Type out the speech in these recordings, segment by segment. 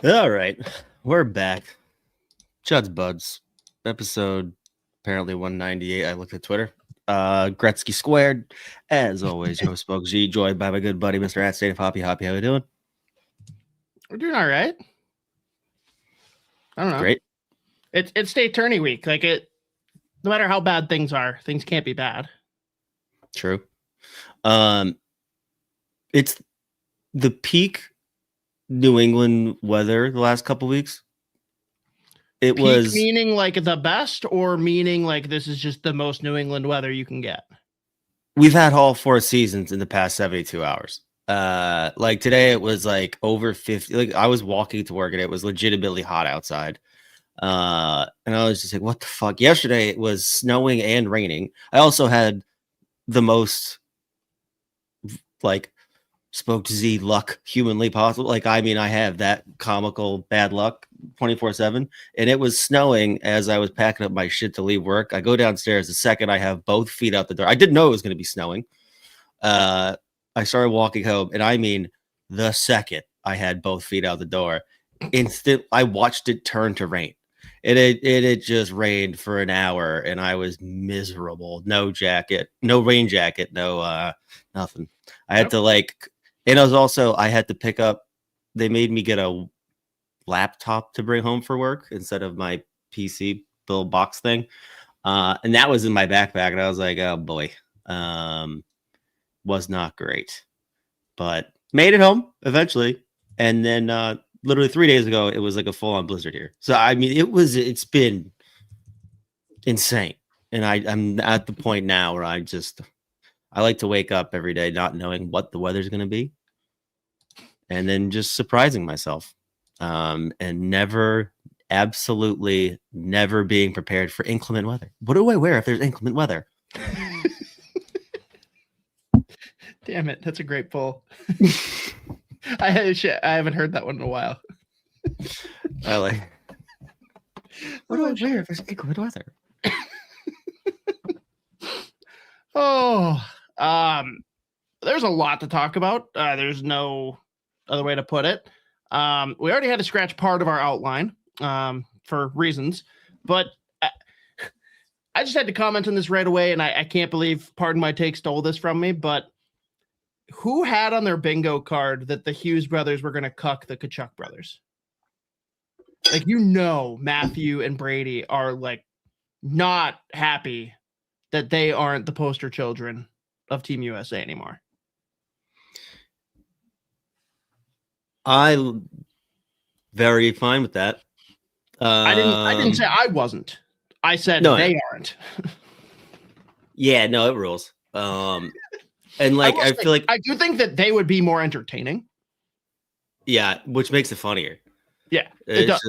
All right, we're back. Judd'z Budz, episode apparently 198. I looked at Twitter. Gretzky squared. As always, your host Spoke G, joined by my good buddy, Mr. At State of Hoppy. Hoppy, how we doing? We're doing all right. I don't know. Great. It's state tourney week. Like no matter how bad things are, things can't be bad. True. It's the peak New England weather the last couple weeks. It Peak was meaning like the best, or meaning like this is just the most New England weather you can get. We've had all 4 seasons in the past 72 hours. Like today it was like over 50. Like I was walking to work and it was legitimately hot outside. And I was just like, what the fuck? Yesterday it was snowing and raining. I also had the most like Spoke Z luck humanly possible. Like, I mean, I have that comical bad luck 24/7, and it was snowing as I was packing up my shit to leave work. I go downstairs the second I have both feet out the door. I didn't know it was going to be snowing. I started walking home, and I mean, the second I had both feet out the door, I watched it turn to rain. It just rained for an hour, and I was miserable. No jacket, no rain jacket, no nothing. I had to and I had to pick up. They made me get a laptop to bring home for work instead of my PC little box thing, and that was in my backpack. And I was like, oh boy, was not great, but made it home eventually. And then literally 3 days ago, it was like a full-on blizzard here. So I mean, it's been insane, and I'm at the point now where I like to wake up every day not knowing what the weather's going to be, and then just surprising myself, and absolutely never being prepared for inclement weather. What do I wear if there's inclement weather? Damn it, that's a great pull. I haven't heard that one in a while. What do I wear if there's inclement weather? There's a lot to talk about. There's no other way to put it. We already had to scratch part of our outline for reasons, but I just had to comment on this right away, and I can't believe Pardon My Take stole this from me, but who had on their bingo card that the Hughes brothers were going to cuck the Tkachuk brothers? Like, Matthew and Brady are like not happy that they aren't the poster children of Team USA anymore. I'm very fine with that. I didn't say I wasn't. I said they aren't. Yeah, no, it rules. And like I feel like I do think that they would be more entertaining. Yeah, which makes it funnier. Yeah,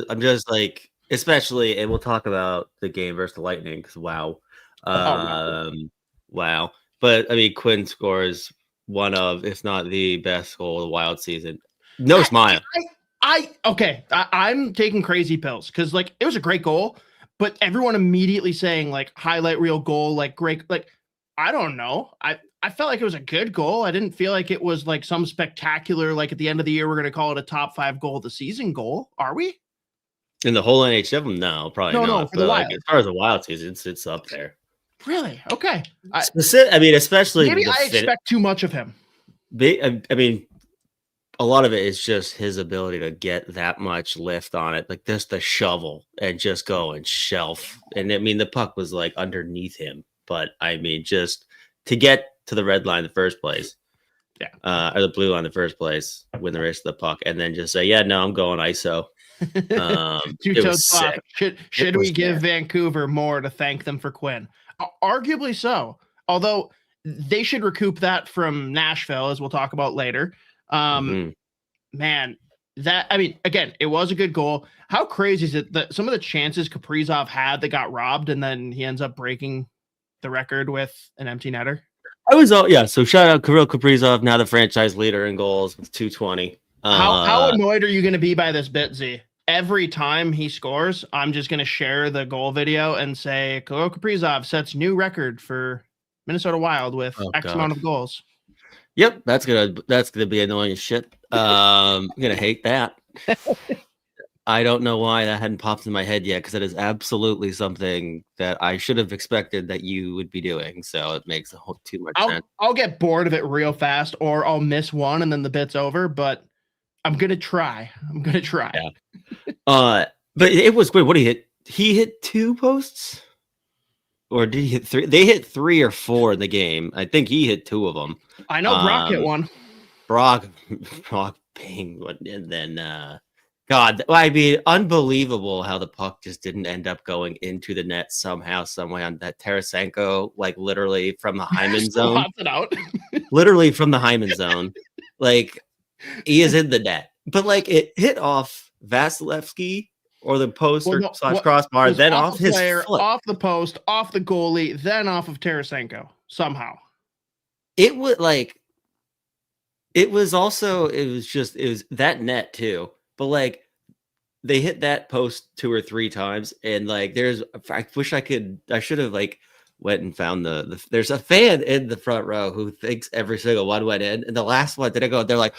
I'm just like, especially, and we'll talk about the game versus the Lightning because wow. Wow. But I mean, Quinn scores one of, if not the best goal of the Wild season. No smile. I'm taking crazy pills because like it was a great goal, but everyone immediately saying like highlight reel goal, like great, like I don't know. I felt like it was a good goal. I didn't feel like it was like some spectacular, like at the end of the year, we're going to call it a top 5 goal of the season goal. Are we? In the whole NHL? No, probably not. No, for the Wild. As far as the Wild season, it's up there. Really? Okay. Especially maybe I expect too much of him. I mean, a lot of it is just his ability to get that much lift on it, like just the shovel and just go and shelf. And I mean, the puck was like underneath him, but I mean, just to get to the red line in the first place, or the blue line in the first place, win the race to the puck, and then just say, yeah, no, I'm going ISO. Should we give Vancouver more to thank them for Quinn? Arguably so, although they should recoup that from Nashville, as we'll talk about later. Man, again, it was a good goal. How crazy is it that some of the chances Capriov had that got robbed, and then he ends up breaking the record with an empty netter? So shout out Kirill Kaprizov, now the franchise leader in goals with 220. How annoyed are you going to be by this bit, Z? Every time he scores, I'm just going to share the goal video and say Kirill Kaprizov sets new record for Minnesota Wild with X amount of goals. Yep, that's gonna be annoying as shit. I'm gonna hate that. I don't know why that hadn't popped in my head yet, because it is absolutely something that I should have expected that you would be doing. So it makes too much sense. I'll get bored of it real fast, or I'll miss one and then the bit's over. But I'm gonna try. Yeah. But it was weird. What he hit? He hit 2 posts, or did he hit 3? They hit 3 or 4 in the game. I think he hit 2 of them. I know Brock hit one. Brock pinged one, and then God, I mean, unbelievable how the puck just didn't end up going into the net somehow, some way on that Tarasenko, like literally from the Hyman zone. It out. Literally from the Hyman zone. Like, he is in the net. But like, it hit off Vasilevsky or the post or slash crossbar, then off his foot. Off the post, off the goalie, then off of Tarasenko somehow. It was like, it was that net too. But like, they hit that post 2 or 3 times, and like, I should have like went and found there's a fan in the front row who thinks every single one went in, and the last one didn't go. They're like,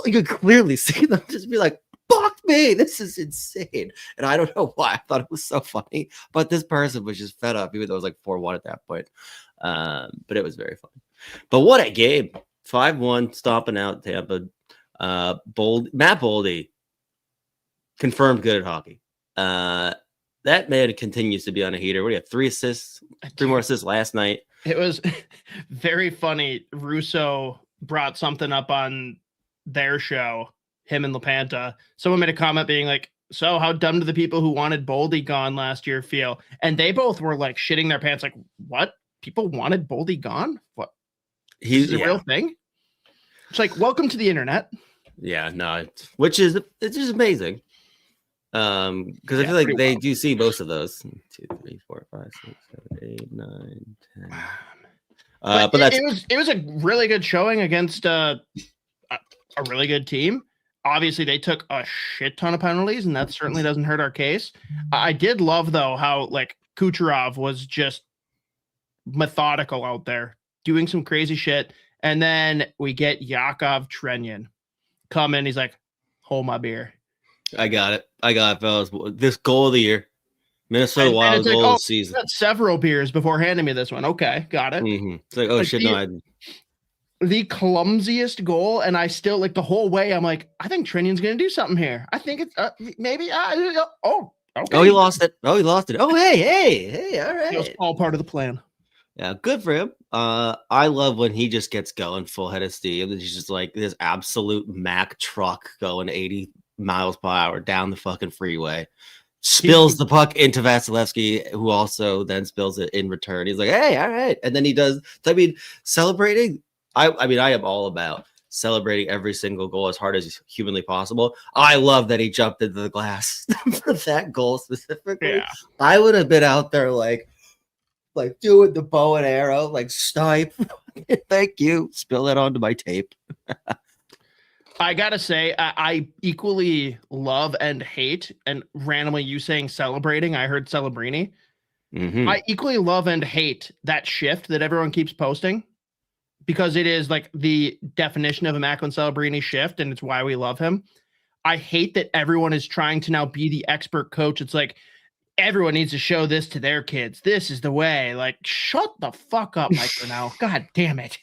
you could clearly see them just be like, fuck me, this is insane. And I don't know why. I thought it was so funny, but this person was just fed up, even though it was like 4-1 at that point. But it was very fun. But what a game. 5-1, stomping out Tampa. Matt Boldy, confirmed good at hockey. That man continues to be on a heater. What do you have? 3 assists, 3 more assists last night. It was very funny. Russo brought something up on their show, him and LaPanta. Someone made a comment being like, so how dumb do the people who wanted Boldy gone last year feel? And they both were like shitting their pants, like, what? People wanted Boldy gone? What? He's a real thing? It's like, welcome to the internet. Yeah, no, it's just amazing. Because I feel like they do see most of those. 1, 2, 3, 4, 5, 6, 7, 8, 9, 10. But it was a really good showing against a really good team. Obviously, they took a shit ton of penalties, and that certainly doesn't hurt our case. I did love though how like Kucherov was just methodical out there doing some crazy shit. And then we get Yakov Trenin come in. He's like, hold my beer. I got it, fellas. This goal of the year. Minnesota Wild goal of the season. Got several beers before handing me this one. Okay, got it. Mm-hmm. It's like, oh, shit, the clumsiest goal, and I still, like, the whole way, I'm like, I think Trenin's going to do something here. I think it's maybe. Okay. Oh, he lost it. Oh, hey, all right. It was all part of the plan. Yeah, good for him. I love when he just gets going full head of steam. He's just like this absolute Mack truck going 80 miles per hour down the fucking freeway. Spills the puck into Vasilevsky, who also then spills it in return. He's like, hey, all right. And then he does. I mean, celebrating. I mean, I am all about celebrating every single goal as hard as humanly possible. I love that he jumped into the glass for that goal specifically. Yeah. I would have been out there like doing the bow and arrow, like snipe. Thank you. Spill that onto my tape. I gotta say, I equally love and hate, and randomly you saying celebrating, I heard Celebrini. Mm-hmm. I equally love and hate that shift that everyone keeps posting, because it is like the definition of a Macklin Celebrini shift, and it's why we love him. I hate that everyone is trying to now be the expert coach. It's like, everyone needs to show this to their kids. This is the way. Like, shut the fuck up, Mike Brunell. God damn it.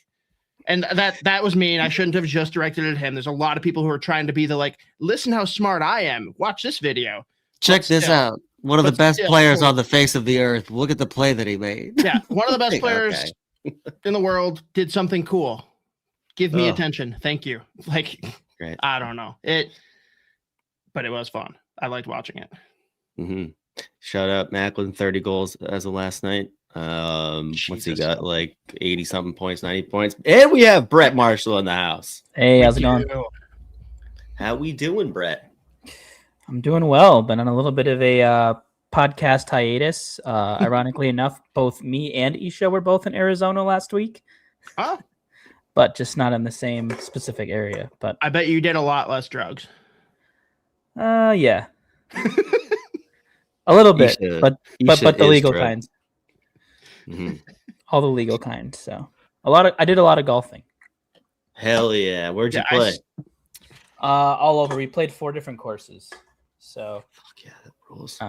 And that was me, and I shouldn't have just directed it at him. There's a lot of people who are trying to be the like, listen how smart I am. Watch this video. Check this out. One of the best players on the face of the earth. Look at the play that he made. Yeah, one of the best players in the world did something cool. Give me attention. Thank you. Like, great. I don't know. But it was fun. I liked watching it. Mm-hmm. Shout out Macklin, 30 goals as of last night. What's he got? Like 80 something points, 90 points. And we have Brett Marshall in the house. Hey, how's it going? How we doing, Brett? I'm doing well. Been on a little bit of a podcast hiatus. Ironically enough, both me and Isha were both in Arizona last week. Oh. But just not in the same specific area. But I bet you did a lot less drugs. Yeah. A little bit, but the legal kinds. Mm-hmm. All the legal kinds. So I did a lot of golfing. Hell yeah! Where'd you play? All over. We played 4 different courses. So, Fuck yeah, that rules.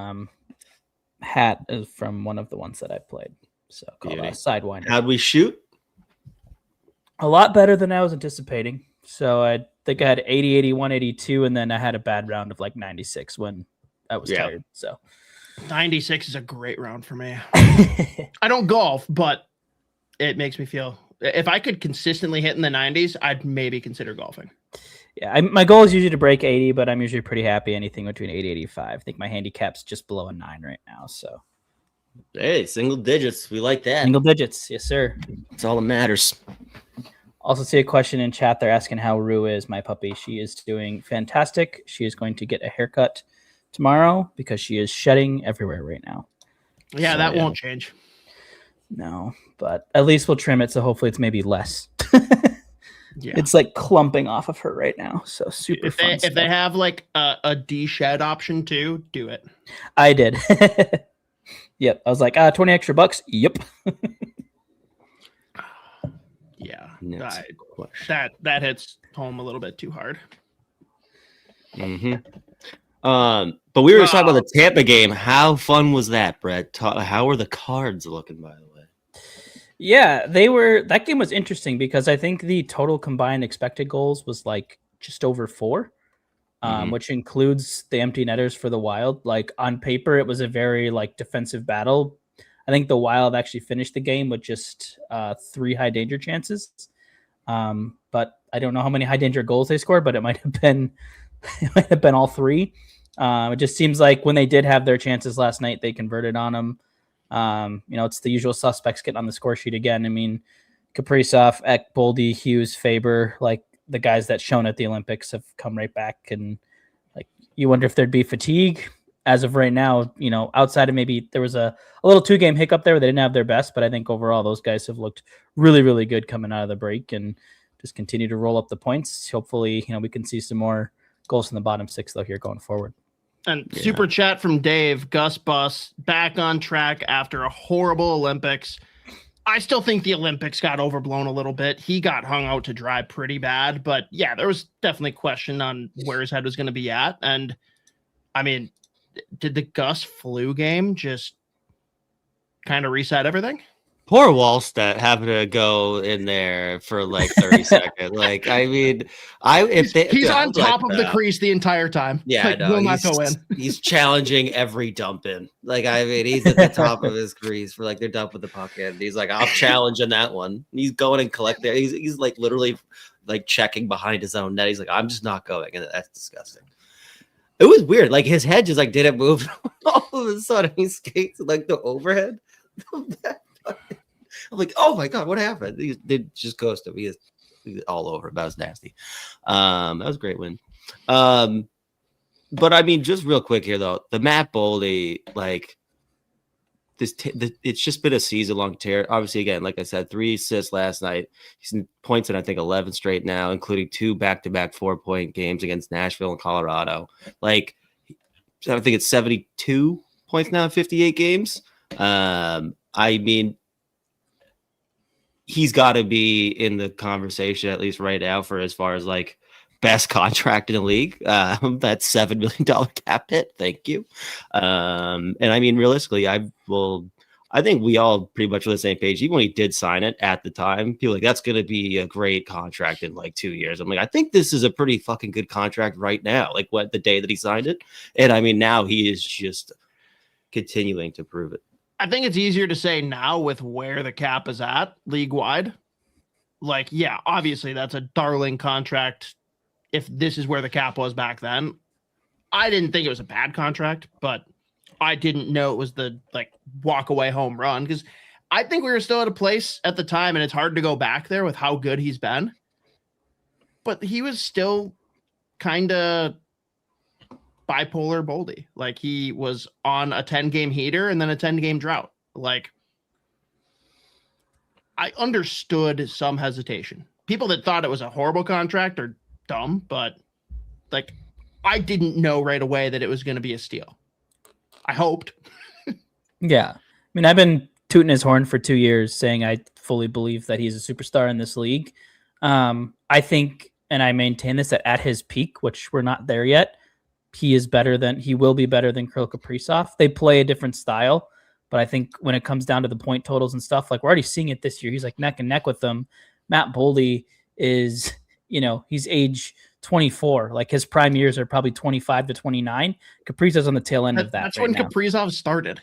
hat is from one of the ones that I played. So called Sidewinder. How'd we shoot? A lot better than I was anticipating. So I think I had 80, 81, 82, and then I had a bad round of like 96 when I was tired. So 96 is a great round for me. I don't golf, but it makes me feel if I could consistently hit in the 90s, I'd maybe consider golfing. Yeah, my goal is usually to break 80, but I'm usually pretty happy anything between 80 and 85. I think my handicap's just below a 9 right now. So, hey, single digits. We like that. Single digits. Yes, sir. That's all that matters. Also see a question in chat. They're asking how Rue is, my puppy. She is doing fantastic. She is going to get a haircut tomorrow because she is shedding everywhere right now. Yeah, so, that won't change. No, but at least we'll trim it, so hopefully it's maybe less. Yeah. It's like clumping off of her right now. So super fun. If they have like a de-shed option too, do it. I did. Yep. I was like, $20 extra bucks. Yep. Yeah. That hits home a little bit too hard. Mm-hmm. But we were talking about the Tampa game. How fun was that, Brett? How were the Cards looking, by the way? Yeah, that game was interesting because I think the total combined expected goals was like just over 4, which includes the empty netters for the Wild. Like on paper, it was a very like defensive battle. I think the Wild actually finished the game with just 3 high danger chances. But I don't know how many high danger goals they scored, but it might have been all 3. It just seems like when they did have their chances last night, they converted on them. It's the usual suspects getting on the score sheet again. I mean, Capriov, Ek, Boldy, Hughes, Faber, like the guys that shone at the Olympics have come right back. And like, you wonder if there'd be fatigue as of right now, outside of maybe there was a little 2-game hiccup there where they didn't have their best, but I think overall those guys have looked really, really good coming out of the break and just continue to roll up the points. Hopefully, we can see some more goals in the bottom 6 though here going forward. And super chat from Dave, Gus Bus, back on track after a horrible Olympics. I still think the Olympics got overblown a little bit. He got hung out to dry pretty bad, but yeah, there was definitely question on where his head was going to be at. And I mean, did the Gus flu game just kind of reset everything? Poor Wallstedt having to go in there for like 30 seconds. Like, I mean, he's on top of the crease the entire time. Yeah, like, will not go in. He's challenging every dump in. Like, I mean, he's at the top of his crease for like they're dump with the puck in. He's like, I'll challenge in that one. He's going and collect there. He's like literally like checking behind his own net. He's like, I'm just not going, and that's disgusting. It was weird. Like his head just like didn't move. All of a sudden, he skates like the overhead. I'm like, oh my god, what happened? They just ghosted him. He's all over. That was nasty. That was a great win. But I mean, just real quick here though, the Matt Boldy, like it's just been a season-long tear. Obviously, again, like I said, 3 assists last night. He's in points in I think 11 straight now, including 2 back-to-back 4-point games against Nashville and Colorado. Like, I think it's 72 points now in 58 games. I mean, he's got to be in the conversation at least right now for as far as like best contract in the league. That's $7 million cap hit. Thank you. And I mean, realistically, I think we all pretty much on the same page. Even when he did sign it at the time, people like that's going to be a great contract in like 2 years. I'm like, I think this is a pretty fucking good contract right now. Like what the day that he signed it, and I mean now he is just continuing to prove it. I think it's easier to say now with where the cap is at league wide. Like, yeah, obviously that's a darling contract. If this is where the cap was back then, I didn't think it was a bad contract, but I didn't know it was the like walk away home run because I think we were still at a place at the time, and it's hard to go back there with how good he's been. But he was still kind of bipolar Boldy. Like he was on a 10-game heater and then a 10-game drought. Like I understood some hesitation. People that thought it was a horrible contract are dumb, but like I didn't know right away that it was going to be a steal. I hoped. Yeah. I mean, I've been tooting his horn for 2 years saying I fully believe that he's a superstar in this league. I think, and I maintain this, that at his peak, which we're not there yet, he will be better than Kirill Kaprizov. They play a different style, but I think when it comes down to the point totals and stuff, like we're already seeing it this year. He's like neck and neck with them. Matt Boldy is, he's age 24. Like his prime years are probably 25 to 29. Kaprizov's on the tail end of that. That's right when now. Kaprizov started.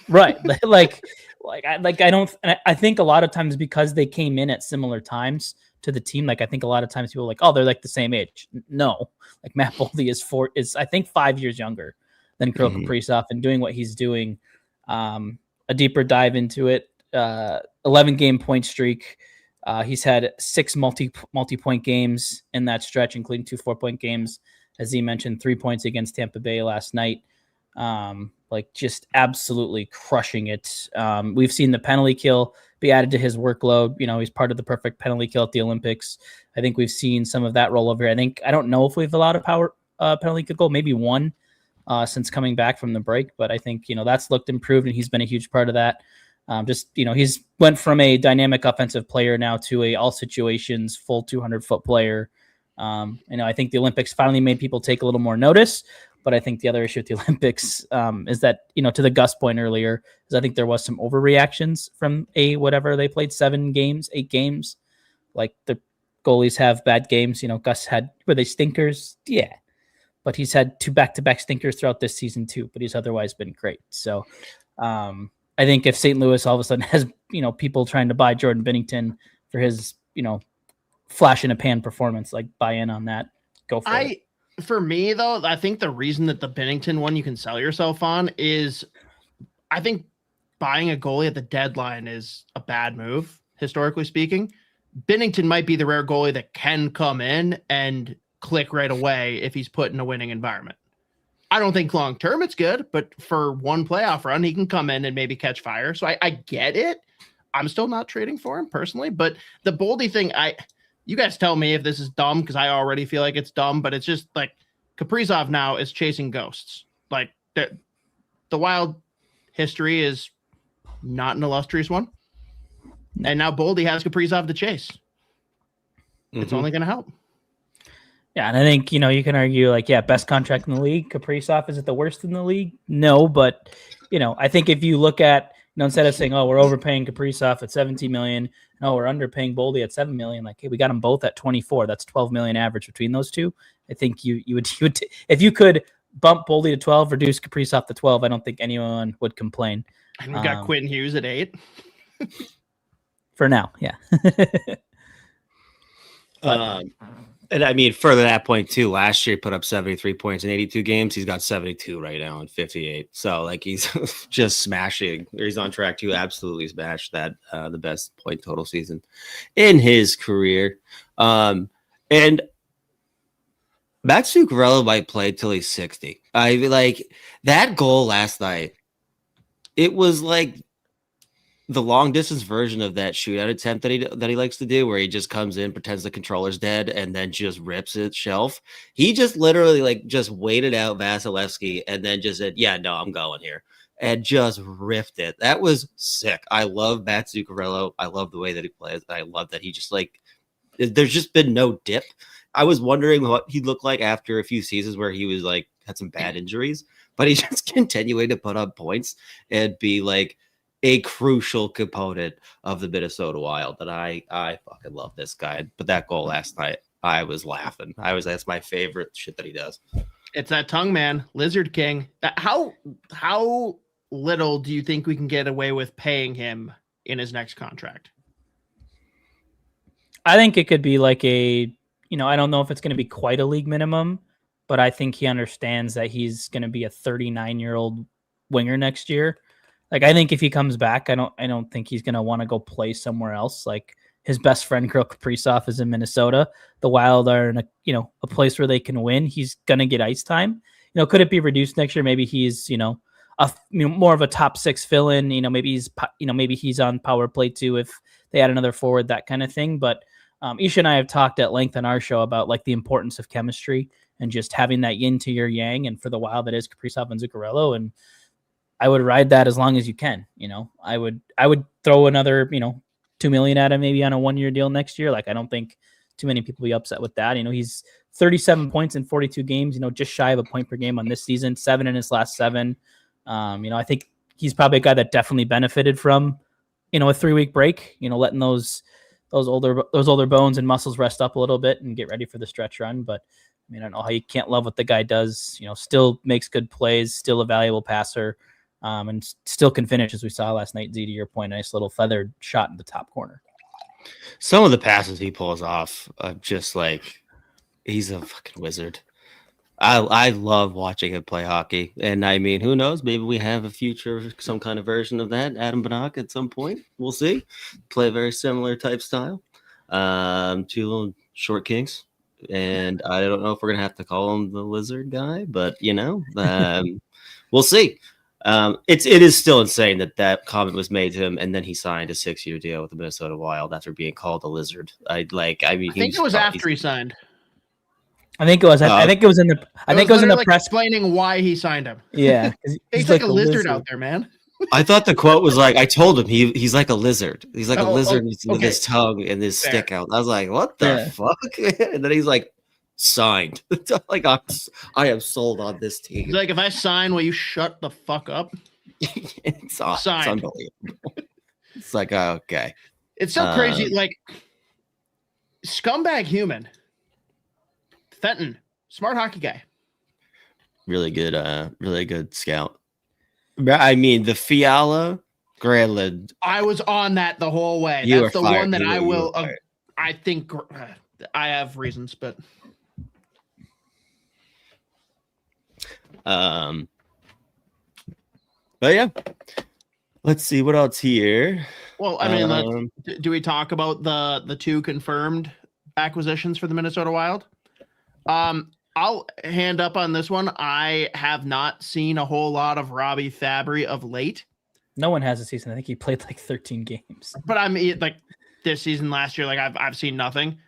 Right. I think a lot of times because they came in at similar times to the team, like I think a lot of times people are like, oh, they're like the same age. No, like Matt Boldy is I think 5 years younger than Kirill Kaprizov, and doing what he's doing. A deeper dive into it, 11-game point streak. He's had 6 multi-point games in that stretch, including 2 4-point games. As he mentioned, 3 points against Tampa Bay last night. Just absolutely crushing it. We've seen the penalty kill be added to his workload. He's part of the perfect penalty kill at the Olympics. I think we've seen some of that roll over. I don't know if we've allowed a power penalty kill goal, maybe one since coming back from the break, but I think, that's looked improved, and he's been a huge part of that. He's went from a dynamic offensive player now to a all situations full 200-foot player. I think the Olympics finally made people take a little more notice, but I think the other issue with the Olympics is that, to the Gus point earlier, is I think there was some overreactions from whatever they played 8 games. Like the goalies have bad games. Gus were they stinkers? Yeah. But he's had 2 back-to-back stinkers throughout this season too, but he's otherwise been great. So, I think if St. Louis all of a sudden has, people trying to buy Jordan Binnington for his, flash in a pan performance, like buy in on that, go for it. For me though, I think the reason that the Binnington one you can sell yourself on is I think buying a goalie at the deadline is a bad move, historically speaking. Binnington might be the rare goalie that can come in and click right away if he's put in a winning environment. I don't think long-term it's good, but for one playoff run, he can come in and maybe catch fire. So I get it. I'm still not trading for him personally, but the Boldy thing, you guys tell me if this is dumb, because I already feel like it's dumb, but it's just like Kaprizov now is chasing ghosts. Like the Wild history is not an illustrious one. And now Boldy has Kaprizov to chase. It's only going to help. Yeah, and I think, you can argue best contract in the league. Kaprizov, is it the worst in the league? No, but, I think if you look at, instead of saying, oh, we're overpaying Kaprizov at $17 million, no, we're underpaying Boldy at $7 million. Like, hey, we got them both at 24. That's $12 million average between those two. I think you would if you could bump Boldy to 12, reduce Kaprizov to 12, I don't think anyone would complain. And we got Quentin Hughes at 8. For now, yeah. And I mean, further that point too, last year he put up 73 points in 82 games. He's got 72 right now in 58. So he's just smashing. He's on track to absolutely smash that, the best point total season in his career. And Matt Zuccarello might play till he's 60. I mean, that goal last night, it was like the long distance version of that shootout attempt that he likes to do, where he just comes in, pretends the controller's dead, and then just rips it shelf. He just literally just waited out Vasilevsky and then just said, "Yeah, no, I'm going here," and just ripped it. That was sick. I love Matt Zuccarello. I love the way that he plays. I love that he just there's just been no dip. I was wondering what he'd look like after a few seasons where he was had some bad injuries, but he just continued to put up points and be a crucial component of the Minnesota Wild. That I fucking love this guy. But that goal last night, I was laughing. That's my favorite shit that he does. It's that tongue, man. Lizard King. How little do you think we can get away with paying him in his next contract? I think it could be I don't know if it's going to be quite a league minimum, but I think he understands that he's going to be a 39-year-old winger next year. I think if he comes back, I don't think he's going to want to go play somewhere else. His best friend, Kirill Kaprizov, is in Minnesota. The Wild are in a place where they can win. He's going to get ice time. Could it be reduced next year? Maybe he's, more of a top 6 fill-in. Maybe he's on power play too if they add another forward, that kind of thing. But Isha and I have talked at length on our show about the importance of chemistry and just having that yin to your yang. And for the Wild, that is Kaprizov and Zuccarello. And I would ride that as long as you can. I would throw another, $2 million at him maybe on a 1-year deal next year. I don't think too many people will be upset with that. He's 37 points in 42 games, just shy of a point per game on this season, 7 in his last 7. I think he's probably a guy that definitely benefited from, a 3-week break, letting those older bones and muscles rest up a little bit and get ready for the stretch run. But I don't know how you can't love what the guy does, still makes good plays, still a valuable passer, and still can finish, as we saw last night. Z, to your point, nice little feathered shot in the top corner. Some of the passes he pulls off, just like, he's a fucking wizard. I love watching him play hockey. And I mean, who knows? Maybe we have a future, some kind of version of that, Adam Banach, at some point. We'll see. Play a very similar type style. 2 little short kings. And I don't know if we're going to have to call him the lizard guy, but, we'll see. It is still insane that comment was made to him, and then he signed a 6-year deal with the Minnesota Wild after being called a lizard. I think it was after he signed. I think it was. I think it was in the. I think it was in the press explaining why he signed him. Yeah, he's like a lizard out there, man. I thought the quote was like, "I told him he's like a lizard. He's like a lizard with his tongue and his stick out." I was like, "What the fuck?" And then he's like, "Signed." Like I am sold on this team. He's like, if I sign, will you shut the fuck up? It's unbelievable. It's like, okay. It's so crazy. Like, scumbag human. Fenton, smart hockey guy. Really good scout. I mean, the Fiala, Granlund. I was on that the whole way. That's the one that I will. I think I have reasons, but. But yeah, let's see what else here. Well, I mean, do we talk about the 2 confirmed acquisitions for the Minnesota Wild? I'll hand up on this one. I have not seen a whole lot of Robbie Fabry of late. No one has a season. I think he played like 13 games. But I mean, like this season, last year, like I've seen nothing.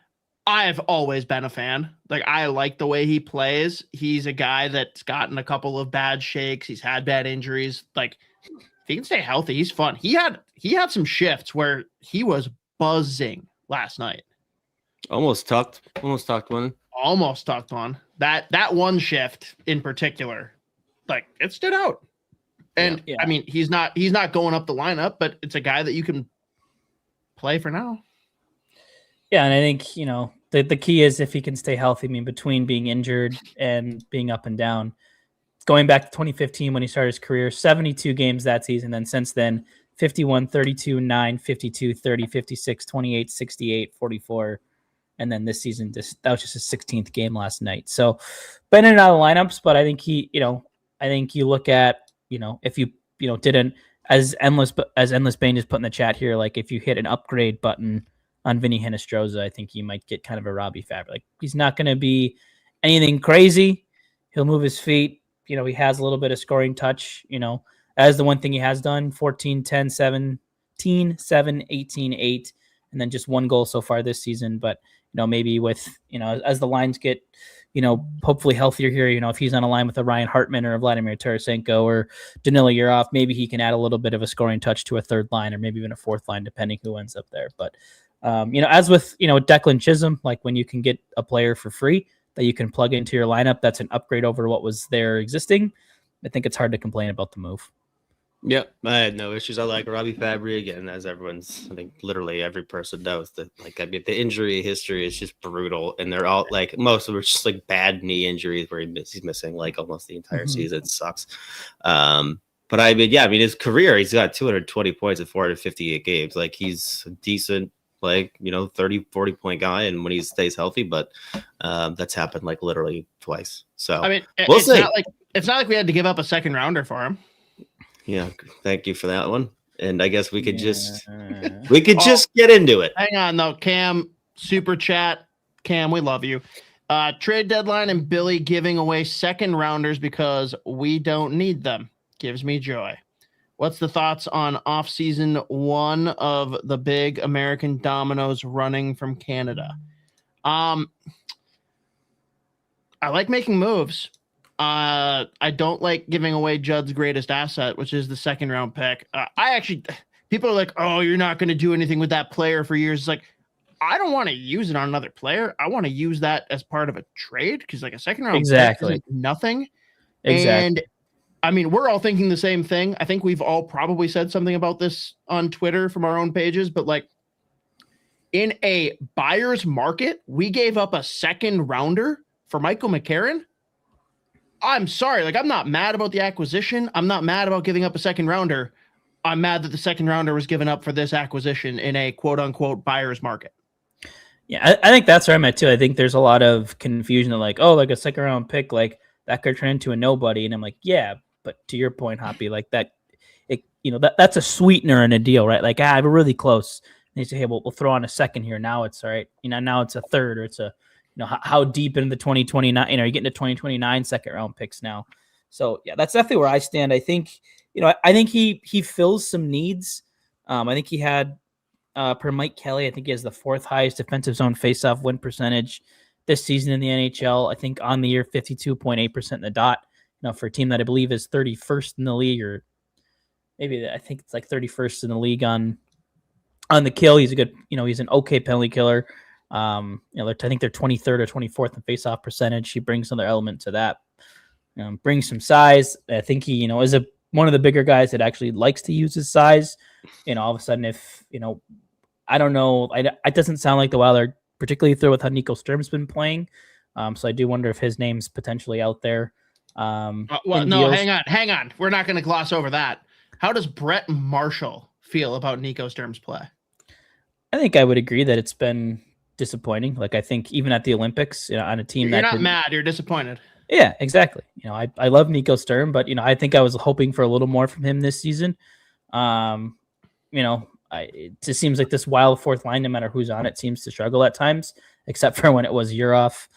I've always been a fan. Like, I like the way he plays. He's a guy that's gotten a couple of bad shakes. He's had bad injuries. Like, if he can stay healthy, he's fun. He had some shifts where he was buzzing last night. Almost tucked one. Almost tucked on. That one shift in particular, like, it stood out. And yeah. I mean, he's not going up the lineup, but it's a guy that you can play for now. Yeah, and I think, the key is if he can stay healthy. I mean, between being injured and being up and down, going back to 2015 when he started his career, 72 games that season. Then since then, 51, 32, 9, 52, 30, 56, 28, 68, 44. And then this season, that was just his 16th game last night. So been in and out of lineups, but I think I think you look at, if you, didn't, as Endless Bane is put in the chat here, like if you hit an upgrade button on Vinny Hinostroza, I think you might get kind of a Robbie Fabry. Like, he's not going to be anything crazy. He'll move his feet. He has a little bit of scoring touch, as the one thing he has done, 14, 10, 17, 7, 18, 8, and then just 1 goal so far this season. But, maybe with, as the lines get, hopefully healthier here, if he's on a line with a Ryan Hartman or a Vladimir Tarasenko or Danila Yurov, maybe he can add a little bit of a scoring touch to a 3rd line or maybe even a 4th line, depending who ends up there. But, as with, Declan Chisholm, like when you can get a player for free that you can plug into your lineup, that's an upgrade over what was there existing. I think it's hard to complain about the move. Yep, I had no issues. I like Robbie Fabry again, as I think literally every person knows that. Like, I mean, the injury history is just brutal, and they're all like, most of them are just like bad knee injuries where he's missing like almost the entire season. It sucks. But I mean, his career, he's got 220 points in 458 games. Like, he's a decent, 30, 40 point guy, and when he stays healthy, but that's happened like literally twice. So I mean, it's not like we had to give up a 2nd rounder for him. Yeah, thank you for that one. And I guess we could just get into it. Hang on though, Cam, super chat. Cam, we love you. Trade deadline and Billy giving away 2nd rounders because we don't need them. Gives me joy. What's the thoughts on off-season 1 of the big American dominoes running from Canada? I like making moves. I don't like giving away Judd's greatest asset, which is the 2nd round pick. People are like, oh, you're not going to do anything with that player for years. It's like, I don't want to use it on another player. I want to use that as part of a trade because like a second round Exactly. pick isn't nothing. Exactly. And I mean, we're all thinking the same thing. I think we've all probably said something about this on Twitter from our own pages, but like in a buyer's market, we gave up a second rounder for Michael McCarron. I'm sorry. Like, I'm not mad about the acquisition. I'm not mad about giving up a second rounder. I'm mad that the second rounder was given up for this acquisition in a quote unquote buyer's market. Yeah, I think that's where I'm at too. I think there's a lot of confusion of like, oh, like a second round pick, like that could turn into a nobody. And I'm like, yeah, but to your point, Hoppy, like that, that's a sweetener in a deal, right? Like, we're really close. And you say, hey, we'll throw on a second here. Now it's all right. Now it's a third, or it's a, how deep into the 2029, you're getting to 2029 second round picks now. So yeah, that's definitely where I stand. I think, I think he fills some needs. I think he had, per Mike Kelly, I think he has the 4th highest defensive zone faceoff win percentage this season in the NHL. I think on the year 52.8% in the dot. For a team that I believe is 31st in the league, or maybe I think it's like 31st in the league on the kill. He's a good, he's an okay penalty killer. I think they're 23rd or 24th in faceoff percentage. He brings another element to that. Brings some size. I think he, is one of the bigger guys that actually likes to use his size. All of a sudden, if I don't know, it doesn't sound like the Wild are particularly thrilled with how Nico Sturm's been playing. So I do wonder if his name's potentially out there. No, hang on. We're not going to gloss over that. How does Brett Marshall feel about Nico Sturm's play? I think I would agree that it's been disappointing. Like, I think even at the Olympics, on a team you're not mad, you're disappointed. Yeah, exactly. I love Nico Sturm, but I think I was hoping for a little more from him this season. It just seems like this Wild 4th line, no matter who's on it, seems to struggle at times, except for when it was Yurov,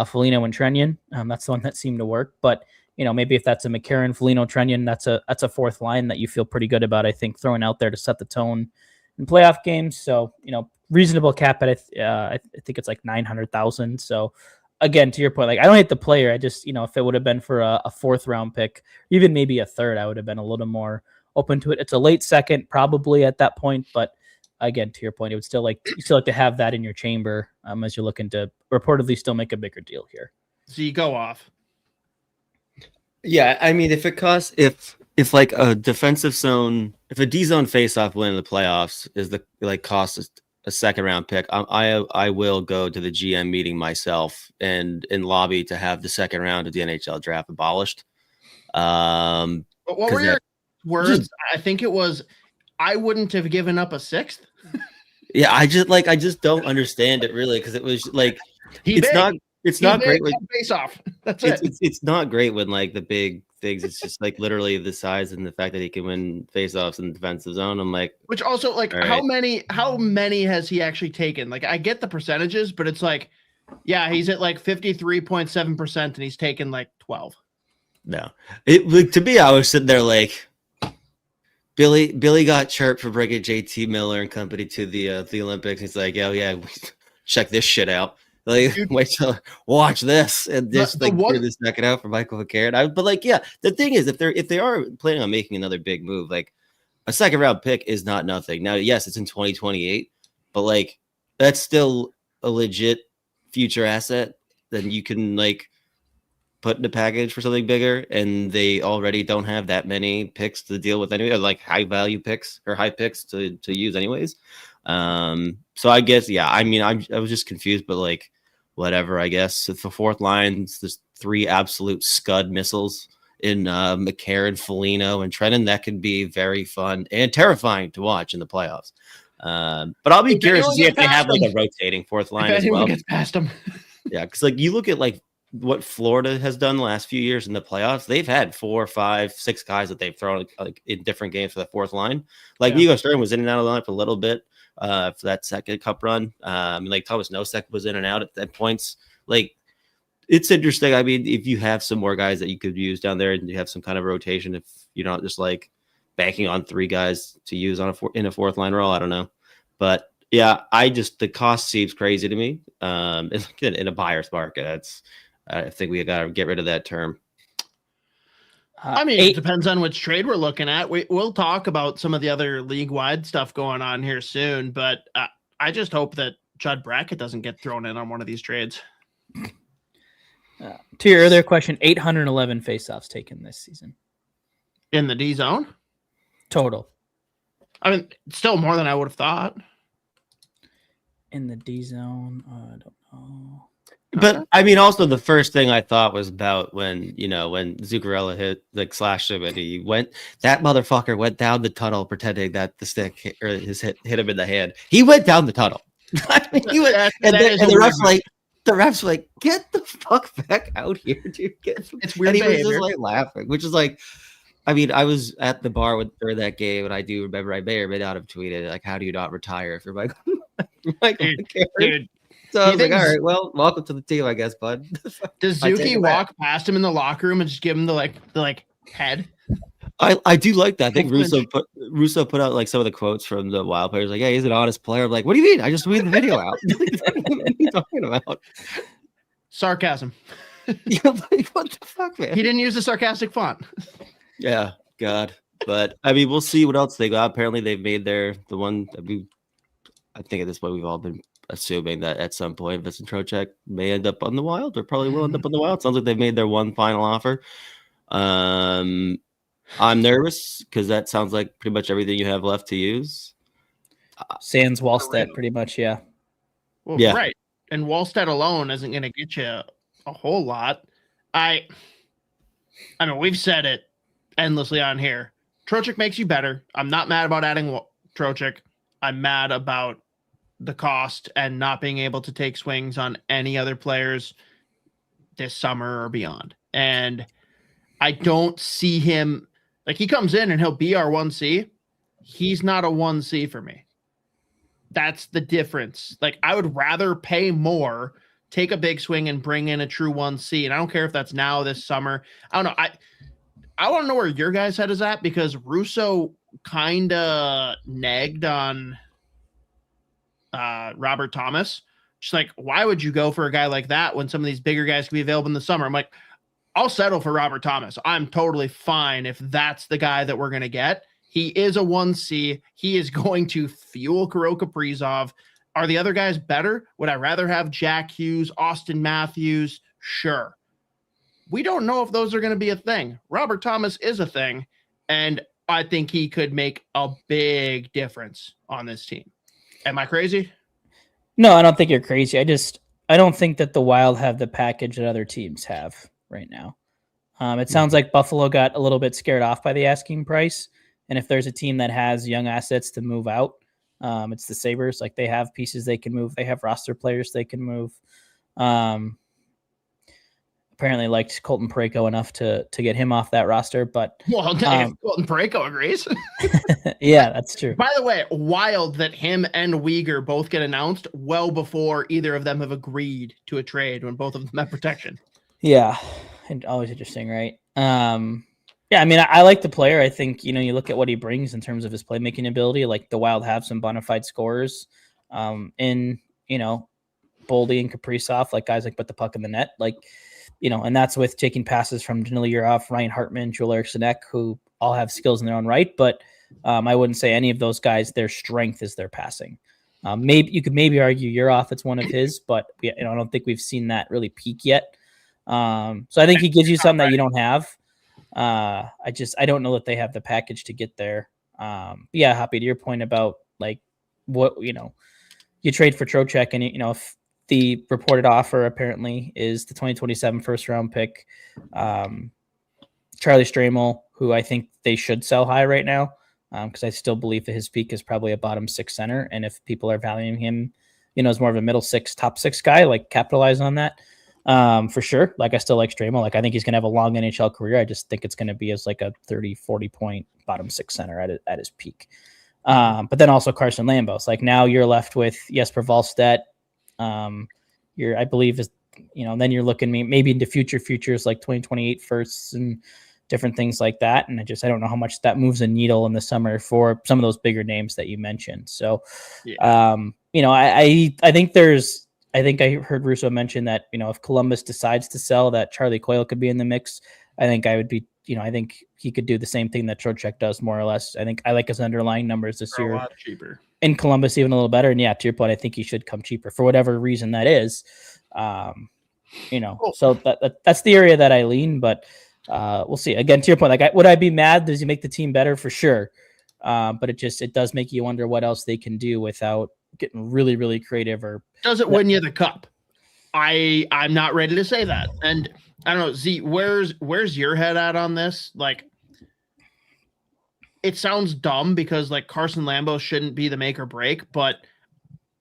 Foligno, and Trenyan. That's the one that seemed to work. But maybe if that's a McCarron, Foligno, Trenyan, that's a 4th line that you feel pretty good about. I think throwing out there to set the tone in playoff games. So reasonable cap, but I think it's like $900,000. So again, to your point, like I don't hate the player. I just if it would have been for a 4th round pick, even maybe a 3rd, I would have been a little more open to it. It's a late second probably at that point, but again, to your point, it would still like to have that in your chamber as you're looking to reportedly still make a bigger deal here. So you go off. Yeah, I mean, if it costs, if like a defensive zone, if a D zone faceoff win in the playoffs is the cost a second round pick, I will go to the GM meeting myself and lobby to have the second round of the NHL draft abolished. But what were your words? I think it was, I wouldn't have given up a 6th. Yeah, I just don't understand it really, because it was like it's not great with face off. That's it's not great when like the big things. It's just like literally the size and the fact that he can win face-offs in the defensive zone. I'm like, which also like how many has he actually taken? Like I get the percentages, but it's like, yeah, he's at like 53.7% and he's taken like 12. No, to me, I was sitting there like, Billy got chirped for bringing JT Miller and company to the Olympics. He's like, oh yeah, check this shit out. Like, wait till watch this and just clear this second out for Michael McCarron. But like, yeah, the thing is, if they are planning on making another big move, like a second round pick is not nothing. Now, yes, it's in 2028, but like that's still a legit future asset that you can like put in a package for something bigger, and they already don't have that many picks to deal with anyway, like high value picks or high picks to use anyways. So I guess, yeah, I mean, I was just confused, but like whatever, I guess. If the 4th line, there's 3 absolute scud missiles in McCarron, Foligno, and Trennan, that could be very fun and terrifying to watch in the playoffs. But I'll be curious to see if they have like a rotating 4th line as well. Gets past them. Yeah, because like you look at like what Florida has done the last few years in the playoffs, they've had 4, 5, 6 guys that they've thrown like in different games for the 4th line. Like Nico Sturm was in and out of the line for a little bit for that second cup run. Like Thomas Nosek was in and out at points. Like it's interesting. I mean, if you have some more guys that you could use down there and you have some kind of rotation, if you're not just like banking on 3 guys to use on in a 4th line role, I don't know. But yeah, the cost seems crazy to me. In a buyer's market, I think we got to get rid of that term. I mean, it depends on which trade we're looking at. We'll talk about some of the other league-wide stuff going on here soon, but I just hope that Judd Brackett doesn't get thrown in on one of these trades. To your earlier question, 811 faceoffs taken this season. In the D zone? Total. I mean, still more than I would have thought. In the D zone, I don't know. But I mean, also the first thing I thought was about when Zuccarello hit, like, slashed him, and that motherfucker went down the tunnel pretending that the stick hit him in the hand. He went down the tunnel. I mean, and the refs were like, get the fuck back out here, dude. It's weird. And he was just like laughing, which is like, I mean, I was at the bar during that game, and I do remember I may or may not have tweeted, like, how do you not retire if you're Michael dude. So I was like, all right, well, welcome to the team, I guess, bud. Does Zuki walk past him in the locker room and just give him the head? I do like that. I think Russo put out like some of the quotes from the Wild players, like, "Yeah, he's an honest player." I'm like, "What do you mean? I just tweeted the video out." What are you talking about? Sarcasm. Like, what the fuck, man? He didn't use the sarcastic font. Yeah, God. But I mean, we'll see what else they got. Apparently, they've made the one that I think at this point we've all been assuming that at some point Vincent Trocheck may end up on the Wild, or probably will end up on the Wild. Sounds like they've made their one final offer. I'm nervous because that sounds like pretty much everything you have left to use. Sans Wallstedt, pretty much, yeah. Well, yeah. Right. And Wallstedt alone isn't going to get you a whole lot. I mean, we've said it endlessly on here. Trocheck makes you better. I'm not mad about adding Trocheck. I'm mad about the cost and not being able to take swings on any other players this summer or beyond. And I don't see him, like, he comes in and he'll be our 1C. He's not a 1C for me. That's the difference. Like, I would rather pay more, take a big swing, and bring in a true 1C. And I don't care if that's now, this summer. I don't know. I want to know where your guys' head is at, because Russo kind of nagged on Robert Thomas. Just like, why would you go for a guy like that when some of these bigger guys can be available in the summer? I'm like, I'll settle for Robert Thomas. I'm totally fine if that's the guy that we're going to get. He is a 1C. He is going to fuel Kirill Kaprizov. Are the other guys better? Would I rather have Jack Hughes, Austin Matthews? Sure. We don't know if those are going to be a thing. Robert Thomas is a thing, and I think he could make a big difference on this team. Am I crazy? No, I don't think you're crazy. I don't think that the Wild have the package that other teams have right now. It sounds like Buffalo got a little bit scared off by the asking price. And if there's a team that has young assets to move out, it's the Sabres. Like, they have pieces they can move. They have roster players they can move. Apparently liked Colton Parayko enough to get him off that roster. But Colton Parayko agrees. Yeah, that's true. By the way, wild that him and Uyghur both get announced well before either of them have agreed to a trade, when both of them have protection. Yeah, and always interesting, right? Yeah, I mean, I like the player. I think, you look at what he brings in terms of his playmaking ability. Like, the Wild have some bona fide scorers in, Boldy and Kaprizov, like guys like put the puck in the net. Like, and that's with taking passes from Danila Yurov, Ryan Hartman, Joel Eriksson, who all have skills in their own right. But I wouldn't say any of those guys, their strength is their passing. Maybe you could argue Yurov, it's one of his, but I don't think we've seen that really peak yet. So I think he gives you something that you don't have. I don't know that they have the package to get there. Yeah, Hoppy, to your point about like what, you trade for Trocheck, and if the reported offer apparently is the 2027 first round pick, Charlie Stramel, who I think they should sell high right now. Because I still believe that his peak is probably a bottom 6 center. And if people are valuing him, as more of a middle 6, top 6 guy, like, capitalize on that. For sure. Like, I still like Stramel. Like, I think he's going to have a long NHL career. I just think it's going to be as like a 30, 40 point bottom 6 center at his peak. But then also Carson Lambos. Like, now you're left with Jesper Wallstedt. I believe is, then you're looking maybe into futures like 2028 firsts and different things like that. And I don't know how much that moves a needle in the summer for some of those bigger names that you mentioned. So, yeah. I think I heard Russo mention that, if Columbus decides to sell, that Charlie Coyle could be in the mix. I think I would be, I think he could do the same thing that Trocheck does, more or less. I think I like his underlying numbers this year. A lot cheaper. in Columbus even a little better. And yeah, to your point, I think he should come cheaper for whatever reason that is. So that's the area that I lean, but we'll see. Again, to your point, would I be mad? Does he make the team better? For sure. But it does make you wonder what else they can do without getting really, really creative. Or does it win you the cup? I'm not ready to say that. And I don't know, Z, where's your head at on this? Like, it sounds dumb because like Carson Lambeau shouldn't be the make or break, but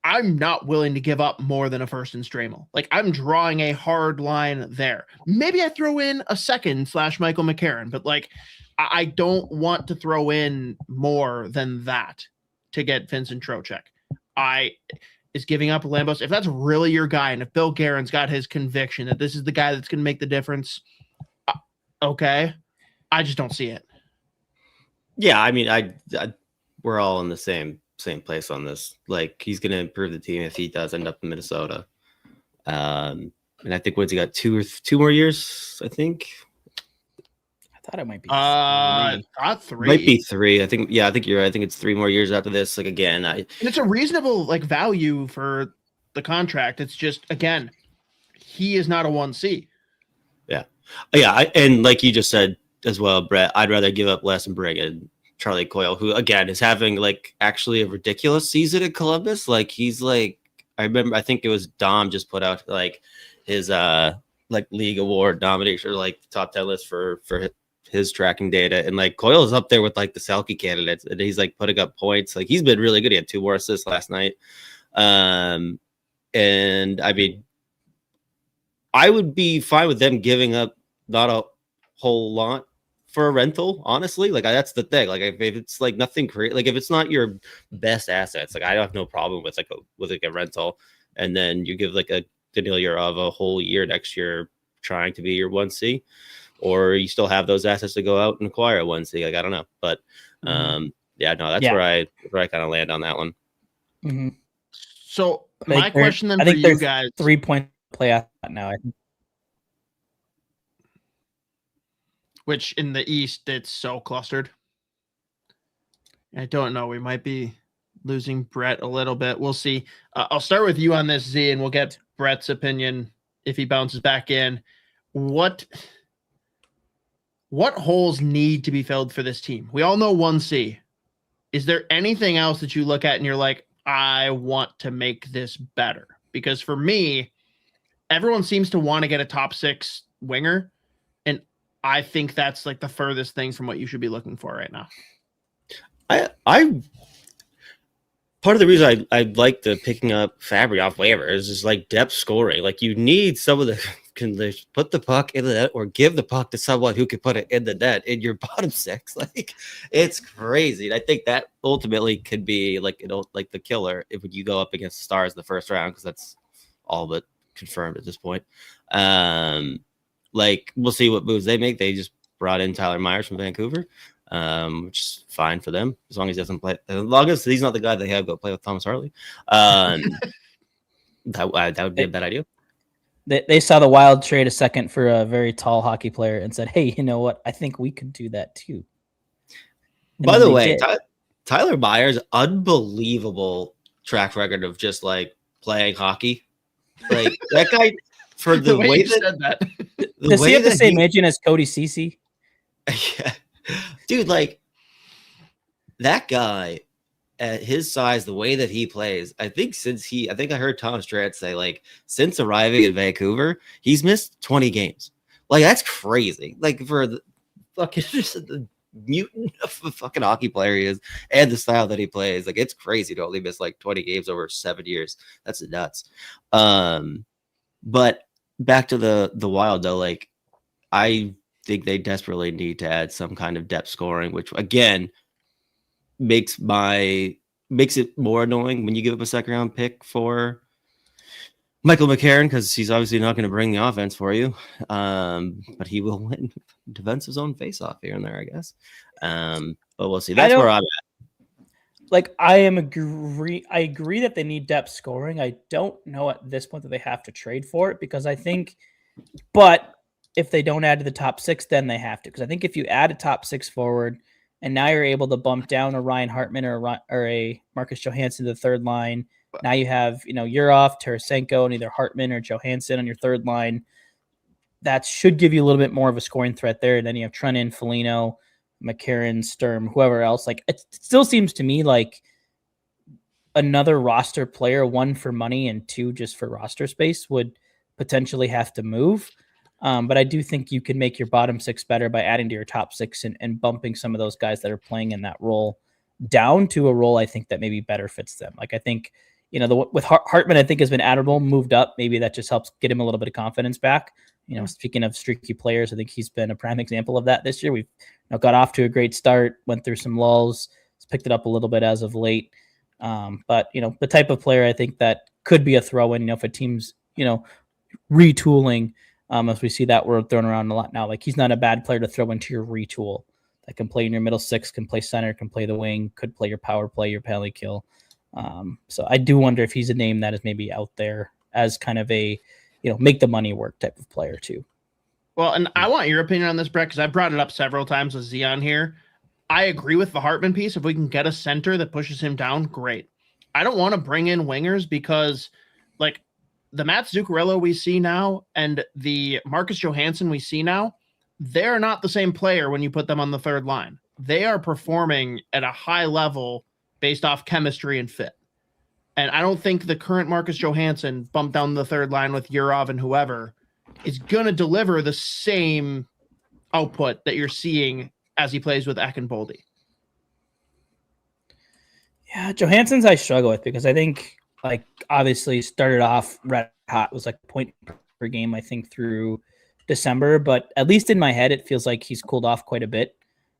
I'm not willing to give up more than a first in Stramel. Like, I'm drawing a hard line there. Maybe I throw in a second / Michael McCarron, but like, I don't want to throw in more than that to get Vincent Trocheck. Is giving up Lambos. If that's really your guy, and if Bill Guerin's got his conviction that this is the guy that's going to make the difference, okay. I just don't see it. Yeah, I mean, we're all in the same place on this. Like, he's going to improve the team if he does end up in Minnesota. And I think what's he got, two more years, I think. I thought it might be three. Might be 3. I think you're right. I think it's 3 more years after this. Like, again, and it's a reasonable like value for the contract. It's just, again, he is not a 1C. Yeah. And like you just said as well, Brett, I'd rather give up less and bring in Charlie Coyle, who again is having like actually a ridiculous season in Columbus. Like, he's like, I think it was Dom just put out like his like league award nomination, or like top 10 list for his tracking data, and like Coyle is up there with like the Selke candidates, and he's like putting up points. Like, he's been really good. He had 2 more assists last night. And I mean, I would be fine with them giving up not a whole lot for a rental, honestly. Like, that's the thing. Like, if it's like nothing great, like if it's not your best assets, like I have no problem with a rental, and then you give like a Daniil Yurov a whole year next year trying to be your 1C. Or you still have those assets to go out and acquire a 1C. Like, I don't know. But that's where I kind of land on that one. Mm-hmm. So my question then for you guys, 3 point play out now, I think. Which in the East, it's so clustered. I don't know. We might be losing Brett a little bit. We'll see. I'll start with you on this, Z, and we'll get Brett's opinion if he bounces back in. What holes need to be filled for this team? We all know 1C. Is there anything else that you look at and you're like, I want to make this better? Because for me, everyone seems to want to get a top 6 winger. And I think that's like the furthest thing from what you should be looking for right now. I part of the reason I like the picking up Fabry off waivers is like depth scoring. Like, you need some of the can put the puck in the net or give the puck to someone who can put it in the net in your bottom 6. Like, it's crazy. And I think that ultimately could be like, like the killer if you go up against the Stars in the first round, because that's all but confirmed at this point. Like, we'll see what moves they make. They just brought in Tyler Myers from Vancouver, which is fine for them as long as he doesn't play. As long as he's not the guy they have go play with Thomas Harley. That would be a bad idea. They saw the Wild trade a second for a very tall hockey player and said, hey, you know what? I think we could do that too. And by the way, Tyler Myers, unbelievable track record of just like playing hockey. Like, that guy, for the way that said that. Does he have the same agent as Cody Ceci? Yeah. Dude, like, that guy at his size, the way that he plays, I think I heard Thomas Dredd say, like, since arriving in Vancouver, he's missed 20 games. Like, that's crazy. Like, for the fucking just the mutant of a fucking hockey player he is and the style that he plays. Like, it's crazy to only miss like 20 games over 7 years. That's nuts. But back to the Wild though, like, I think they desperately need to add some kind of depth scoring, which again makes it more annoying when you give up a second round pick for Michael McCarron, because he's obviously not going to bring the offense for you. But he will win defensive zone faceoff here and there, I guess. But we'll see. That's where I'm at. Like, I agree that they need depth scoring. I don't know at this point that they have to trade for it, because I think, but if they don't add to the top 6, then they have to. Because I think if you add a top 6 forward and now you're able to bump down a Ryan Hartman or a Marcus Johansson to the third line. Now you have, Yurov, Tarasenko, and either Hartman or Johansson on your third line. That should give you a little bit more of a scoring threat there. And then you have Trenin, Foligno, McCarron, Sturm, whoever else. Like, it still seems to me like another roster player, one for money and two just for roster space, would potentially have to move. But I do think you can make your bottom six better by adding to your top six and bumping some of those guys that are playing in that role down to a role I think that maybe better fits them. Like, I think, with Hartman, I think has been admirable, moved up. Maybe that just helps get him a little bit of confidence back. Speaking of streaky players, I think he's been a prime example of that this year. We've got off to a great start, went through some lulls, picked it up a little bit as of late. But the type of player I think that could be a throw-in, if a team's, retooling, as we see that word thrown around a lot now. Like, he's not a bad player to throw into your retool. That can play in your middle six, can play center, can play the wing, could play your power play, your penalty kill. So I do wonder if he's a name that is maybe out there as kind of a, make the money work type of player too. Well, and I want your opinion on this, Brett, because I brought it up several times with Zion here. I agree with the Hartman piece. If we can get a center that pushes him down, great. I don't want to bring in wingers because, like, the Matt Zuccarello we see now and the Marcus Johansson we see now, they're not the same player when you put them on the third line. They are performing at a high level based off chemistry and fit. And I don't think the current Marcus Johansson bumped down the third line with Yurov and whoever is going to deliver the same output that you're seeing as he plays with Eck and Boldy. Yeah, Johansson's I struggle with because I think, like, obviously started off red hot, was like a point per game, I think, through December. But at least in my head, it feels like he's cooled off quite a bit.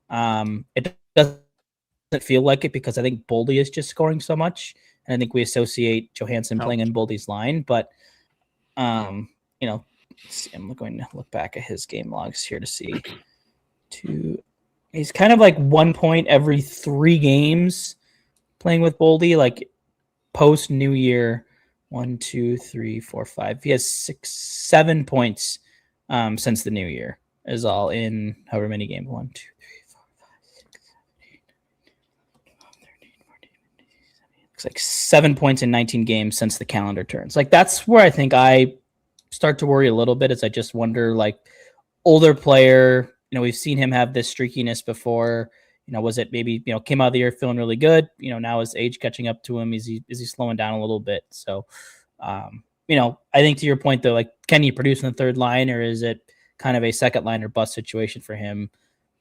It doesn't feel like it because I think Boldy is just scoring so much. And I think we associate Johansson playing in Boldy's line. But, I'm going to look back at his game logs here to see. He's kind of like 1 point every 3 games playing with Boldy, like post New Year. 1, 2, 3, 4, 5. He has 7 points since the New Year is all in however many games. 1, 2, 3, 4, 5, 6, 7, 8, 9, 10, 11, 13, 14, 15, 16. Looks like 7 points in 19 games since the calendar turns. Like, that's where I think I start to worry a little bit, as I just wonder, like, older player, we've seen him have this streakiness before. Was it maybe, came out of the year feeling really good? Now his age catching up to him. Is he slowing down a little bit? So, I think to your point though, like, can he produce in the third line, or is it kind of a second line or bust situation for him?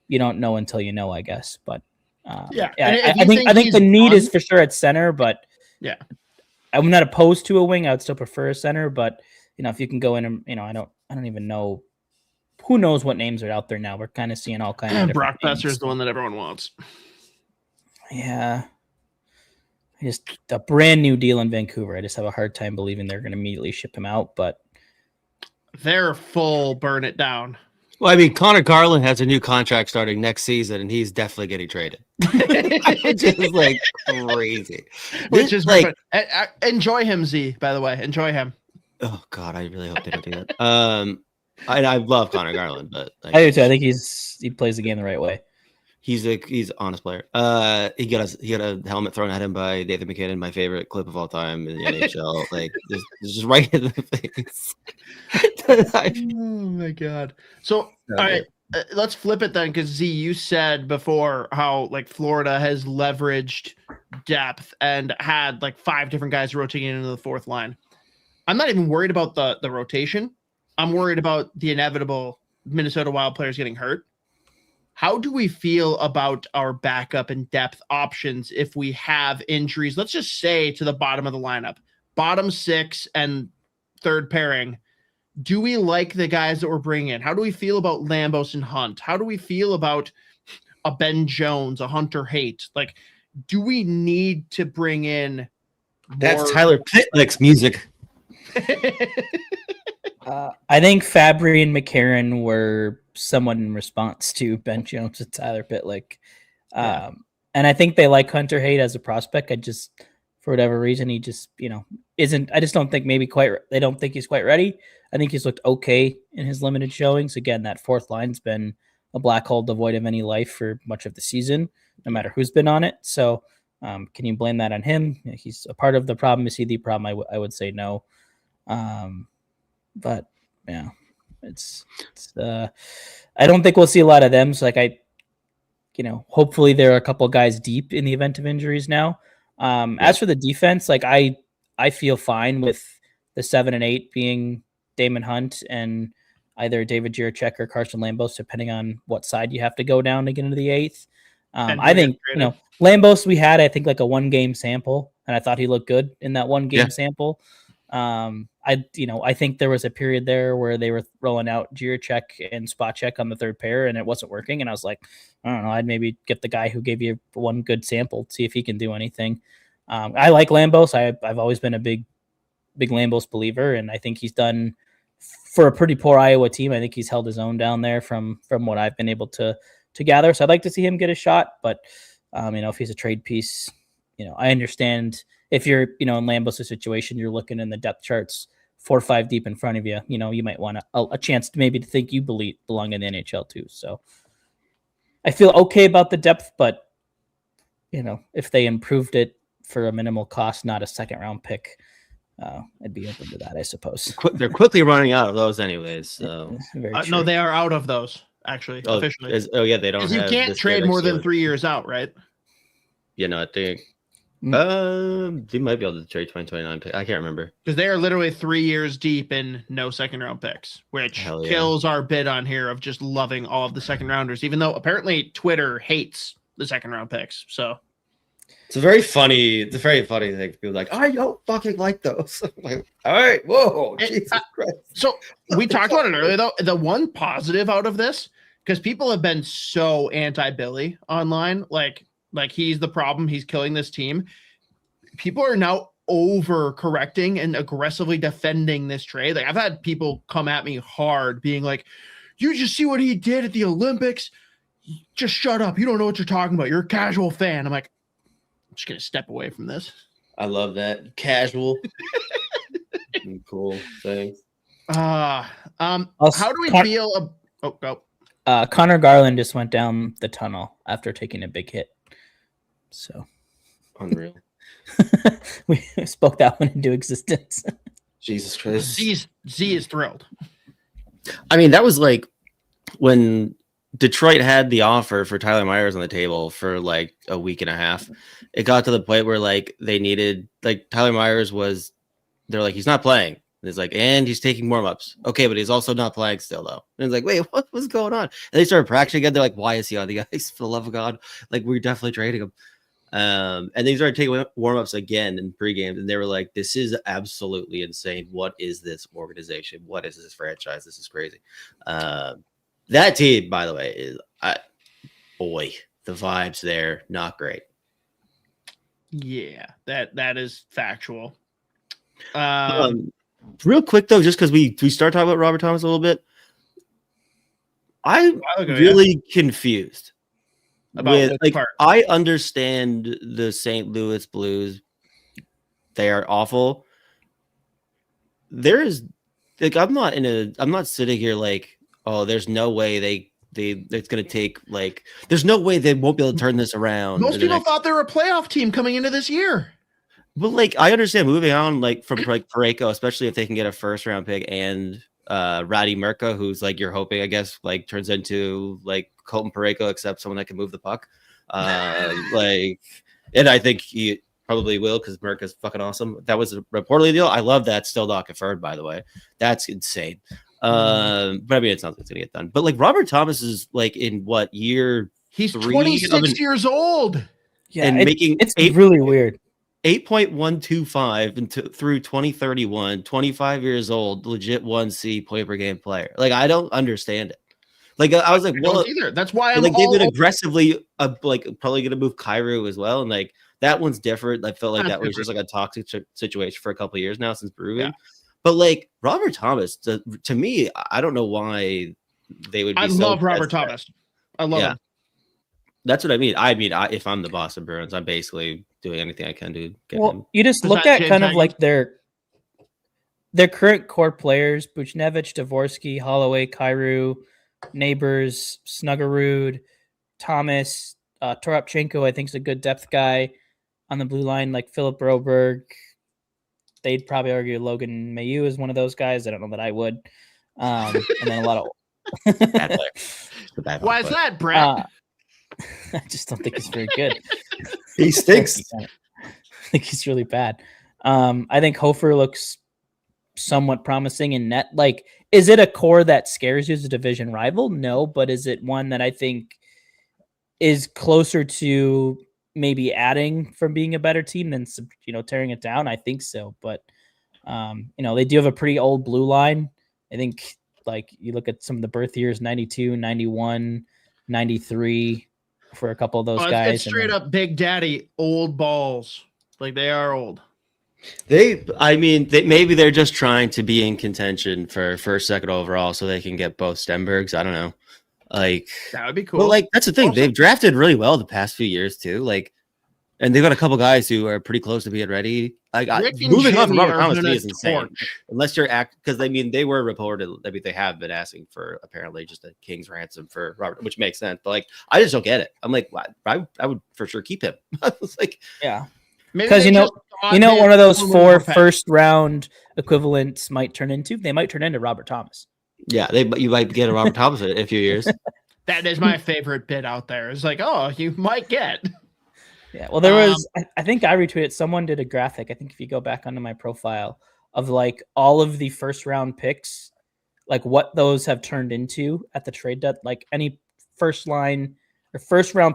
You don't know until you know, I guess. But I think the need is for sure at center, but yeah, I'm not opposed to a wing. I would still prefer a center, but if you can go in and, I don't even know. Who knows what names are out there now? We're kind of seeing all kinds of Brock Besser is the one that everyone wants. Yeah. Just a brand new deal in Vancouver. I just have a hard time believing they're going to immediately ship him out, but they're full burn it down. Well, I mean, Connor Garland has a new contract starting next season, and he's definitely getting traded. It's just like crazy. Which is like, enjoy him, Z, by the way. Enjoy him. Oh God, I really hope they don't do that. I love Connor Garland, but I do too. I think he plays the game the right way. He's an honest player. He got a helmet thrown at him by Nathan McKinnon, my favorite clip of all time in the NHL. Like, just right in the face. Oh my God. So all right, let's flip it then, because Z, you said before how, like, Florida has leveraged depth and had like 5 different guys rotating into the fourth line. I'm not even worried about the rotation. I'm worried about the inevitable Minnesota Wild players getting hurt. How do we feel about our backup and depth options if we have injuries? Let's just say to the bottom of the lineup, bottom 6 and third pairing. Do we like the guys that we're bringing in? How do we feel about Lambos and Hunt? How do we feel about a Ben Jones, a Hunter Haight? Like, do we need to bring in That's Tyler Pitlick's music. I think Fabry and McCarron were somewhat in response to Ben Jones and Tyler Pitlick. And I think they like Hunter Haight as a prospect. I just, for whatever reason, he just, isn't. I just don't think they don't think he's quite ready. I think he's looked okay in his limited showings. Again, that fourth line's been a black hole devoid of any life for much of the season, no matter who's been on it. So can you blame that on him? He's a part of the problem. Is he the problem? I would say no. But yeah, it's I don't think we'll see a lot of them. So hopefully there are a couple guys deep in the event of injuries now. As for the defense, I feel fine with the 7 and 8 being Damon Hunt and either David Jiricek or Carson Lambos, depending on what side you have to go down to get into the 8th. I think, Lambos we had, I think, like a 1-game sample, and I thought he looked good in that 1-game sample. I think there was a period there where they were rolling out Jiricek and spot check on the third pair, and it wasn't working. And I was like, I don't know, I'd maybe get the guy who gave you one good sample, see if he can do anything. I like Lambos. I've always been a big Lambos believer, and I think he's done for a pretty poor Iowa team. I think he's held his own down there from what I've been able to gather. So I'd like to see him get a shot, but if he's a trade piece, I understand if you're, in Lambos' situation, you're looking in the depth charts 4 or 5 deep in front of you, you might want a chance to maybe to think you belong in the NHL too. So I feel okay about the depth, but if they improved it for a minimal cost, not a 2nd-round pick, I'd be open to that, I suppose. They're quickly running out of those anyways. So no, they are out of those actually officially. They don't. You can't trade more than 3 years out, right? I think they might be able to trade 2029 pick. I can't remember because they are literally 3 years deep in no 2nd-round picks, which kills our bid on here of just loving all of the 2nd-rounders, even though apparently Twitter hates the 2nd-round picks. So. It's a very funny thing. People like, I don't fucking like those. I'm like, all right, whoa, Jesus Christ. So we talked about it earlier, though. The one positive out of this, because people have been so anti-Billy online, like he's the problem, he's killing this team. People are now overcorrecting and aggressively defending this trade. Like I've had people come at me hard, being like, "You just see what he did at the Olympics. Just shut up. You don't know what you're talking about. You're a casual fan." I'm like, just gonna step away from this. I love that casual. Cool. Thanks. How do we feel? Go. Connor Garland just went down the tunnel after taking a big hit. So unreal. We spoke that one into existence. Jesus Christ. Z is thrilled. I mean, that was like when Detroit had the offer for Tyler Myers on the table for like a week and a half. It got to the point where like they needed, like Tyler Myers was, they're like, he's not playing. And it's like, and he's taking warm-ups. Okay, but he's also not playing still though. And it's like, wait, what was going on? And they started practicing again. They're like, why is he on the ice? For the love of God. Like, we're definitely trading him. And they started taking warm-ups again in pregame, and they were like, this is absolutely insane. What is this organization? What is this franchise? This is crazy. That team, by the way, is the vibes there, not great. Yeah, that is factual. Real quick though, just because we start talking about Robert Thomas a little bit, I'm really confused. About like part. I understand the St. Louis Blues; they are awful. There is like I'm not sitting here like, oh, there's no way it's going to take like, there's no way they won't be able to turn this around. Most people thought they were a playoff team coming into this year. But like, I understand moving on like from like Parayko, especially if they can get a 1st-round pick and Radi Mirka, who's like you're hoping, I guess, like turns into like Colton Parayko, except someone that can move the puck. Like, and I think he probably will because Mirka's fucking awesome. That was reportedly a deal. I love that. Still not confirmed, by the way. That's insane. But I mean, it sounds like it's gonna get done. But like Robert Thomas is like in what year? He's 26 years old. Yeah, and it's really weird. 8.125 through 2031, 25 years old, legit 1C point per game player. Like, I don't understand it. Like, I was like, well, either. That's why I'm like they've been aggressively like probably gonna move Cairo as well. And like that one's different. I felt like that was just like a toxic situation for a couple of years now since Brewing. Yeah. But like Robert Thomas, to me, I don't know why they would be. I love Robert Thomas. I love him. That's what I mean. If I'm the Boston Bruins, I'm basically doing anything I can to get him. You just look at kind of like their current core players: Buchnevich, Dvorsky, Holloway, Kyrou, Neighbors, Snuggerud, Thomas, Toropchenko, I think is a good depth guy on the blue line, like Philip Broberg. They'd probably argue Logan Mailloux is one of those guys. I don't know that I would. And then a lot of Bad player. Why is that, Brett? I just don't think he's very good. He stinks. I think he's really bad. I think Hofer looks somewhat promising in net. Like, is it a core that scares you as a division rival? No, but is it one that I think is closer to maybe adding from being a better team than, tearing it down? I think so. But, they do have a pretty old blue line. I think, like, you look at some of the birth years, 92, 91, 93 for a couple of those guys. It's straight up Big Daddy old balls. Like, they are old. Maybe they're just trying to be in contention for first, second overall so they can get both Stenbergs. I don't know. Like, that would be cool. Well, like, that's the thing. They've drafted really well the past few years too. Like, and they've got a couple guys who are pretty close to being ready. Like, moving on from Robert Thomas is insane. Unless you're because they were reported. They have been asking for apparently just a king's ransom for Robert, which makes sense. But like, I just don't get it. I'm like, I would for sure keep him. I was like, yeah, because one of those 4 first round equivalents might turn into Robert Thomas. Yeah, you might get a Robert Thomas in a few years. That is my favorite bit out there. It's like, oh, you might get. Yeah, well, there was, I think I retweeted, someone did a graphic. I think if you go back onto my profile of like all of the first round picks, like what those have turned into at the trade deadline, like any first round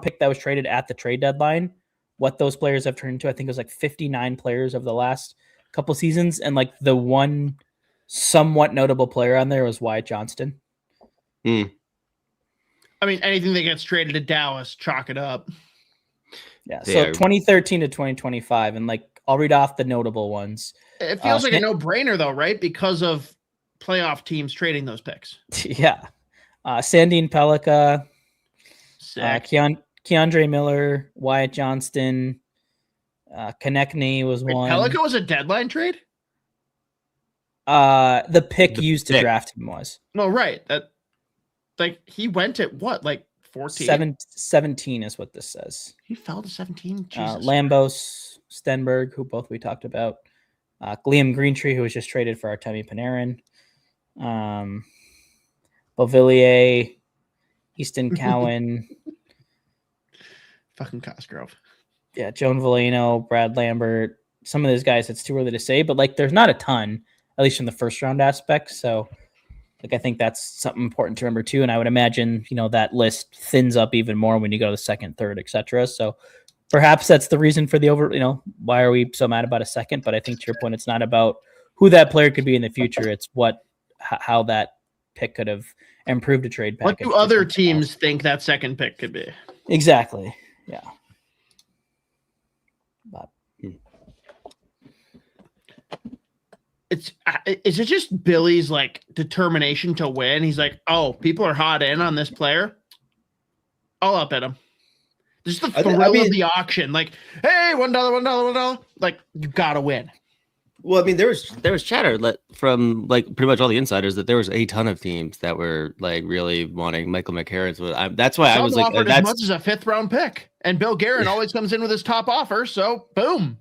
pick that was traded at the trade deadline, what those players have turned into. I think it was like 59 players over the last couple seasons. And like the one somewhat notable player on there was Wyatt Johnston. I mean, anything that gets traded to Dallas, chalk it up. Yeah, so 2013 to 2025, and like I'll read off the notable ones. It feels like a no-brainer though, right? Because of playoff teams trading those picks. Yeah. Sandine Pellikka, Keandre Miller, Wyatt Johnston, Konechny was one. Pellikka was a deadline trade? The pick used to draft him was. No, right. That, like, he went at what, like 14? 17 is what this says. He fell to 17? Jesus. Lambos, Stenberg, who both we talked about. Liam Greentree, who was just traded for Artemi Panarin. Beauvillier, Easton Cowan. Fucking Cosgrove. Yeah, Joan Valeno, Brad Lambert. Some of those guys, it's too early to say, but like there's not a ton, at least from the first round aspect. So like I think that's something important to remember too. And I would imagine, that list thins up even more when you go to the second, third, etc. So perhaps that's the reason for the why are we so mad about a second? But I think to your point, it's not about who that player could be in the future. It's how that pick could have improved a trade package. What do other teams think that second pick could be? Exactly. Yeah. But is it just Billy's like determination to win? He's like, oh, people are hot in on this player. I'll up at him. Just the thrill of the auction. Like, hey, $1. Like, you gotta win. Well, I mean, there was chatter from like pretty much all the insiders that there was a ton of teams that were like really wanting Michael McCarron. That's why I was like, offered as much as a 5th round pick, and Bill Guerin always comes in with his top offer. So boom.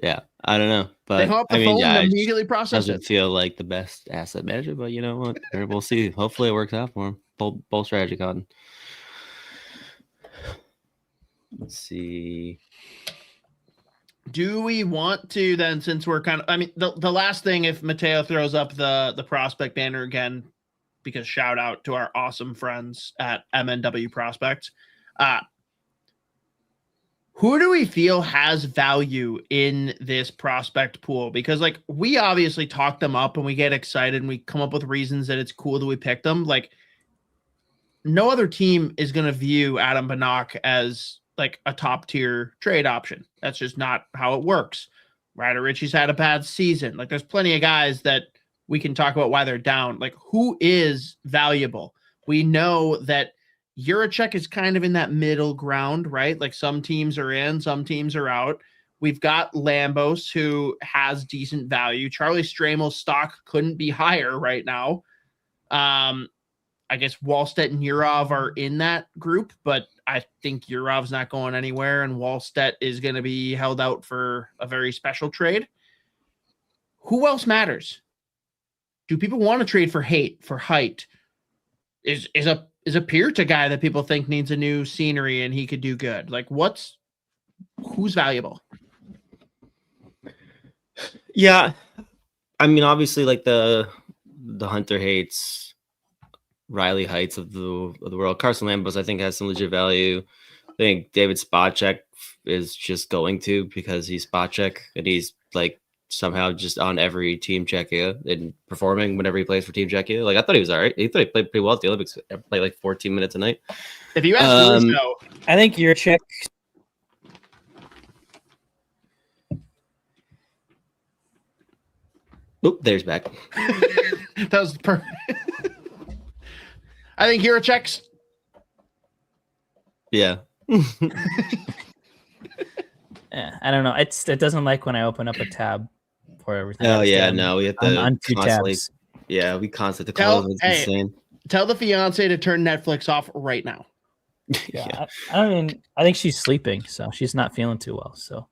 Yeah, I don't know, but they hung up the phone and immediately process it. Doesn't feel like the best asset manager, but you know what? We'll see. Hopefully, it works out for him. Bold strategy, Cotton. Let's see. Do we want to then, since we're kind of, I mean, the last thing, if Mateo throws up the prospect banner again, because shout out to our awesome friends at MNW Prospects. Who do we feel has value in this prospect pool? Because like we obviously talk them up and we get excited and we come up with reasons that it's cool that we picked them. Like no other team is going to view Adam Banach as like a top tier trade option. That's just not how it works. Ryder Ritchie's had a bad season. Like there's plenty of guys that we can talk about why they're down. Like who is valuable? We know that Jiricek is kind of in that middle ground, right? Like some teams are in, some teams are out. We've got Lambos who has decent value. Charlie Stramel's stock couldn't be higher right now. I guess Wallstedt and Yurov are in that group, but I think Yurov's not going anywhere, and Wallstedt is going to be held out for a very special trade. Who else matters? Do people want to trade for height? Is a Peart a guy that people think needs a new scenery and he could do good? Like, who's valuable? Yeah, I mean, obviously, like the Hunter Hates, Riley Heights of the world. Carson Lambos, I think, has some legit value. I think David Spacek is just going to, because he's Spacek and he's like somehow just on every Team Czechia and performing whenever he plays for Team Czechia. Like, I thought he was all right. He thought he played pretty well at the Olympics. He played like 14 minutes a night. If you ask me, I think Jiricek. Oop, there's back. That was perfect. I think Jiricek's. Yeah, I don't know. It doesn't like when I open up a tab for everything. Oh yeah, no, we have to on two constantly. tabs. Yeah, we constantly close. It's insane. Tell the fiance to turn Netflix off right now. Yeah, I think she's sleeping, so she's not feeling too well. So,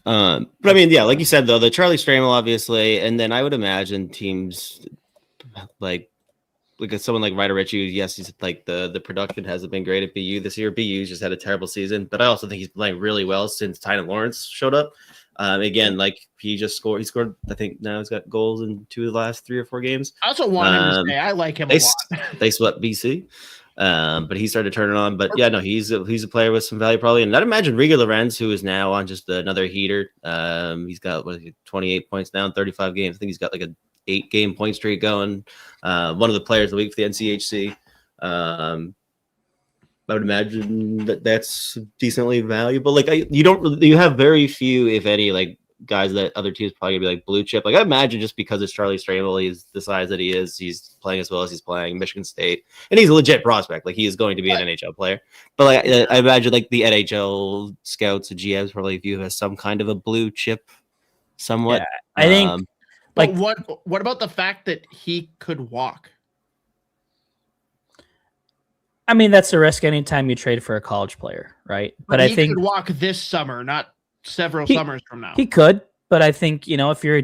but I mean, yeah, like you said though, the Charlie Stramel obviously, and then I would imagine teams like someone like Ryder Ritchie. Yes, he's like the production hasn't been great at BU this year. BU's just had a terrible season, but I also think he's playing really well since Tynan Lawrence showed up. Again, like he scored. I think now he's got goals in 2 of the last 3 or 4 games. I also want him to say I like him a lot. They swept BC. But he started turning on. But yeah, no, he's a player with some value probably. And I'd imagine Riga Lorenz, who is now on just another heater. He's got 28 points now in 35 games. I think he's got like a 8-game point streak going. One of the players of the week for the NCHC. I would imagine that's decently valuable. Like you have very few, if any, like guys that other teams probably gonna be like blue chip. Like I imagine just because it's Charlie Stramel, he's the size that he is, he's playing as well as he's playing Michigan State, and he's a legit prospect. Like he is going to be an NHL player. But like I imagine like the NHL scouts and GMs probably view him as some kind of a blue chip, somewhat. Yeah, I think. Like what about the fact that he could walk? I mean, that's a risk anytime you trade for a college player, right? But I think he could walk this summer, not several summers from now. He could, but I think, if you're,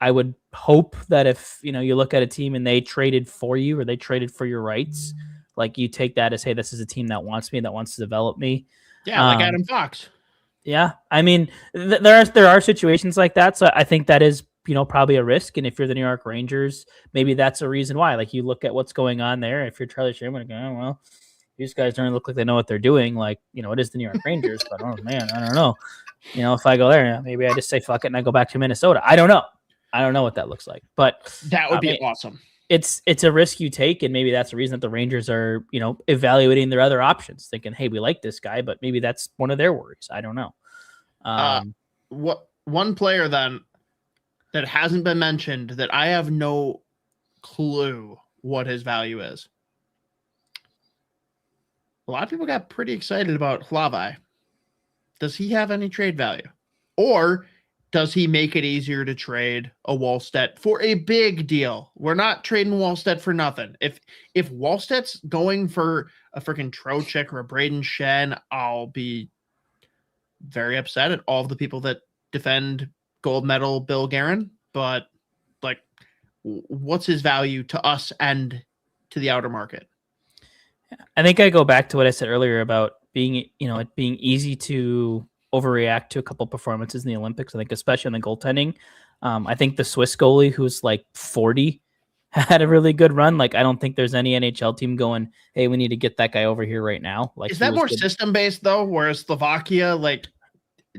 I would hope that if, you look at a team and they traded for you or they traded for your rights, like you take that as, hey, this is a team that wants me, that wants to develop me. Yeah, like Adam Fox. Yeah. I mean, there are situations like that. So I think that is, probably a risk. And if you're the New York Rangers, maybe that's a reason why. Like you look at what's going on there. If you're Charlie Sherman, oh, well, these guys don't look like they know what they're doing. Like, it is the New York Rangers, but oh man, I don't know. If I go there, maybe I just say fuck it and I go back to Minnesota. I don't know. I don't know what that looks like, but that would be awesome. It's a risk you take, and maybe that's the reason that the Rangers are, evaluating their other options, thinking, hey, we like this guy, but maybe that's one of their worries. I don't know. What one player then that hasn't been mentioned that I have no clue what his value is. A lot of people got pretty excited about Hlavai. Does he have any trade value? Or does he make it easier to trade a Wallstedt for a big deal? We're not trading Wallstedt for nothing. If Wallstedt's going for a freaking Trocheck or a Braden Shen, I'll be very upset at all of the people that defend gold medal Bill Guerin. But like, what's his value to us and to the outer market? I think I go back to what I said earlier about being, it being easy to overreact to a couple performances in the Olympics. I think especially on the goaltending. I think the Swiss goalie, who's like 40, had a really good run. Like, I don't think there's any NHL team going, hey, we need to get that guy over here right now. Like, is that more system based though? Whereas Slovakia, like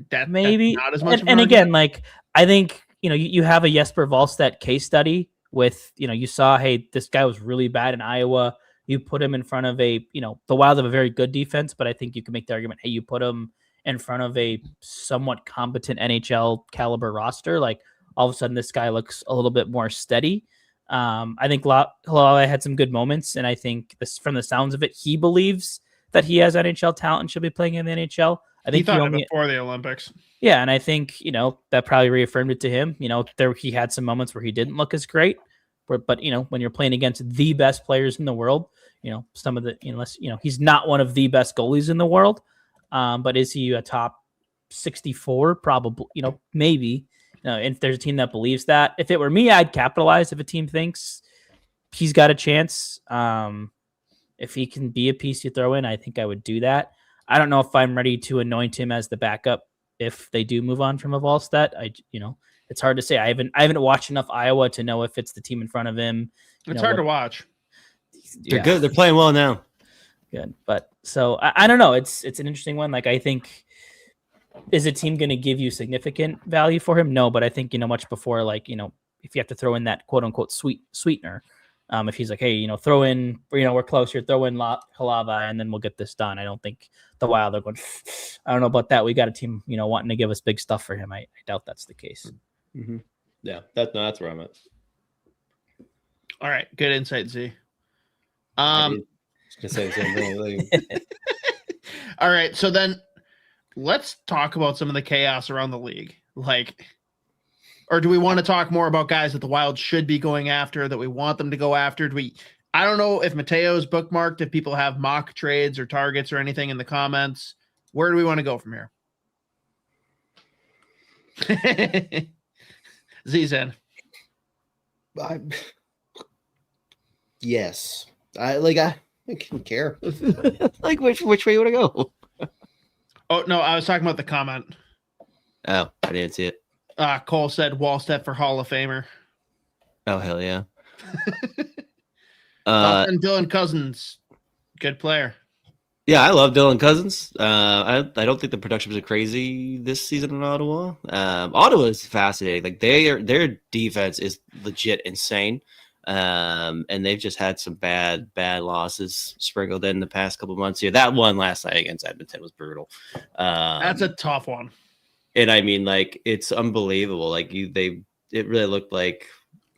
that, maybe not as much. And again, like I think you have a Jesper Wallstedt case study with you saw, hey, this guy was really bad in Iowa. You put him in front of the Wild have a very good defense, but I think you can make the argument, hey, you put him in front of a somewhat competent NHL caliber roster. Like all of a sudden, this guy looks a little bit more steady. I think Hlavai had some good moments, and I think from the sounds of it, he believes that he has NHL talent and should be playing in the NHL. I think he thought it before the Olympics. Yeah, and I think that probably reaffirmed it to him. He had some moments where he didn't look as great, But when you're playing against the best players in the world, some of the unless he's not one of the best goalies in the world, but is he a top 64? Probably. Maybe. If there's a team that believes that. If it were me, I'd capitalize. If a team thinks he's got a chance, if he can be a piece you throw in, I think I would do that. I don't know if I'm ready to anoint him as the backup if they do move on from a Wallstedt. It's hard to say. I haven't watched enough Iowa to know if it's the team in front of him. It's hard to watch. They're good. They're playing well now. Good. But so I don't know. It's an interesting one. Like, I think, is a team going to give you significant value for him? No, but I think, much before, like, if you have to throw in that quote unquote sweetener, if he's like, hey, throw in, we're close here, throw in Halava, and then we'll get this done. I don't think the Wild are going, I don't know about that. We got a team, wanting to give us big stuff for him. I doubt that's the case. Mm-hmm. Yeah, that's where I'm at. All right. Good insight, Z. Gonna say the same thing. All right. So then let's talk about some of the chaos around the league. Or do we want to talk more about guys that the Wild should be going after, that we want them to go after? I don't know if Mateo's bookmarked, if people have mock trades or targets or anything in the comments. Where do we want to go from here? Zzen. Yes. I don't care. Like which way you want to go? Oh, no, I was talking about the comment. Oh, I didn't see it. Cole said Wallstedt for Hall of Famer. Oh, hell yeah. And Dylan Cousins, good player. Yeah, I love Dylan Cousins. I don't think the production was crazy this season in Ottawa. Ottawa is fascinating. Like their defense is legit insane. And they've just had some bad losses sprinkled in the past couple months here. That one last night against Edmonton was brutal. That's a tough one. And I mean, like, it's unbelievable. Like it really looked like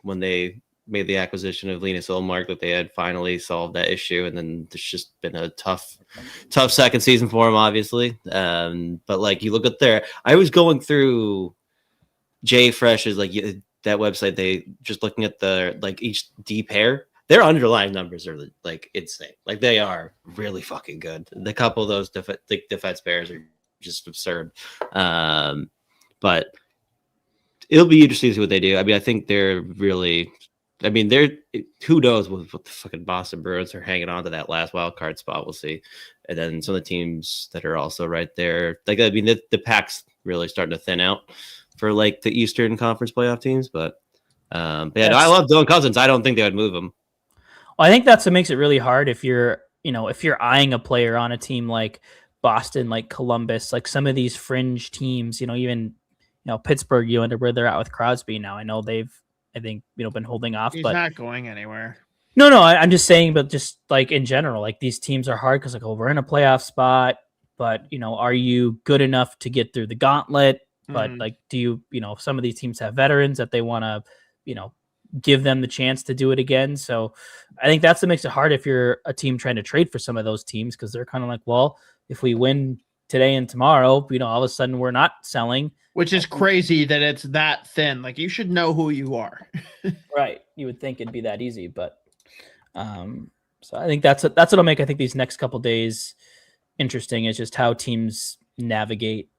when they made the acquisition of Linus Ullmark that they had finally solved that issue. And then there's just been a tough second season for him, obviously. But like you look at I was going through JFresh's that website. They just looking at each D pair. Their underlying numbers are like insane. Like they are really fucking good. The couple of those defense pairs are just absurd. But it'll be interesting to see what they do. I mean, I think they're really. I mean, who knows what the fucking Boston Bruins are hanging on to that last wild card spot. We'll see. And then some of the teams that are also right there. Like, I mean, the pack's really starting to thin out for like the Eastern Conference playoff teams. But no, I love Dylan Cousins. I don't think they would move him. Well, I think that's what makes it really hard if you're eyeing a player on a team like Boston, like Columbus, like some of these fringe teams, even Pittsburgh, you wonder where they're at with Crosby now. I know they've, I think, been holding off. He's but not going anywhere. No, I'm just saying, but just like in general, like these teams are hard because we're in a playoff spot, but are you good enough to get through the gauntlet? But like, do you, some of these teams have veterans that they want to, give them the chance to do it again. So I think that's what makes it hard if you're a team trying to trade for some of those teams, because they're kind of like, well, if we win today and tomorrow, all of a sudden we're not selling. Which is crazy that it's that thin. Like, you should know who you are. Right. You would think it'd be that easy, but so I think that's what'll make, I think, these next couple days interesting, is just how teams navigate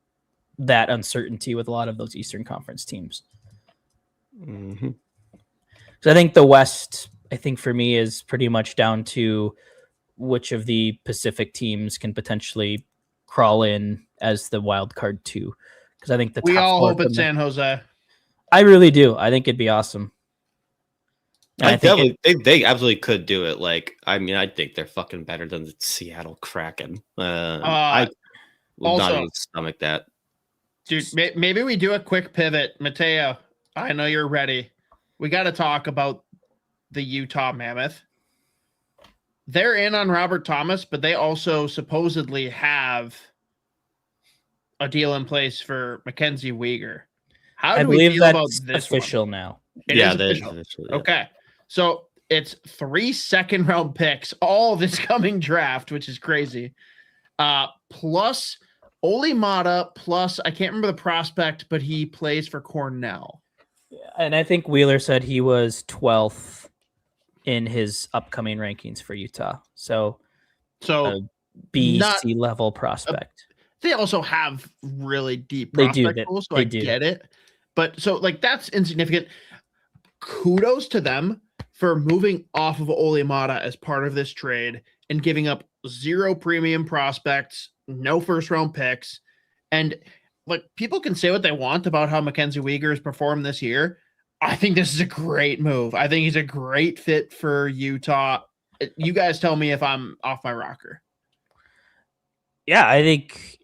that uncertainty with a lot of those Eastern Conference teams. Mm-hmm. So I think the West, for me, is pretty much down to which of the Pacific teams can potentially crawl in as the wild card 2. Because I think we all hope it's San Jose. I really do. I think it'd be awesome. I think they absolutely could do it. Like, I mean, I think they're fucking better than the Seattle Kraken. I will not even stomach that. Dude, maybe we do a quick pivot. Mateo, I know you're ready. We got to talk about the Utah Mammoth. They're in on Robert Thomas, but they also supposedly have a deal in place for Mackenzie Weegar. How do we feel about this official one? now? It is official. Yeah. Okay. So it's 3 second-round picks, all this coming draft, which is crazy. Plus Oli Mata, plus I can't remember the prospect, but he plays for Cornell. And I think Wheeler said he was 12th in his upcoming rankings for Utah. So B, not C level prospect. They also have really deep They do prospect that. pools, so They I do. get it. But so like that's insignificant. Kudos to them for moving off of Olimata as part of this trade and giving up 0 premium prospects, no first round picks. And like people can say what they want about how Mackenzie Weegar has performed this year. I think this is a great move. I think he's a great fit for Utah. You guys tell me if I'm off my rocker. Yeah, I think,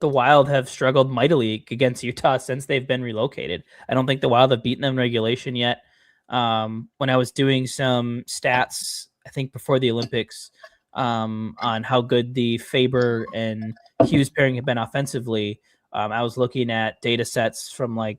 the Wild have struggled mightily against Utah since they've been relocated. I don't think the Wild have beaten them in regulation yet. When I was doing some stats, I think before the Olympics, on how good the Faber and Hughes pairing have been offensively, I was looking at data sets from like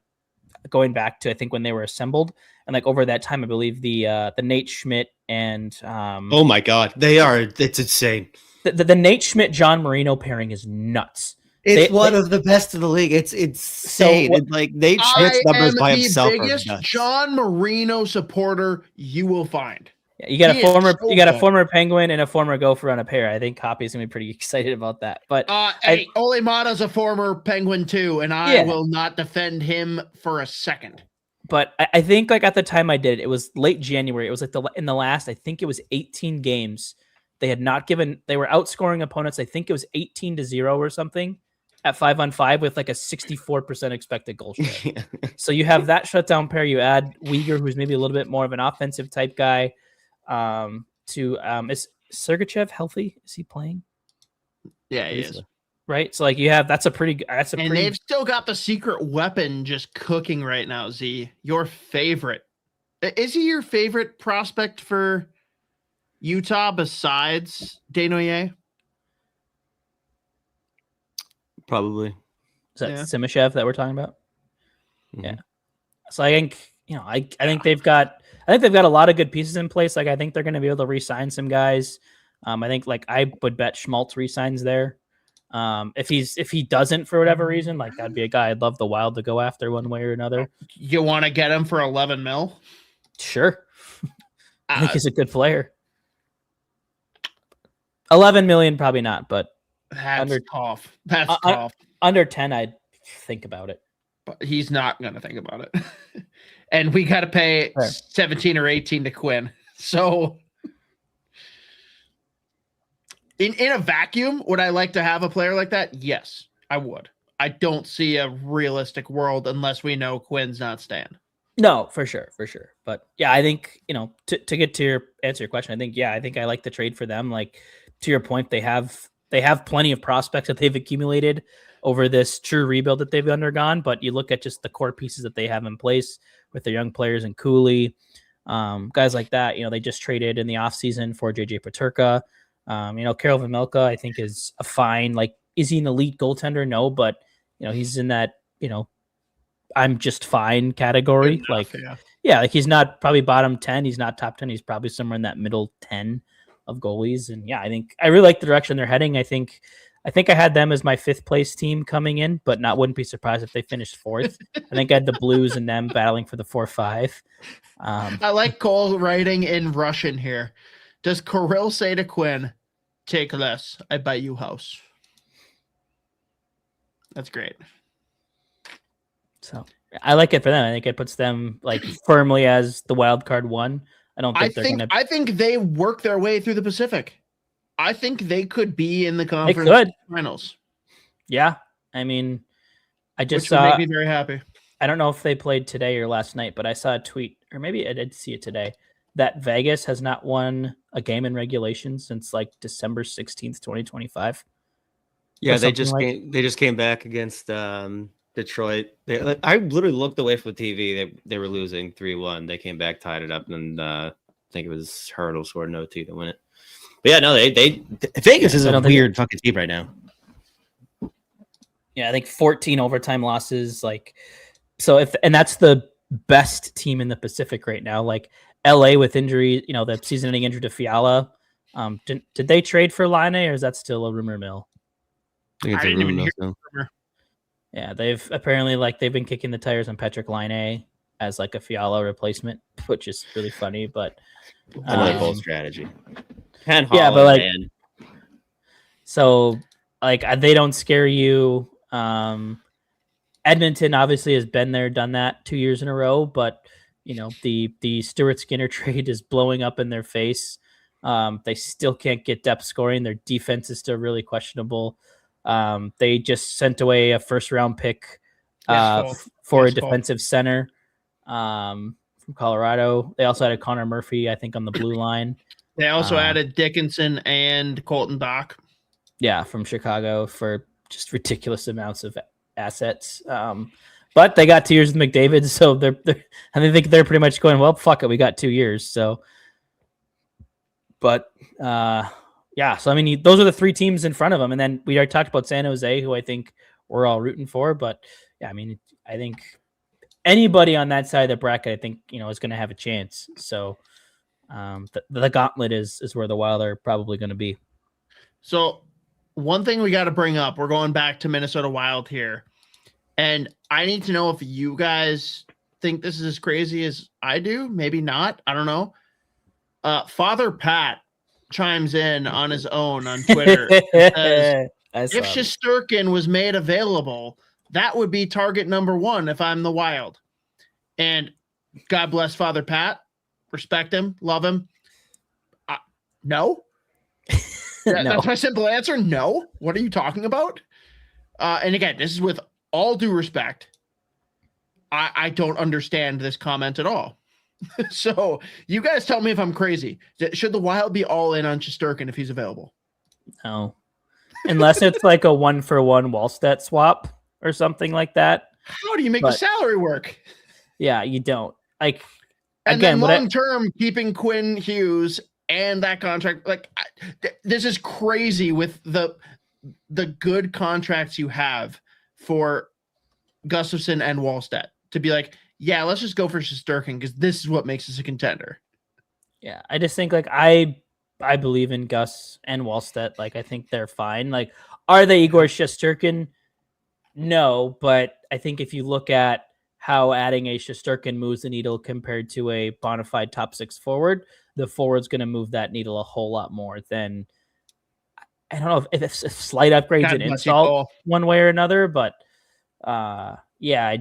going back to I think when they were assembled, and like over that time, I believe the Nate Schmidt and oh my god, they are! It's insane. The Nate Schmidt John Marino pairing is nuts. It's one of the best in the league. It's insane. So, like Nate Schmidt's numbers by himself the biggest John Marino supporter you will find. Yeah, you got a former Penguin and a former Gopher on a pair. I think Copy's gonna be pretty excited about that. But hey, Olimata's a former Penguin too, and I will not defend him for a second. But I think like at the time I did it was late January. It was like in the last, I think it was 18 games. They were outscoring opponents. I think it was 18-0 or something at 5-on-5 with like a 64% expected goal share. So you have that shutdown pair. You add Weegar, who's maybe a little bit more of an offensive type guy. Is Sergachev healthy? Is he playing? Yeah, he is. Right. So like you have and they've still got the secret weapon just cooking right now. Z, your favorite. Is he your favorite prospect for Utah besides Desnoyers? Probably. Is that Simashev that we're talking about? Mm-hmm. Yeah. So I think, I think they've got a lot of good pieces in place. Like I think they're going to be able to re-sign some guys. I think like I would bet Schmaltz re-signs there. If he doesn't for whatever reason, like that'd be a guy I'd love the Wild to go after one way or another. You want to get him for 11 mil? Sure. I think he's a good player. 11 million, probably not, but that's tough. That's tough. Under 10, I'd think about it. But he's not going to think about it. And we got to pay 17 or 18 to Quinn. So in a vacuum, would I like to have a player like that? Yes, I would. I don't see a realistic world unless we know Quinn's not staying. No, for sure. But yeah, I think, to get to answer your question, I think I like the trade for them. Like to your point, they have plenty of prospects that they've accumulated over this true rebuild that they've undergone. But you look at just the core pieces that they have in place with their young players and Cooley, guys like that. They just traded in the offseason for JJ Peterka. Karel Vejmelka, I think is a fine, like, is he an elite goaltender? No, but he's in that, I'm just fine category. Enough, like, like he's not probably bottom 10. He's not top 10. He's probably somewhere in that middle 10 of goalies. And I think I really like the direction they're heading. I think I had them as my 5th place team coming in, but wouldn't be surprised if they finished 4th. I think I had the Blues and them battling for the 4-5. I like Cole writing in Russian here. Does Coyle say to Quinn, "Take less, I buy you house"? That's great. So I like it for them. I think it puts them like firmly as the wild card 1. I think they work their way through the Pacific. I think they could be in the conference finals. Yeah. I mean, which would make me very happy. I don't know if they played today or last night, but I saw a tweet, or maybe I did see it today, that Vegas has not won a game in regulation since like December 16th, 2025. Yeah, they just came back against Detroit. I literally looked away from the TV. They were losing 3-1. They came back, tied it up, and I think it was Hurdle scored an OT to win it. But yeah, no, Vegas is a weird fucking team right now. Yeah, I think 14 overtime losses. Like, so and that's the best team in the Pacific right now. Like LA with injury, the season-ending injury to Fiala. Did they trade for Line, or is that still a rumor mill? I think it's a rumor mill. Yeah, they've apparently they've been kicking the tires on Patrick Line. as like a Fiala replacement, which is really funny. But Another bold strategy. Yeah, but like, man. So like they don't scare you. Edmonton obviously has been there, done that 2 years in a row, but you know, the Stuart Skinner trade is blowing up in their face. They still can't get depth scoring. Their defense is still really questionable. They just sent away a first round pick for a defensive center from Colorado. They also added Connor Murphy, I think, on the blue line. They also added Dickinson and Colton Dock. Yeah, from Chicago for just ridiculous amounts of assets. But they got 2 years with McDavid, so I think they're pretty much going, well, fuck it, we got 2 years. So, but yeah, so I mean, those are the three teams in front of them, and then we already talked about San Jose, who I think we're all rooting for. But yeah, I mean, I think anybody on that side of the bracket, I think, you know, is going to have a chance. So the gauntlet is where the Wild are probably going to be. So one thing we got to bring up, we're going back to Minnesota Wild here. And I need to know if you guys think this is as crazy as I do. Maybe not. I don't know. Father Pat chimes in on his own on Twitter. Says, if Shesterkin was made available, that would be target number one if I'm the Wild. And God bless Father Pat. Respect him. Love him. No. No. That's my simple answer. No. What are you talking about? And again, this is with all due respect. I don't understand this comment at all. So you guys tell me if I'm crazy. Should the Wild be all in on Shesterkin if he's available? No. Unless it's like a 1-for-1 Wallstedt swap or something like that. How do you make the salary work? Yeah, you don't. Like, and again, then long term, keeping Quinn Hughes and that contract, like this is crazy with the good contracts you have for Gustafsson and Wallstedt to be like, yeah, let's just go for Shesterkin because this is what makes us a contender. Yeah, I just think like I believe in Gus and Wallstedt. Like, I think they're fine. Like, are they Igor Shesterkin? No, but I think if you look at how adding a Shesterkin moves the needle compared to a bona fide top six forward, the forward's going to move that needle a whole lot more than, I don't know if it's a slight upgrades and install one way or another, but yeah, I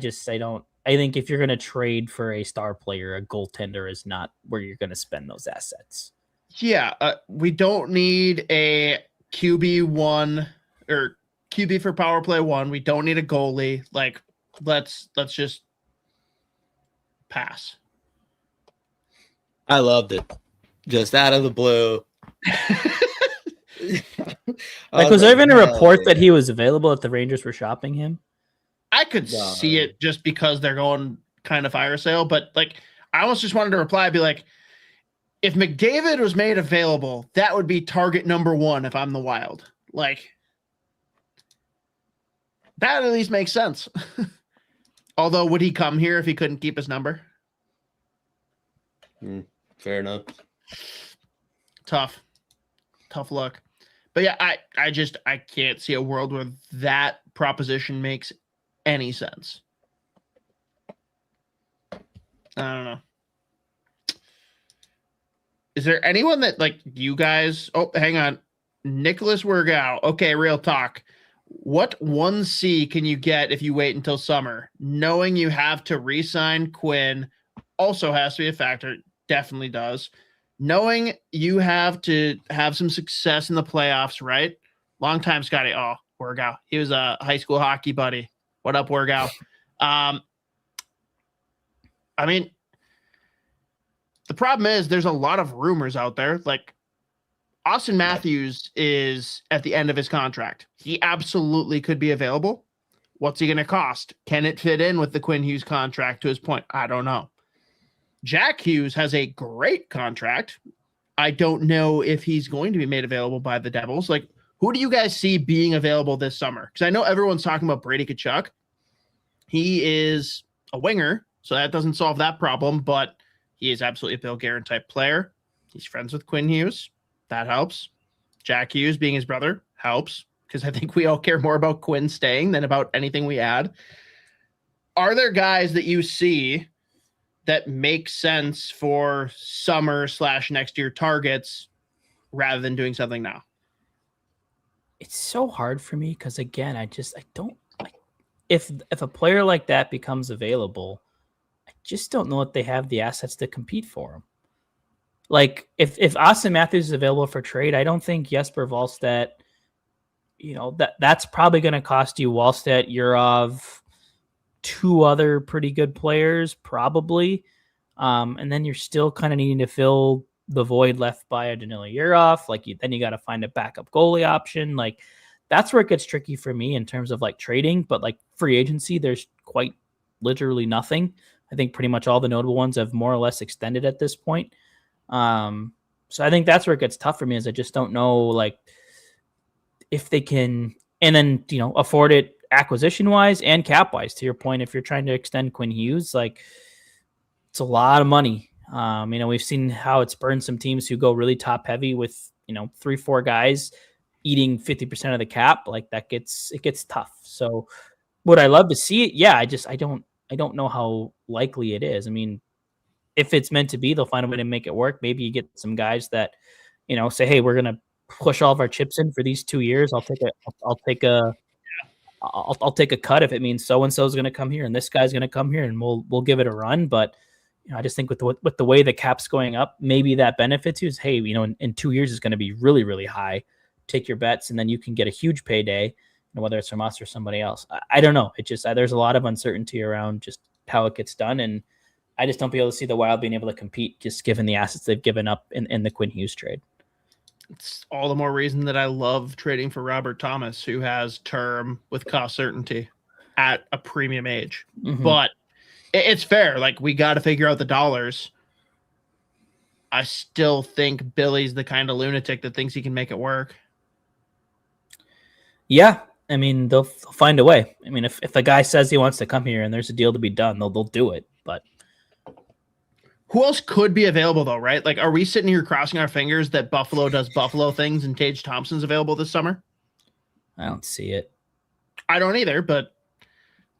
think if you're going to trade for a star player, a goaltender is not where you're going to spend those assets. Yeah, we don't need a QB1 or QB for power play 1. We don't need a goalie. Like, let's just pass. I loved it. Just out of the blue. Like, was there even a report that he was available that the Rangers were shopping him? I could see it just because they're going kind of fire sale, but like, I almost just wanted to reply, be like, if McDavid was made available, that would be target number one if I'm the Wild. Like, that at least makes sense. Although, would he come here if he couldn't keep his number? Fair enough. Tough look. But yeah, I can't see a world where that proposition makes any sense. I don't know. Is there anyone that, like, you guys... Oh, hang on. Nicholas Wergau. Okay, real talk. What 1C can you get if you wait until summer? Knowing you have to re-sign Quinn also has to be a factor. Definitely does. Knowing you have to have some success in the playoffs, right? Long time, Scotty. Oh, Wergau. He was a high school hockey buddy. What up, Wergau? I mean, the problem is there's a lot of rumors out there. Like, Austin Matthews is at the end of his contract. He absolutely could be available. What's he going to cost? Can it fit in with the Quinn Hughes contract to his point? I don't know. Jack Hughes has a great contract. I don't know if he's going to be made available by the Devils. Like, who do you guys see being available this summer? Because I know everyone's talking about Brady Tkachuk. He is a winger, so that doesn't solve that problem, but he is absolutely a Bill Guerin type player. He's friends with Quinn Hughes. That helps. Jack Hughes being his brother helps, because I think we all care more about Quinn staying than about anything we add. Are there guys that you see that make sense for summer/next year targets rather than doing something now? It's so hard for me because, again, I don't like if a player like that becomes available, I just don't know if they have the assets to compete for him. Like if Austin Matthews is available for trade, I don't think Jesper Wallstedt, that's probably going to cost you Wallstedt, Yurov, 2 other pretty good players, probably. And then you're still kind of needing to fill the void left by a Danilo Yurov. Then you got to find a backup goalie option. Like, that's where it gets tricky for me in terms of like trading, but like free agency, there's quite literally nothing. I think pretty much all the notable ones have more or less extended at this point. So I think that's where it gets tough for me, is I just don't know, like, if they can, and then, afford it acquisition wise and cap wise. To your point, if you're trying to extend Quinn Hughes, like, it's a lot of money. We've seen how it's burned some teams who go really top heavy with, 3-4 guys eating 50% of the cap. Like, it gets tough. So would I love to see it? Yeah. I don't know how likely it is. I mean, if it's meant to be, they'll find a way to make it work. Maybe you get some guys that, say, hey, we're going to push all of our chips in for these 2 years. I'll take a cut if it means so-and-so is going to come here and this guy's going to come here, and we'll give it a run. But I just think with the way the cap's going up, maybe that benefits you is, hey, in 2 years is going to be really, really high. Take your bets, and then you can get a huge payday, whether it's from us or somebody else. I don't know. It just, there's a lot of uncertainty around just how it gets done. And I just don't be able to see the Wild being able to compete, just given the assets they've given up in the Quinn Hughes trade. It's all the more reason that I love trading for Robert Thomas, who has term with cost certainty at a premium age. Mm-hmm. But it's fair. Like, we got to figure out the dollars. I still think Billy's the kind of lunatic that thinks he can make it work. Yeah. I mean, they'll find a way. I mean, if a guy says he wants to come here and there's a deal to be done, they'll do it. But who else could be available, though, right? Like, are we sitting here crossing our fingers that Buffalo does Buffalo things and Tage Thompson's available this summer? I don't see it. I don't either, but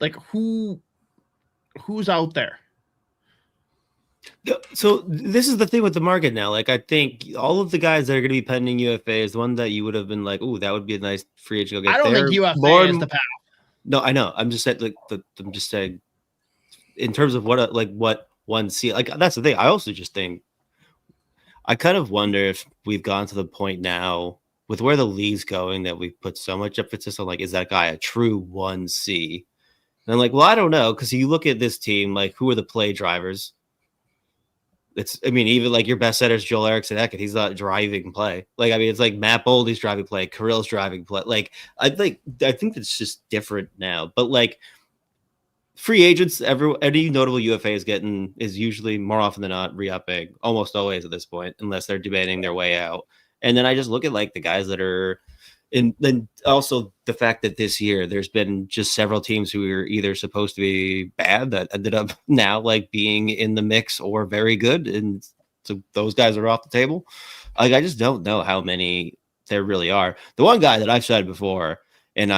like, who's out there? So this is the thing with the market now. Like, I think all of the guys that are going to be pending UFAs, the one that you would have been like, "Ooh, that would be a nice free agent to go get." I don't think UFA is the path. No, I know. I'm just saying, I'm just saying, in terms of what one see, like, that's the thing. I also just think, I kind of wonder if we've gone to the point now with where the league's going that we've put so much emphasis on, like, is that guy a true 1C? And I'm like, well, I don't know, because you look at this team, like, who are the play drivers? Even like your best setter is Joel Eriksson Ek, he's not driving play. Like, it's like Matt Boldy's driving play, Kirill's driving play. Like, I think it's just different now. But like, free agents, any notable UFA is usually more often than not re-upping, almost always at this point, unless they're debating their way out. And then I just look at like the guys that are. And then also the fact that this year there's been just several teams who were either supposed to be bad that ended up now like being in the mix or very good. And so those guys are off the table. Like, I just don't know how many there really are. The one guy that I've said before, and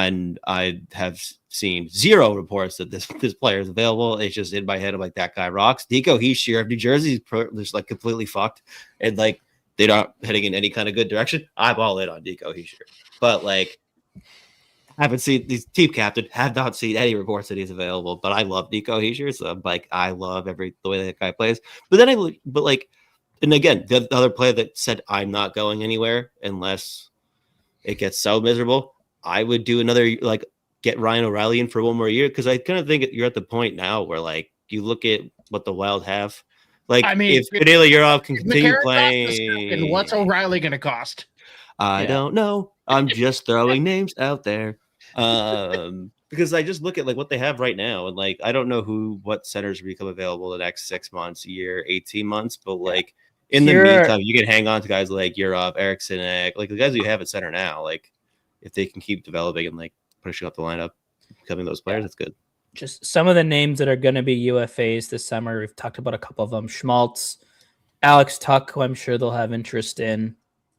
I have seen zero reports that this player is available. It's just in my head. I'm like, that guy rocks. Nico Hischier of New Jersey is just like completely fucked. And like, they're not heading in any kind of good direction. I'm all in on Nico Hischier. But like, I haven't seen these team captain, have not seen any reports that he's available. But I love Nico Hischier, so I'm like, I love the way that guy plays. But then and again, the other player that said I'm not going anywhere unless it gets so miserable, I would do another, like, get Ryan O'Reilly in for one more year, because I kind of think you're at the point now where like you look at what the Wild have. Like, if Danilo Yurov can continue playing, and what's O'Reilly going to cost? I don't know. I'm just throwing names out there. Because I just look at like what they have right now, and like, I don't know what centers become available the next 6 months, year, 18 months, but like in the meantime, you can hang on to guys like Yurov, Eriksson, like the guys you have at center now. Like, if they can keep developing and like pushing up the lineup, becoming those players, that's good. Just some of the names that are going to be UFAs this summer. We've talked about a couple of them: Schmaltz, Alex Tuck, who I'm sure they'll have interest in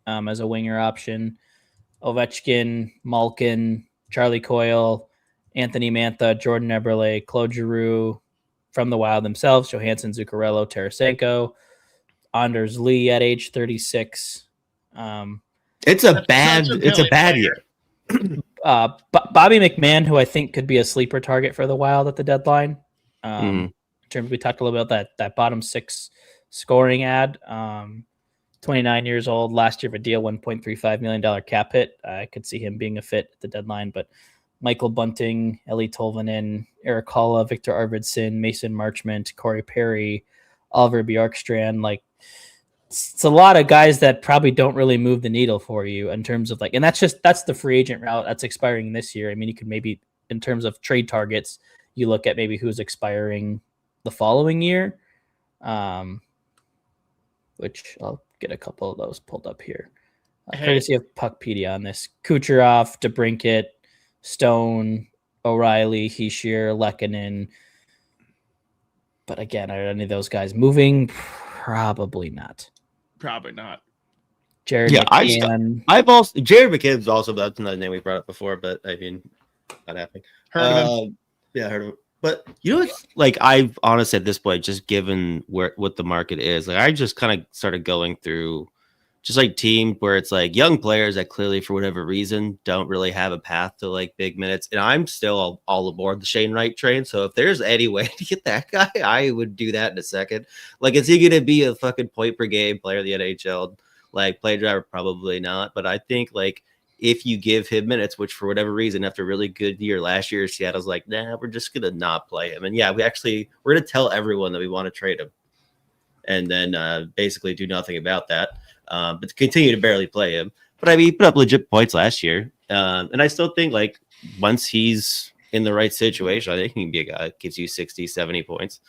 as a winger option, Ovechkin, Malkin, Charlie Coyle, Anthony Mantha, Jordan Eberle, Claude Giroux, from the Wild themselves: Johansson, Zuccarello, Tarasenko, Anders Lee at age 36. It's a bad year. Bobby McMahon, who I think could be a sleeper target for the Wild at the deadline. In terms, we talked a little bit about that bottom six scoring ad. 29 years old, last year of a deal, $1.35 million cap hit. I could see him being a fit at the deadline, but Michael Bunting, Eli Tolvanen, Eric Halla, Victor Arvidsson, Mason Marchment, Corey Perry, Oliver Bjorkstrand, like it's a lot of guys that probably don't really move the needle for you in terms of like, and that's the free agent route that's expiring this year. I mean, you could maybe, in terms of trade targets, you look at maybe who's expiring the following year, which I'll get a couple of those pulled up here. Courtesy of Puckpedia on this. Kucherov, DeBrincat, Stone, O'Reilly, Hischier, Lehkonen. But again, are any of those guys moving? Probably not. Jared McCann. I've also Jared McCann's also, that's another name we brought up before, but I mean, not happening. Heard of him. Yeah, heard of him. But you know, it's like I've honestly at this point, just given what the market is, like I just kind of started going through just like teams where it's like young players that clearly for whatever reason don't really have a path to like big minutes. And I'm still all aboard the Shane Wright train. So if there's any way to get that guy, I would do that in a second. Like, is he going to be a fucking point per game player in the NHL? Like play driver? Probably not. But I think like if you give him minutes, which for whatever reason, after a really good year last year, Seattle's like, nah, we're just going to not play him. And yeah, we're going to tell everyone that we want to trade him and then basically do nothing about that. But to continue to barely play him. But I mean, he put up legit points last year. And I still think like once he's in the right situation, I think he can be a guy that gives you 60, 70 points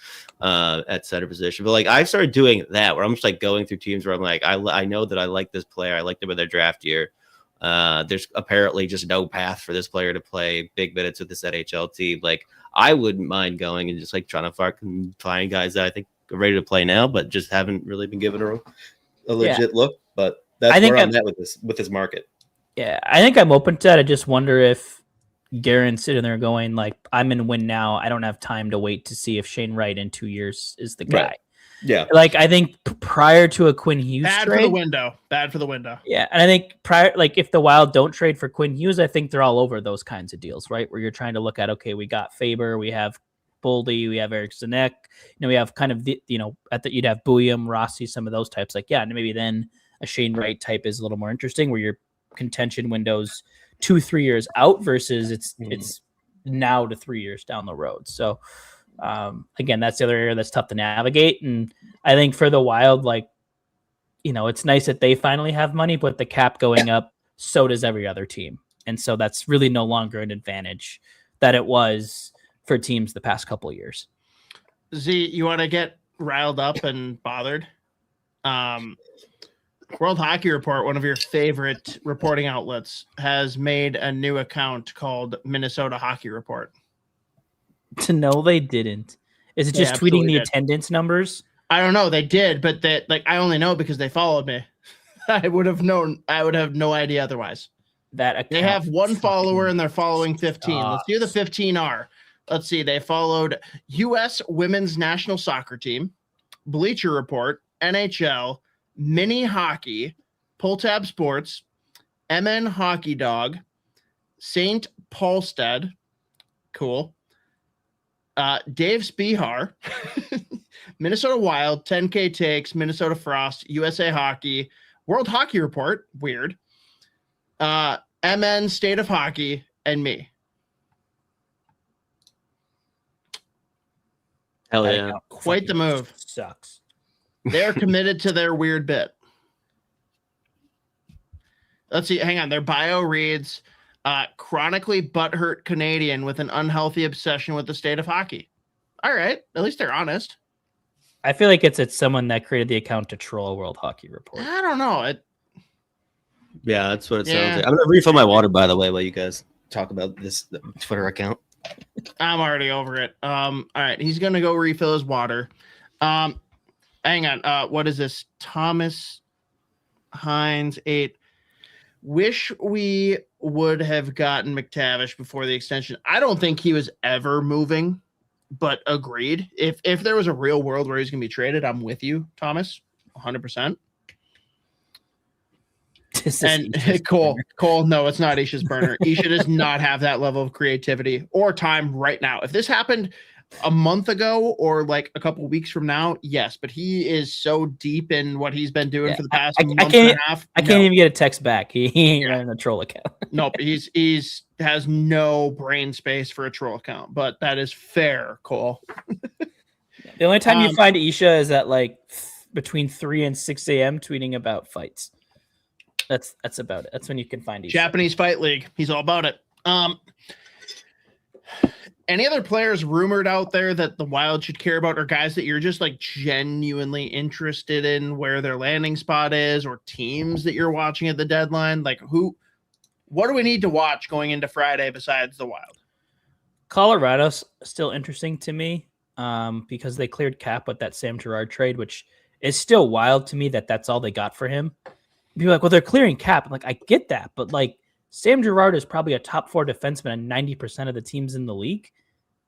at center position. But like I've started doing that where I'm just like going through teams where I'm like, I know that I like this player. I like them in their draft year. There's apparently just no path for this player to play big minutes with this NHL team. Like I wouldn't mind going and just like trying to find guys that I think are ready to play now, but just haven't really been given a legit look. But that's where I'm at with this market. Yeah, I think I'm open to that. I just wonder if Guerin's sitting there going like, I'm in win now. I don't have time to wait to see if Shane Wright in 2 years is the guy. Right. Yeah. Like I think prior to a Quinn Hughes Bad trade, for the window. Yeah. And I think if the Wild don't trade for Quinn Hughes, I think they're all over those kinds of deals, right? Where you're trying to look at, okay, we got Faber, we have Boldy, we have Eric Zanek, we have kind of you'd have Bouillon, Rossi, some of those types. Like, yeah, and maybe then a Shane Wright type is a little more interesting where your contention windows 2-3 years out versus it's now to 3 years down the road. So again, that's the other area that's tough to navigate. And I think for the Wild, like, it's nice that they finally have money, but the cap going up, so does every other team. And so that's really no longer an advantage that it was for teams the past couple of years. Z, you want to get riled up and bothered? World Hockey Report, one of your favorite reporting outlets, has made a new account called Minnesota Hockey Report. No, they didn't. Is it just tweeting the attendance numbers? I don't know. They did, but I only know because they followed me. I would have known. I would have no idea otherwise. They have one follower and they're following 15. Let's see who the 15 are. Let's see. They followed U.S. Women's National Soccer Team, Bleacher Report, NHL, Mini Hockey, Pull Tab Sports, MN Hockey Dog, St. Paulstead, cool, Dave Spihar, Minnesota Wild, 10K Takes, Minnesota Frost, USA Hockey, World Hockey Report, weird, MN State of Hockey, and me. Hell yeah. Quite the move. Sucks. They're committed to their weird bit. Let's see. Hang on. Their bio reads, chronically butthurt Canadian with an unhealthy obsession with the state of hockey. All right. At least they're honest. I feel like it's someone that created the account to troll World Hockey Report. I don't know. Yeah, that's what it sounds like. I'm going to refill my water, by the way, while you guys talk about this Twitter account. I'm already over it. All right. He's going to go refill his water. Hang on. What is this? Thomas Hines 8. Wish we would have gotten McTavish before the extension. I don't think he was ever moving but agreed. If there was a real world where he's going to be traded, I'm with you, Thomas, 100%. And Cole, no, it's not Isha's burner. Isha does not have that level of creativity or time right now. If this happened a month ago or like a couple weeks from now, yes, but he is so deep in what he's been doing for the past month and a half. I can't even get a text back. He ain't running a troll account. Nope, he's has no brain space for a troll account, but that is fair, Cole. The only time you find Isha is at like between 3 and 6 a.m. tweeting about fights. That's about it. That's when you can find Isha. Japanese Fight League. He's all about it. Any other players rumored out there that the Wild should care about, or guys that you're just like genuinely interested in where their landing spot is, or teams that you're watching at the deadline? Like what do we need to watch going into Friday besides the Wild? Colorado's still interesting to me because they cleared cap with that Sam Girard trade, which is still wild to me that that's all they got for him. People are like, well, they're clearing cap. I'm like, I get that, but like Sam Girard is probably a top 4 defenseman on 90% of the teams in the league.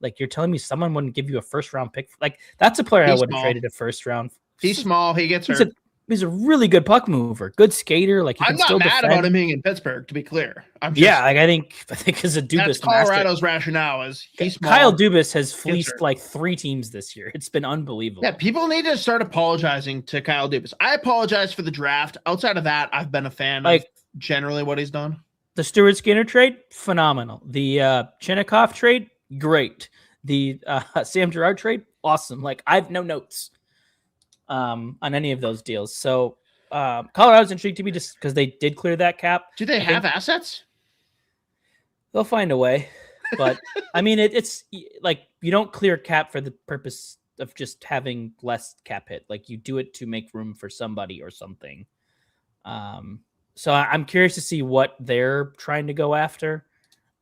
Like, you're telling me someone wouldn't give you a first-round pick? Like, that's a player I would have traded a first round. He's small. He gets hurt. He's a really good puck mover, good skater. Like, I'm not mad about him being in Pittsburgh, to be clear. Like I think as a Dubas, that's Colorado's rationale is he's small. Kyle Dubas has fleeced like 3 teams this year. It's been unbelievable. Yeah, people need to start apologizing to Kyle Dubas. I apologize for the draft. Outside of that, I've been a fan of generally what he's done. The Stuart Skinner trade, phenomenal. The Chinnikov trade, great. The Sam Girard trade, awesome. Like, I have no notes on any of those deals. So Colorado's intrigued to me just because they did clear that cap. Do they have assets? They'll find a way. But, I mean, it's like you don't clear cap for the purpose of just having less cap hit. Like, you do it to make room for somebody or something. So I'm curious to see what they're trying to go after.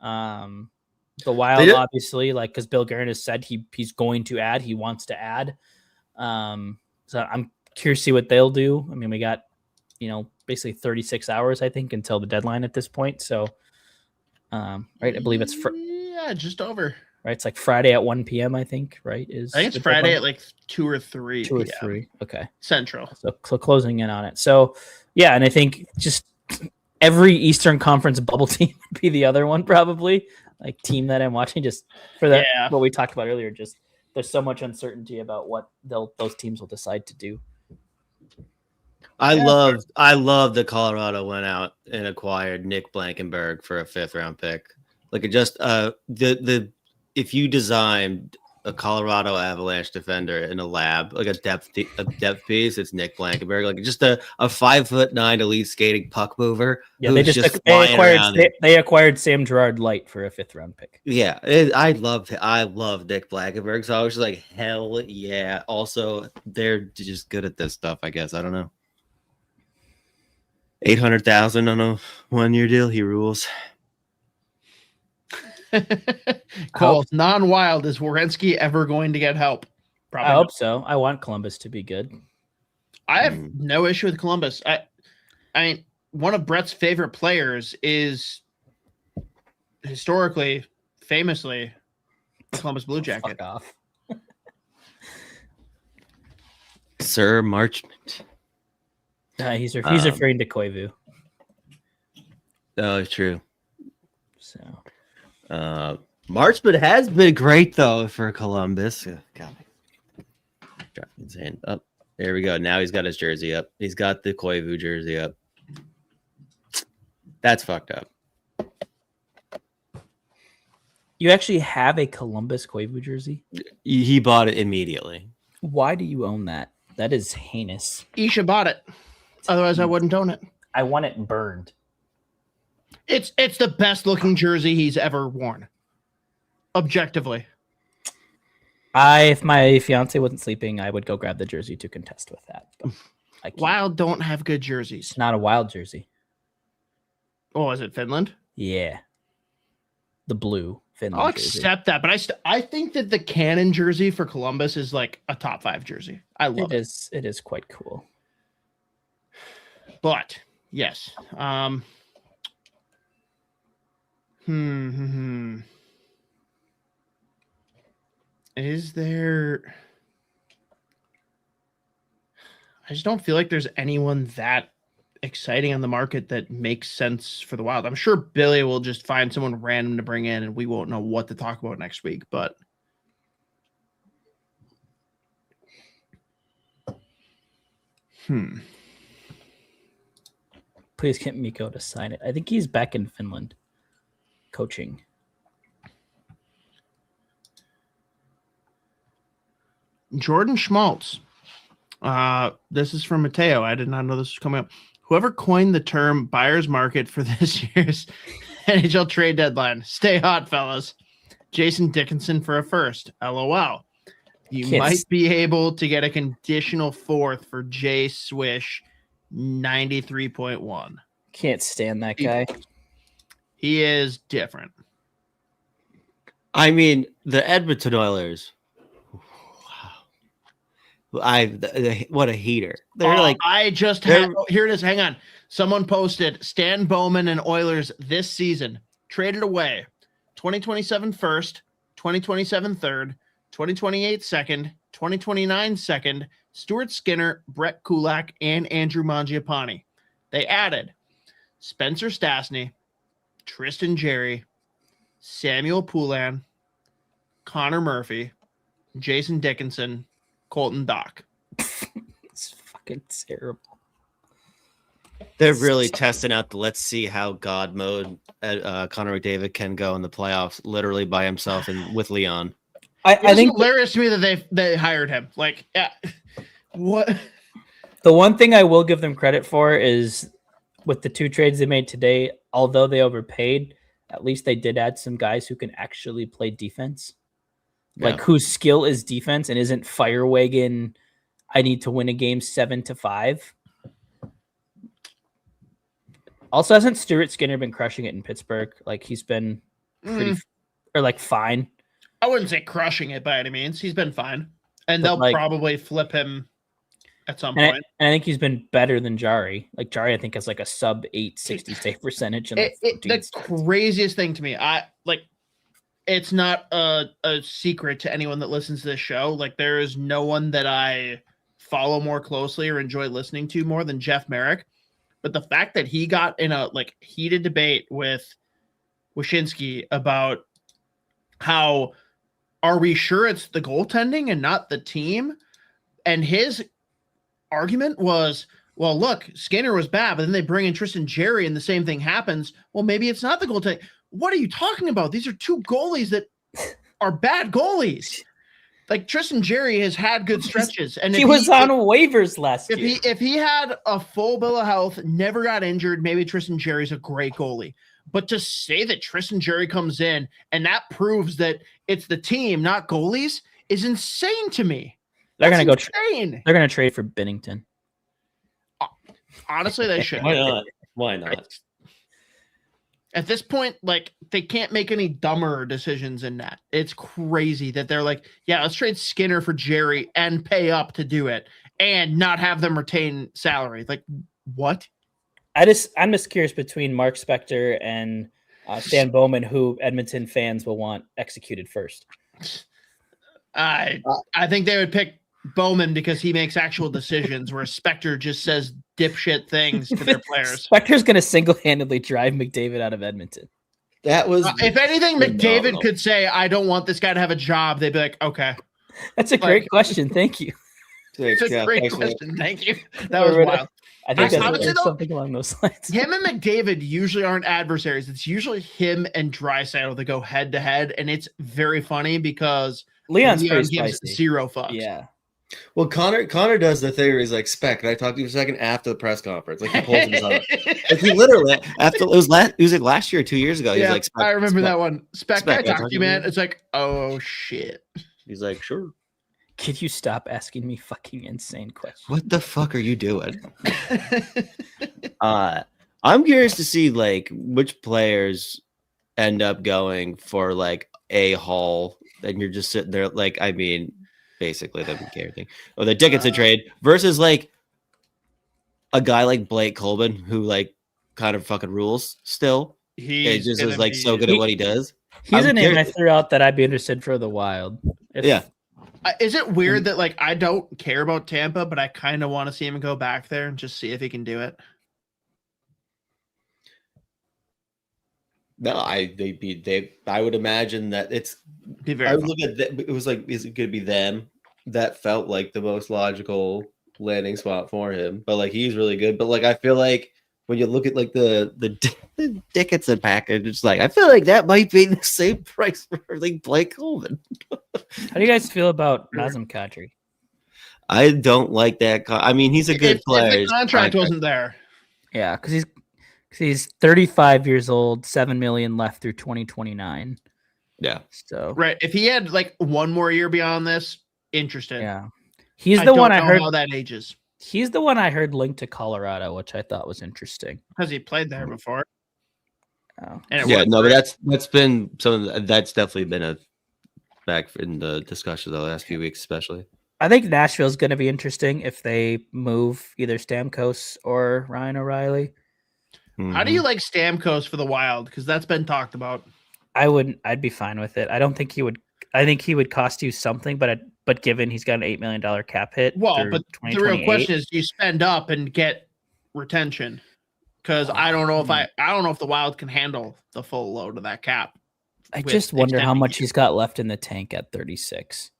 The Wild, obviously, like, because Bill Guerin has said he's going to add. He wants to add. So I'm curious to see what they'll do. I mean, we got, basically 36 hours, I think, until the deadline at this point. So, right, I believe it's just over. Right, it's like Friday at 1 p.m. I think. Right, I think it's Friday at like 2 or 3. 2 or 3. Okay, Central. So closing in on it. So yeah, and I think just every Eastern Conference bubble team would be the other one probably. Like team that I'm watching just for that what we talked about earlier. Just there's so much uncertainty about what those teams will decide to do. I love that Colorado went out and acquired Nick Blankenberg for a 5th round pick. Like, it just if you designed a Colorado Avalanche defender in a lab, like a depth piece, it's Nick Blankenberg. Like, just a 5'9" elite skating puck mover. Yeah, they acquired Sam Girard Light for a 5th round pick. Yeah, I love Nick Blankenberg. So I was just like, hell yeah. Also, they're just good at this stuff, I guess. I don't know. $800,000 on a 1-year deal. He rules. Cole, non-Wild, is Werenski ever going to get help? Probably I hope so. I want Columbus to be good. I have no issue with Columbus. I mean, one of Brett's favorite players is historically, famously, Columbus Blue Jacket. Fuck off. Sir Marchment. He's referring to Koivu. Oh, true. So, Marchment has been great though for Columbus. God, drop his hand up. There we go. Now he's got his jersey up. He's got the Koivu jersey up. That's fucked up. You actually have a Columbus Koivu jersey? He bought it immediately. Why do you own that? That is heinous. Isha bought it. Otherwise, I wouldn't own it. I want it burned. It's the best looking jersey he's ever worn. Objectively. If my fiance wasn't sleeping, I would go grab the jersey to contest with that. Wild don't have good jerseys. It's not a Wild jersey. Oh, is it Finland? Yeah. The blue Finland I'll accept that, but I think that the Cannon jersey for Columbus is like a top 5 jersey. I love it. It is quite cool. But yes. Is there? I just don't feel like there's anyone that exciting on the market that makes sense for the Wild. I'm sure Billy will just find someone random to bring in, and we won't know what to talk about next week. But Please get Mikko to sign it. I think he's back in Finland coaching. Jordan Schmaltz. This is from Mateo. I did not know this was coming up. Whoever coined the term buyer's market for this year's NHL trade deadline. Stay hot, fellas. Jason Dickinson for a first. LOL. You might be able to get a conditional fourth for Jay Swish 93.1. Can't stand that guy. He is different. I mean, the Edmonton Oilers. Wow. What a heater. They're here it is. Hang on. Someone posted Stan Bowman and Oilers this season traded away 2027 first, 2027 third, 2028 second, 2029 second, Stuart Skinner, Brett Kulak, and Andrew Mangiapane. They added Spencer Stastny, Tristan Jarry, Samuel Poulin, Connor Murphy, Jason Dickinson, Colton Dock. It's fucking terrible. They're really testing out the let's see how God mode Connor McDavid can go in the playoffs literally by himself and with Leon. I think hilarious to me that they hired him. Like, yeah. What? The one thing I will give them credit for is with the two trades they made today, although they overpaid, at least they did add some guys who can actually play defense. Like whose skill is defense and isn't fire wagon. I need to win a game 7-5. Also, hasn't Stuart Skinner been crushing it in Pittsburgh? Like he's been pretty fine. I wouldn't say crushing it by any means. He's been fine. And they'll probably flip him at some point. I think he's been better than Jari. Like Jari, I think has like a sub 860 save percentage. And the craziest thing to me, it's not a secret to anyone that listens to this show. Like there is no one that I follow more closely or enjoy listening to more than Jeff Merrick. But the fact that he got in a heated debate with Wyshynski about how are we sure it's the goaltending and not the team? And his argument was, well, look, Skinner was bad, but then they bring in Tristan Jarry and the same thing happens. Well, maybe it's not the goaltending. What are you talking about? These are two goalies that are bad goalies. Like Tristan Jarry has had good stretches, and he was on waivers last year. If he had a full bill of health, never got injured, maybe Tristan Jarry's a great goalie. But to say that Tristan Jarry comes in and that proves that it's the team, not goalies, is insane to me. They're going to go. They're going to trade for Binnington. Honestly, they should. Why not? Why not? At this point, they can't make any dumber decisions in that. It's crazy that they're like, yeah, let's trade Skinner for Jarry and pay up to do it and not have them retain salary. Like, what? I'm just curious between Mark Spector and Stan Bowman, who Edmonton fans will want executed first. I think they would pick Bowman because he makes actual decisions, where Spector just says dipshit things to their players. Spector's going to single-handedly drive McDavid out of Edmonton. That was if anything, McDavid could say, I don't want this guy to have a job. They'd be like, okay. That's a great question. Thank you. It's a great question. Thank you. That was wild. I think that's something along those lines. Him and McDavid usually aren't adversaries. It's usually him and Draisaitl that go head to head, and it's very funny because Leon gives spicy. zero fucks. Yeah. Well, Connor does the thing where he's like, Spec, and I talked to you a second after the press conference. Like he pulls himself up. Like he literally after it was like last year or 2 years ago. Yeah, he's like, I remember that one. Spec, I talked to you, man. It's like, oh shit. He's like, sure. Could you stop asking me fucking insane questions? What the fuck are you doing? I'm curious to see which players end up going for a haul, and you're just sitting there basically the McCarron thing or the Dickinson trade versus a guy like Blake Colbin who kind of fucking rules still. He just is so good at what he does. He's a name I threw out that I'd be interested for the Wild. Yeah. Is it weird that like I don't care about Tampa, but I kind of want to see him go back there and just see if he can do it? No, I would imagine that it's. I would look at that. It was like, is it going to be them? That felt like the most logical landing spot for him. But like, he's really good. But like, I feel like when you look at like the Dickinson package, it's like I feel like that might be the same price for like Blake Coleman. How do you guys feel about Nazem Kadri? I don't like that. I mean, he's a good player. If the contract wasn't there. Yeah, because he's 35 years old, $7 million left through 2029. Yeah. So right, if he had like one more year beyond this, interested. Yeah, he's the one I heard. How that ages. He's the one I heard linked to Colorado, which I thought was interesting because he played there before. Oh. Yeah, no, but that's been something that's definitely been a back in the discussion the last few weeks, especially. I think Nashville's going to be interesting if they move either Stamkos or Ryan O'Reilly. How do you like Stamkos for the Wild? Because that's been talked about. I'd be fine with it. I don't think he would. I think he would cost you something, but given he's got an $8 million cap hit. Well, but the real question is, you spend up and get retention. Because I don't know if the Wild can handle the full load of that cap. I just wonder how much he's got left in the tank at 36.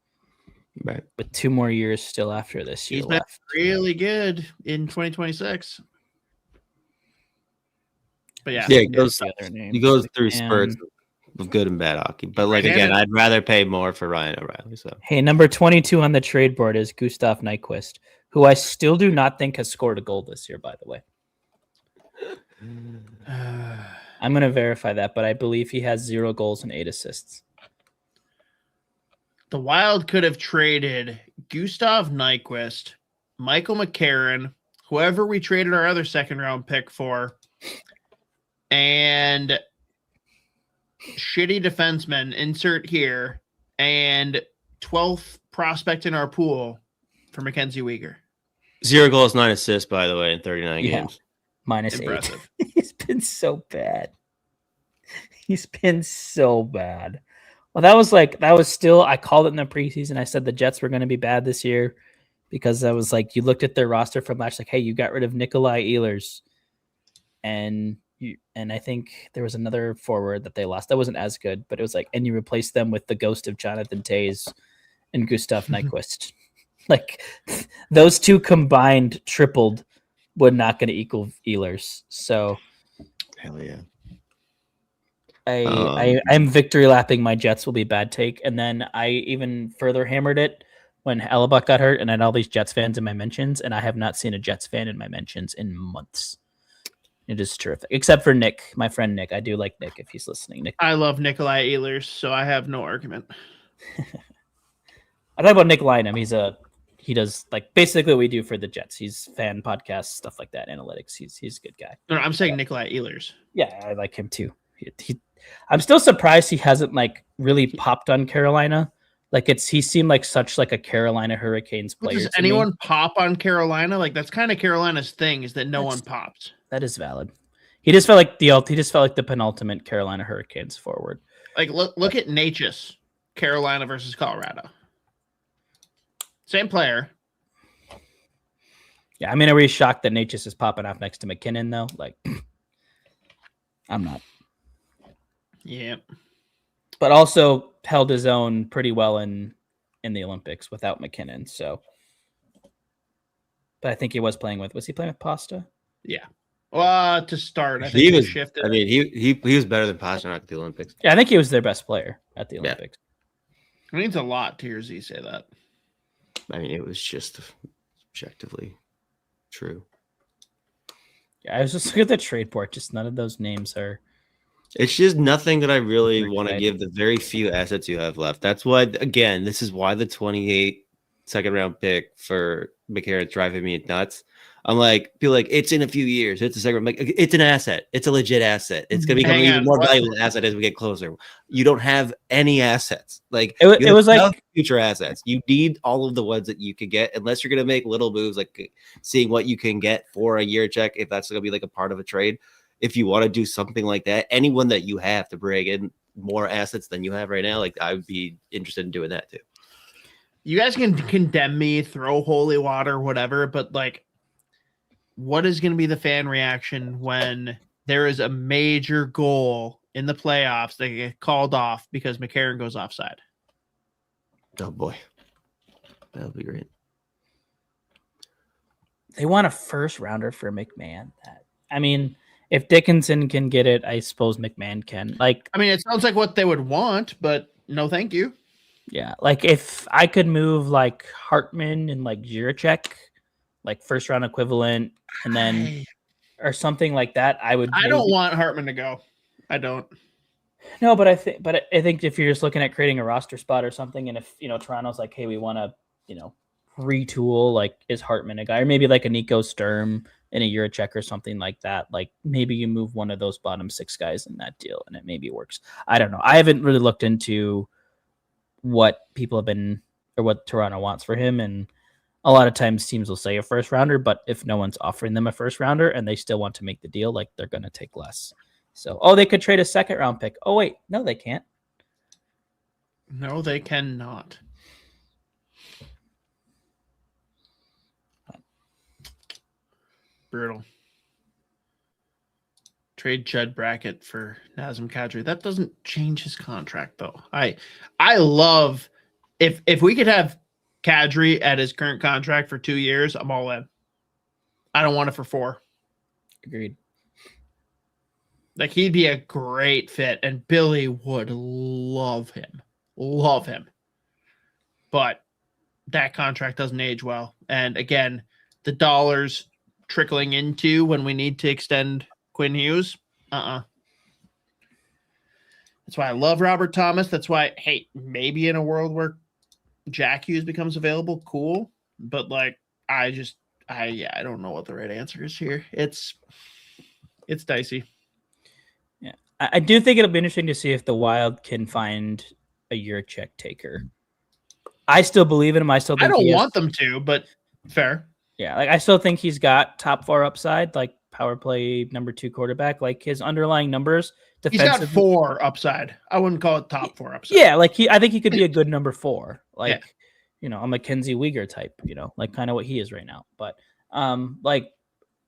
Right. With 2 more years still after this year. He's been really good in 2026. But yeah, he goes through spurts of good and bad hockey. But like again, I'd rather pay more for Ryan O'Reilly. So hey, number 22 on the trade board is Gustav Nyquist, who I still do not think has scored a goal this year, by the way. I'm going to verify that, but I believe he has 0 goals and 8 assists. The Wild could have traded Gustav Nyquist, Michael McCarron, whoever we traded our other second-round pick for, and shitty defenseman, insert here, and 12th prospect in our pool for Mackenzie Weegar. 0 goals, 9 assists, by the way, in 39 games. Minus Impressive. 8. He's been so bad. He's been so bad. Well, that was still, I called it in the preseason. I said the Jets were going to be bad this year because I was like, you looked at their roster from last, like, hey, you got rid of Nikolai Ehlers. And I think there was another forward that they lost. That wasn't as good, but it was like, and you replaced them with the ghost of Jonathan Toews and Gustav Nyquist. Like those two combined tripled would not going to equal Ehlers. So hell yeah. I'm victory lapping my Jets will be bad take. And then I even further hammered it when Hellebuck got hurt and I had all these Jets fans in my mentions, and I have not seen a Jets fan in my mentions in months. It is terrific. Except for Nick, my friend Nick. I do like Nick if he's listening. Nick. I love Nikolai Ehlers, so I have no argument. I talk about Nick Lynham. He does like basically what we do for the Jets. He's fan podcasts, stuff like that, analytics. He's a good guy. No, I'm saying Nikolai Ehlers. Yeah, I like him too. I'm still surprised he hasn't like really popped on Carolina. Like he seemed like such like a Carolina Hurricanes player. Does anyone pop on Carolina? Like that's kind of Carolina's thing, is that no one pops. That is valid. He just felt like the penultimate Carolina Hurricanes forward. Like look at Natchez, Carolina versus Colorado. Same player. Yeah, I mean, are we shocked that Natchez is popping off next to McKinnon though? Like, I'm not. Yeah. But also held his own pretty well in the Olympics without McKinnon. So, but I think he was playing with Pasta? Yeah. Well, to start, I think he was shifted. I mean, he was better than Pasternak at the Olympics. Yeah, I think he was their best player at the Olympics. It means a lot to hear Z say that. I mean, it was just objectively true. Yeah, I was just looking at the trade board. Just none of those names are. It's just nothing that I really want to give the very few assets you have left. That's why, again, this is why the 28 second round pick for McCarron driving me nuts. I'm like, feel like it's in a few years. It's a second. Like, it's an asset. It's a legit asset. It's going to become an even more valuable asset as we get closer. You don't have any assets. Like it was like future assets. You need all of the ones that you can get, unless you're going to make little moves, like seeing what you can get for a year check. If that's going to be like a part of a trade, if you want to do something like that, anyone that you have to bring in more assets than you have right now, like I would be interested in doing that too. You guys can condemn me, throw holy water, whatever, but like, what is going to be the fan reaction when there is a major goal in the playoffs that get called off because McCarron goes offside? Oh boy, that would be great. They want a first rounder for McMahon. I mean, if Dickinson can get it, I suppose McMahon can. Like, I mean, it sounds like what they would want, but no, thank you. Yeah, like if I could move like Hartman and like Jiricek, like first round equivalent, and then or something like that, I would. I don't want Hartman to go. I don't. No, but I think if you're just looking at creating a roster spot or something, and if Toronto's like, hey, we want to retool, like, is Hartman a guy, or maybe like a Nico Sturm and a Jiricek or something like that, like maybe you move one of those bottom 6 guys in that deal, and it maybe works. I don't know. I haven't really looked into what people have been or what Toronto wants for him, and a lot of times teams will say a first rounder, but if no one's offering them a first rounder and they still want to make the deal, like they're going to take less. So, they could trade a second round pick. Oh wait, no, they can't. No, they cannot. Brutal. Trade Judd Brackett for Nazem Kadri. That doesn't change his contract, though. I love if we could have Kadri at his current contract for 2 years, I'm all in. I don't want it for 4. Agreed. Like, he'd be a great fit, and Billy would love him. Love him. But that contract doesn't age well. And again, the dollars trickling into when we need to extend Quinn Hughes. That's why I love Robert Thomas. That's why, hey, maybe in a world where Jack Hughes becomes available, cool. But like, I don't know what the right answer is here. It's dicey. Yeah, I do think it'll be interesting to see if the Wild can find a Jiricek taker. I still believe in him. I don't want them to, but fair. Yeah, like I still think he's got top 4 upside, like power play number 2 quarterback. Like his underlying numbers, he's got 4 upside. I wouldn't call it top 4 upside. Yeah, like I think he could be a good number 4. Like, a Mackenzie Weegar type. Like kind of what he is right now. But like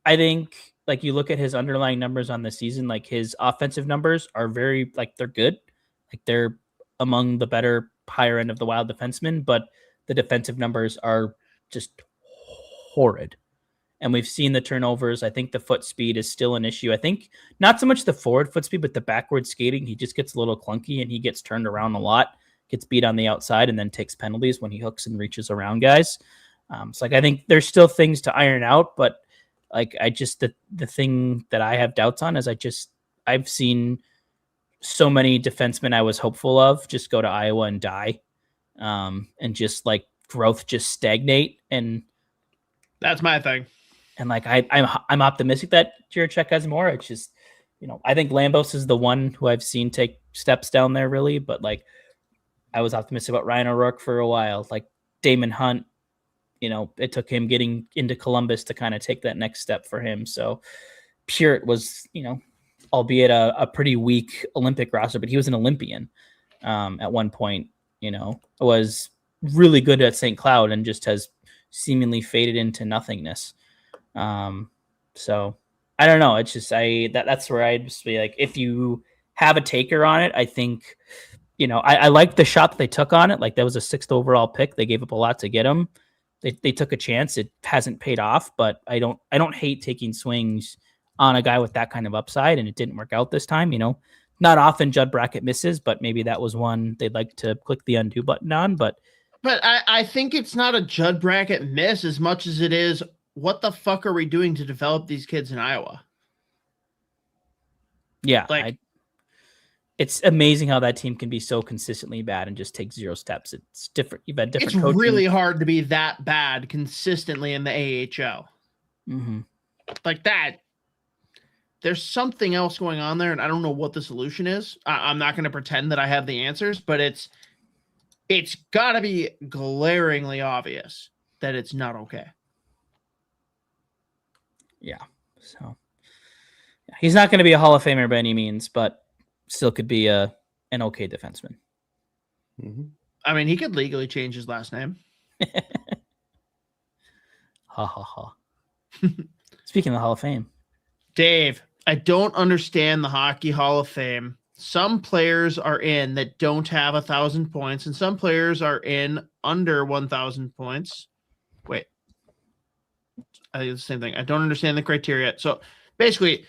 I think like you look at his underlying numbers on the season, like his offensive numbers are very like they're good. Like they're among the better higher end of the Wild defensemen, but the defensive numbers are just horrid. And we've seen the turnovers. I think the foot speed is still an issue. I think not so much the forward foot speed, but the backward skating. He just gets a little clunky and he gets turned around a lot, gets beat on the outside, and then takes penalties when he hooks and reaches around guys. So like I think there's still things to iron out, but like I just the thing that I have doubts on is I've seen so many defensemen I was hopeful of just go to Iowa and die, and just like growth just stagnate. And that's my thing. And like I'm optimistic that Jiricek has more. It's just I think Lambos is the one who I've seen take steps down there really, but like I was optimistic about Ryan O'Rourke for a while. Like Damon Hunt, it took him getting into Columbus to kind of take that next step for him. So Purett was, albeit a pretty weak Olympic roster, but he was an Olympian at one point, was really good at St. Cloud and just has seemingly faded into nothingness. So I don't know. It's just, that's where I'd just be like, if you have a taker on it, I think, I like the shot that they took on it. Like that was a 6th overall pick. They gave up a lot to get him. They took a chance. It hasn't paid off, but I don't hate taking swings on a guy with that kind of upside, and it didn't work out this time. Not often Judd Brackett misses, but maybe that was one they'd like to click the undo button on. But I think it's not a Judd Brackett miss as much as it is, what the fuck are we doing to develop these kids in Iowa? Yeah, like it's amazing how that team can be so consistently bad and just take 0 steps. It's different. You've had different. It's coaching. Really hard to be that bad consistently in the AHL. Mm-hmm. Like that. There's something else going on there, and I don't know what the solution is. I'm not going to pretend that I have the answers, but it's got to be glaringly obvious that it's not okay. Yeah. So he's not going to be a Hall of Famer by any means, but still could be a an okay defenseman. Mm-hmm. I mean, he could legally change his last name. Ha ha ha. Speaking of the Hall of Fame, Dave, I don't understand the Hockey Hall of Fame. Some players are in that don't have 1,000 points, and some players are in under 1,000 points. Wait, I think it's the same thing. I don't understand the criteria. So basically,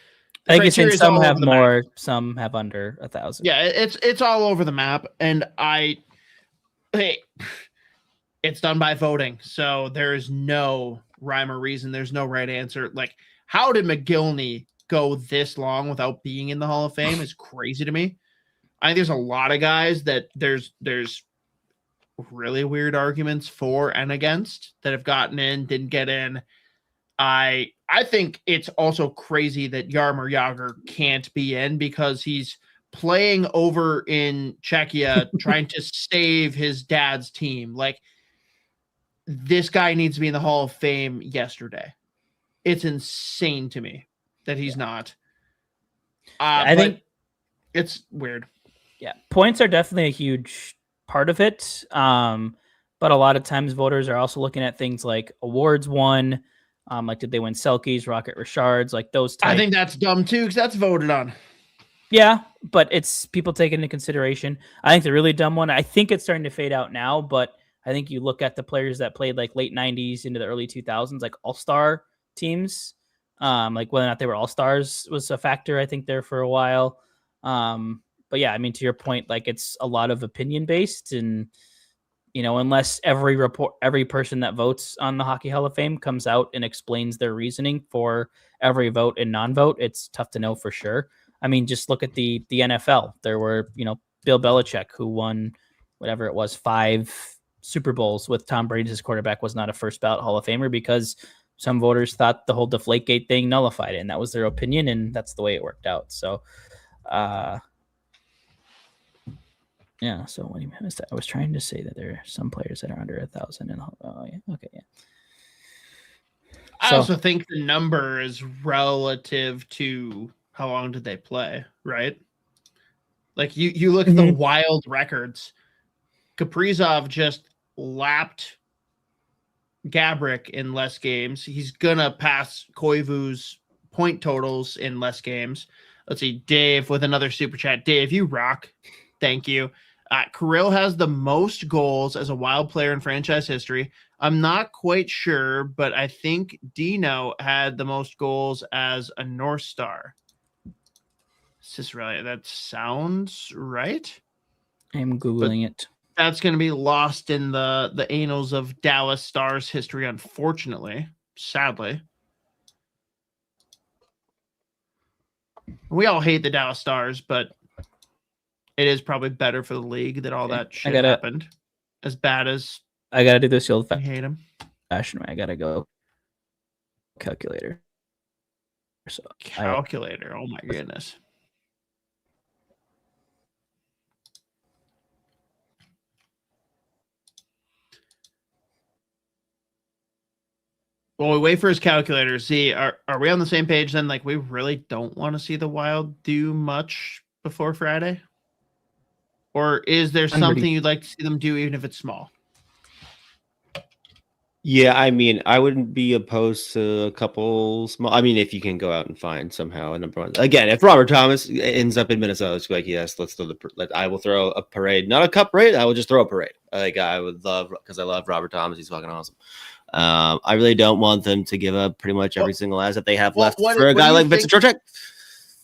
I think you're saying some have more, map. some have under 1,000. Yeah, it's all over the map, and it's done by voting, so there is no rhyme or reason. There's no right answer. Like, how did McGillney go this long without being in the Hall of Fame is crazy to me. I think there's a lot of guys that there's really weird arguments for and against that have gotten in, didn't get in. I think it's also crazy that Jaromir Jagr can't be in because he's playing over in Czechia trying to save his dad's team. Like, this guy needs to be in the Hall of Fame yesterday. It's insane to me that he's not. I think it's weird. Yeah, points are definitely a huge part of it. But a lot of times voters are also looking at things like awards won. Like, did they win Selkies, Rocket Richards, like those types. I think that's dumb too, because that's voted on. Yeah, but it's people take it into consideration. I think the really dumb one, I think it's starting to fade out now, but I think you look at the players that played like late 90s into the early 2000s, like all-star teams, like whether or not they were all-stars was a factor, I think, there for a while. But yeah, I mean, to your point, like, it's a lot of opinion based, and you know, unless every person that votes on the Hockey Hall of Fame comes out and explains their reasoning for every vote and non-vote, it's tough to know for sure. I mean, just look at the NFL. There were, you know, Bill Belichick, who won whatever it was, 5 Super Bowls with Tom Brady as quarterback, was not a first ballot Hall of Famer because some voters thought the whole Deflategate thing nullified it, and that was their opinion, and that's the way it worked out. So, yeah. So when I was trying to say that there are some players that are under 1,000, and yeah, okay, yeah. I also think the number is relative to how long did they play, right? Like, you look at the wild records. Kaprizov just lapped Gabrick in less games. He's gonna pass Koivu's point totals in less games. Let's see, Dave with another super chat. Dave, you rock. Thank you. Kirill has the most goals as a Wild player in franchise history. I'm not quite sure, but I think Dino had the most goals as a North Star. Is this right? That sounds right. I'm Googling it. That's going to be lost in the annals of Dallas Stars history, unfortunately, sadly. We all hate the Dallas Stars, but it is probably better for the league that all that shit happened. As bad as I gotta do this old hate him. Fashion way. I gotta go calculator. So calculator. Oh my goodness. Well, we wait for his calculator. See, are we on the same page then? Like, we really don't want to see the Wild do much before Friday? Or is there something you'd like to see them do, even if it's small? Yeah, I mean, I wouldn't be opposed to a couple small. I mean, if you can go out and find somehow a number one. Again, if Robert Thomas ends up in Minnesota, it's like, yes, let's throw I will throw a parade, not a cup parade. I will just throw a parade. Like, I would love, because I love Robert Thomas. He's fucking awesome. I really don't want them to give up pretty much every single asset they have left for a guy like Vincent Trocheck.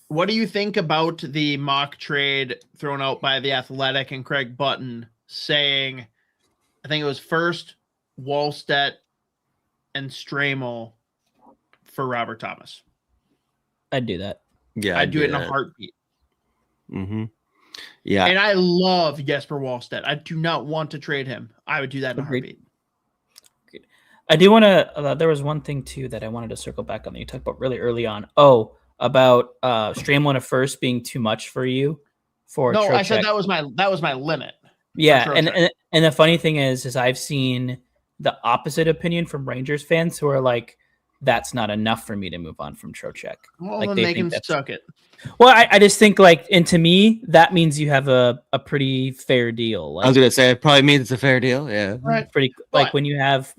What do you think about the mock trade thrown out by The Athletic and Craig Button saying, I think it was first Wallstedt and Stramel for Robert Thomas? I'd do that. Yeah, I'd do it in a heartbeat. Mm-hmm. Yeah. And I love Jesper Wallstedt. I do not want to trade him. I would do that in a heartbeat. I do want to, there was one thing too that I wanted to circle back on that you talked about really early on. About Stramel at first being too much for you. No, Trocheck. I said that was my limit. Yeah, and the funny thing is I've seen the opposite opinion from Rangers fans who are like, that's not enough for me to move on from Trocheck. Well, like then they can suck it. Well, I just think and to me, that means you have a pretty fair deal. I was gonna say it probably means it's a fair deal. Yeah, right. Pretty when you have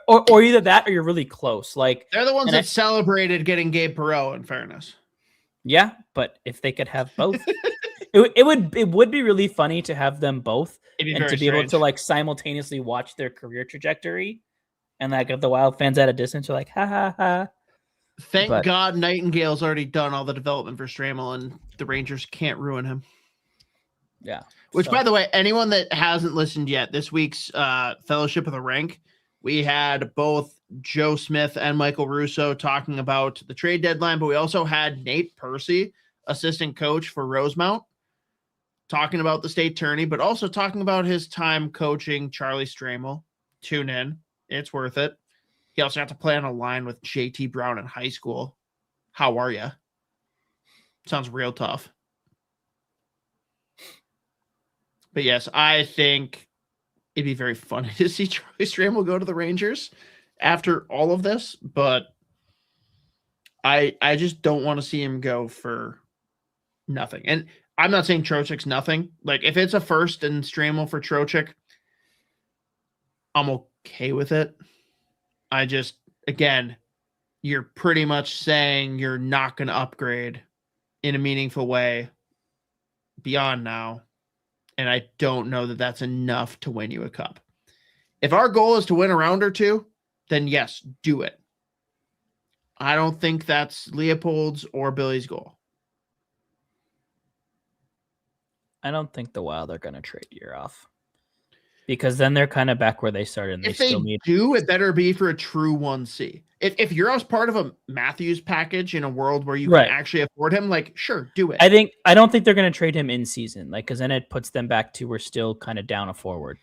or either that or you're really close. Like they're the ones that celebrated getting Gabe Perreault. In fairness, yeah, but if they could have both, it would be really funny to have them both and to be able to simultaneously watch their career trajectory, and if the Wild fans at a distance are like, ha ha ha. Thank God Nightingale's already done all the development for Stramel, and the Rangers can't ruin him. Yeah. Which, by the way, anyone that hasn't listened yet, this week's Fellowship of the Rank, we had both Joe Smith and Michael Russo talking about the trade deadline, but we also had Nate Percy, assistant coach for Rosemount, talking about the state tourney, but also talking about his time coaching Charlie Stramel. Tune in. It's worth it. He also got to play on a line with JT Brown in high school. How are you? Sounds real tough. But yes, I think it'd be very funny to see Charlie Stramel go to the Rangers after all of this, but I just don't want to see him go for nothing. And I'm not saying Trocheck's nothing. Like, if it's a first and Stramel for Trocheck, I'm okay with it. I just, again, you're pretty much saying you're not going to upgrade in a meaningful way beyond now. And I don't know that that's enough to win you a cup. If our goal is to win a round or two, then yes, do it. I don't think that's Leopold's or Billy's goal. I don't think the Wild are going to trade year off. Because then they're kind of back where they started. And if they do, it better be for a true 1C. If Euro's part of a Matthews package in a world where you can actually afford him, sure, do it. I don't think they're going to trade him in season, because then it puts them back to we're still kind of down a forward.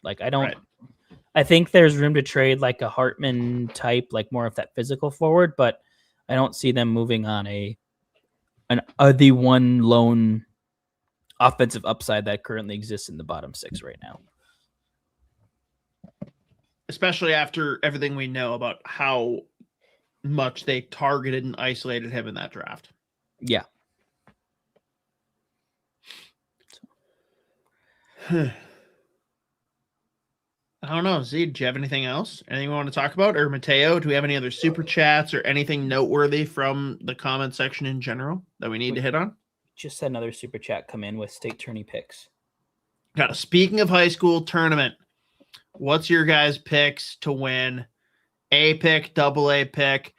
I think there's room to trade a Hartman type, more of that physical forward, but I don't see them moving on the one lone offensive upside that currently exists in the bottom six right now. Especially after everything we know about how much they targeted and isolated him in that draft. Yeah. I don't know. Z, do you have anything else? Anything we want to talk about? Or Mateo, do we have any other super chats or anything noteworthy from the comment section in general that we need to hit on? Just had another super chat come in with state tourney picks. Got a speaking of high school tournament. What's your guys' picks to win? A pick, double A pick.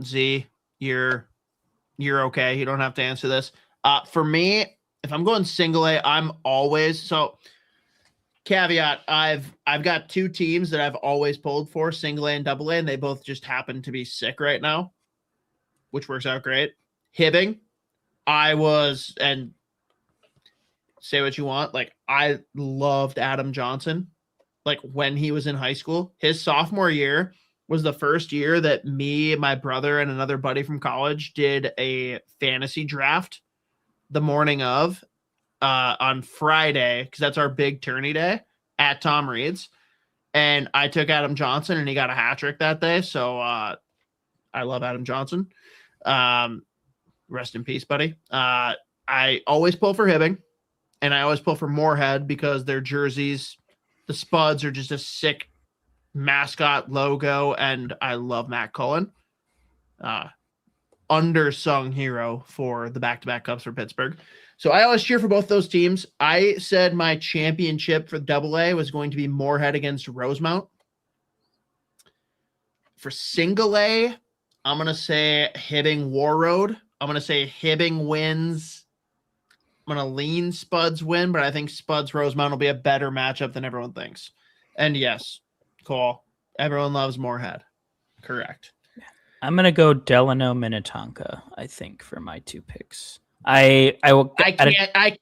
Z, you're okay. You don't have to answer this. For me, if I'm going single A, I'm always caveat. I've got two teams that I've always pulled for, single A and double A, and they both just happen to be sick right now, which works out great. Hibbing, and say what you want. I loved Adam Johnson. When he was in high school, his sophomore year was the first year that me, my brother, and another buddy from college did a fantasy draft the morning of on Friday, because that's our big tourney day at Tom Reed's. And I took Adam Johnson, and he got a hat trick that day. So I love Adam Johnson. Rest in peace, buddy. I always pull for Hibbing. And I always pull for Moorhead because their jerseys, the Spuds, are just a sick mascot logo. And I love Matt Cullen. Undersung hero for the back-to-back cups for Pittsburgh. So I always cheer for both those teams. I said my championship for double A was going to be Moorhead against Rosemount. For single A, I'm going to say Hibbing Warroad. I'm going to say Hibbing wins. I'm going to lean Spuds win, but I think Spuds Rosemount will be a better matchup than everyone thinks. And yes, cool. Everyone loves Moorhead. Correct. I'm going to go Delano Minnetonka, I think, for my two picks. I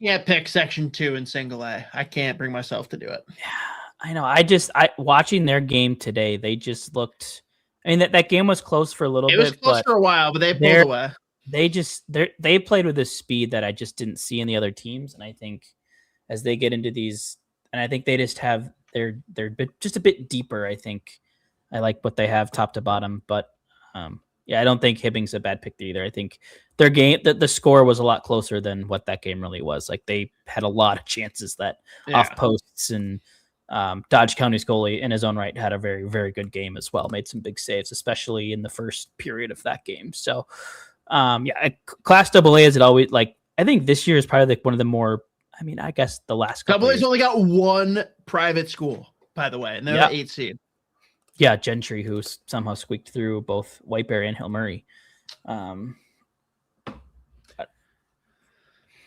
can't pick section 2 in single A. I can't bring myself to do it. Yeah, I know. Watching their game today, they just looked, that game was close for a little bit. It was close for a while, but they pulled away. They played with a speed that I just didn't see in the other teams, and I think as they get into these, and I think they just have they're just a bit deeper. I think I like what they have top to bottom, but yeah, I don't think Hibbing's a bad pick either. I think their game, the score was a lot closer than what that game really was. Like they had a lot of chances that off posts, and Dodge County's goalie in his own right had a very, very good game as well. Made some big saves, especially in the first period of that game. So yeah, Class AA is it always like, I think this year is probably like one of the more, I mean, I guess the last couple AA's only got one private school, by the way, and they're the 8th seed. Yeah, Gentry, who somehow squeaked through both White Bear and Hill Murray.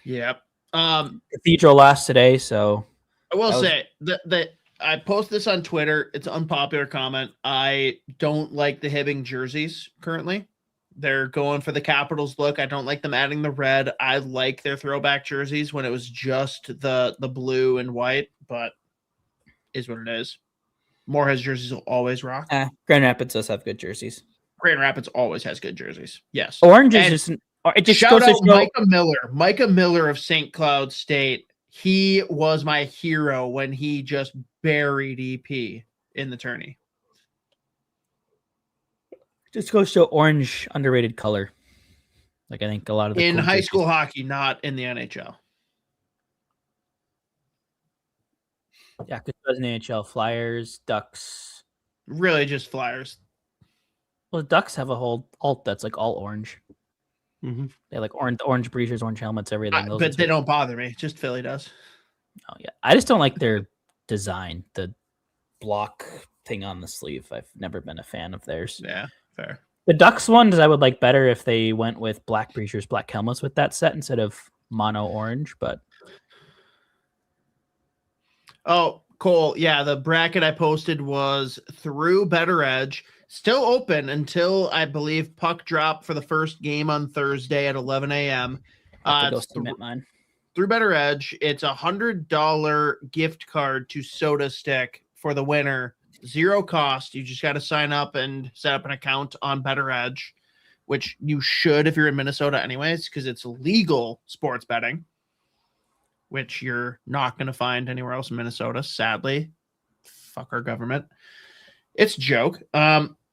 Yep. Cathedral lost today, so I will say that I post this on Twitter. It's an unpopular comment. I don't like the Hibbing jerseys currently. They're going for the Capitals look. I don't like them adding the red. I like their throwback jerseys when it was just the blue and white, but is what it is. Moorhead's jerseys will always rock. Grand Rapids does have good jerseys. Grand Rapids always has good jerseys. Yes. Orange is just it just shout out Micah Miller. Micah Miller of St. Cloud State. He was my hero when he just buried EP in the tourney. Just goes to orange, underrated color. Like I think a lot of the in high school hockey, not in the NHL. Yeah, because it was in the NHL. Flyers, Ducks. Really just Flyers. Well, the Ducks have a whole alt that's like all orange. Mm-hmm. They like orange breezers, orange helmets, everything. But they don't bother me. Just Philly does. Oh yeah, I just don't like their design. The block thing on the sleeve. I've never been a fan of theirs. Yeah, fair. The Ducks ones I would like better if they went with black breezers, black helmets with that set instead of mono orange. But oh, Cole. Yeah, the bracket I posted was through Better Edge. Still open until I believe puck drop for the first game on Thursday at 11 a.m. Mine. Through Better Edge, it's $100 gift card to Soda Stick for the winner. 0 cost. You just got to sign up and set up an account on Better Edge, which you should if you're in Minnesota anyways, because it's legal sports betting, which you're not going to find anywhere else in Minnesota, sadly. Fuck our government. It's a joke.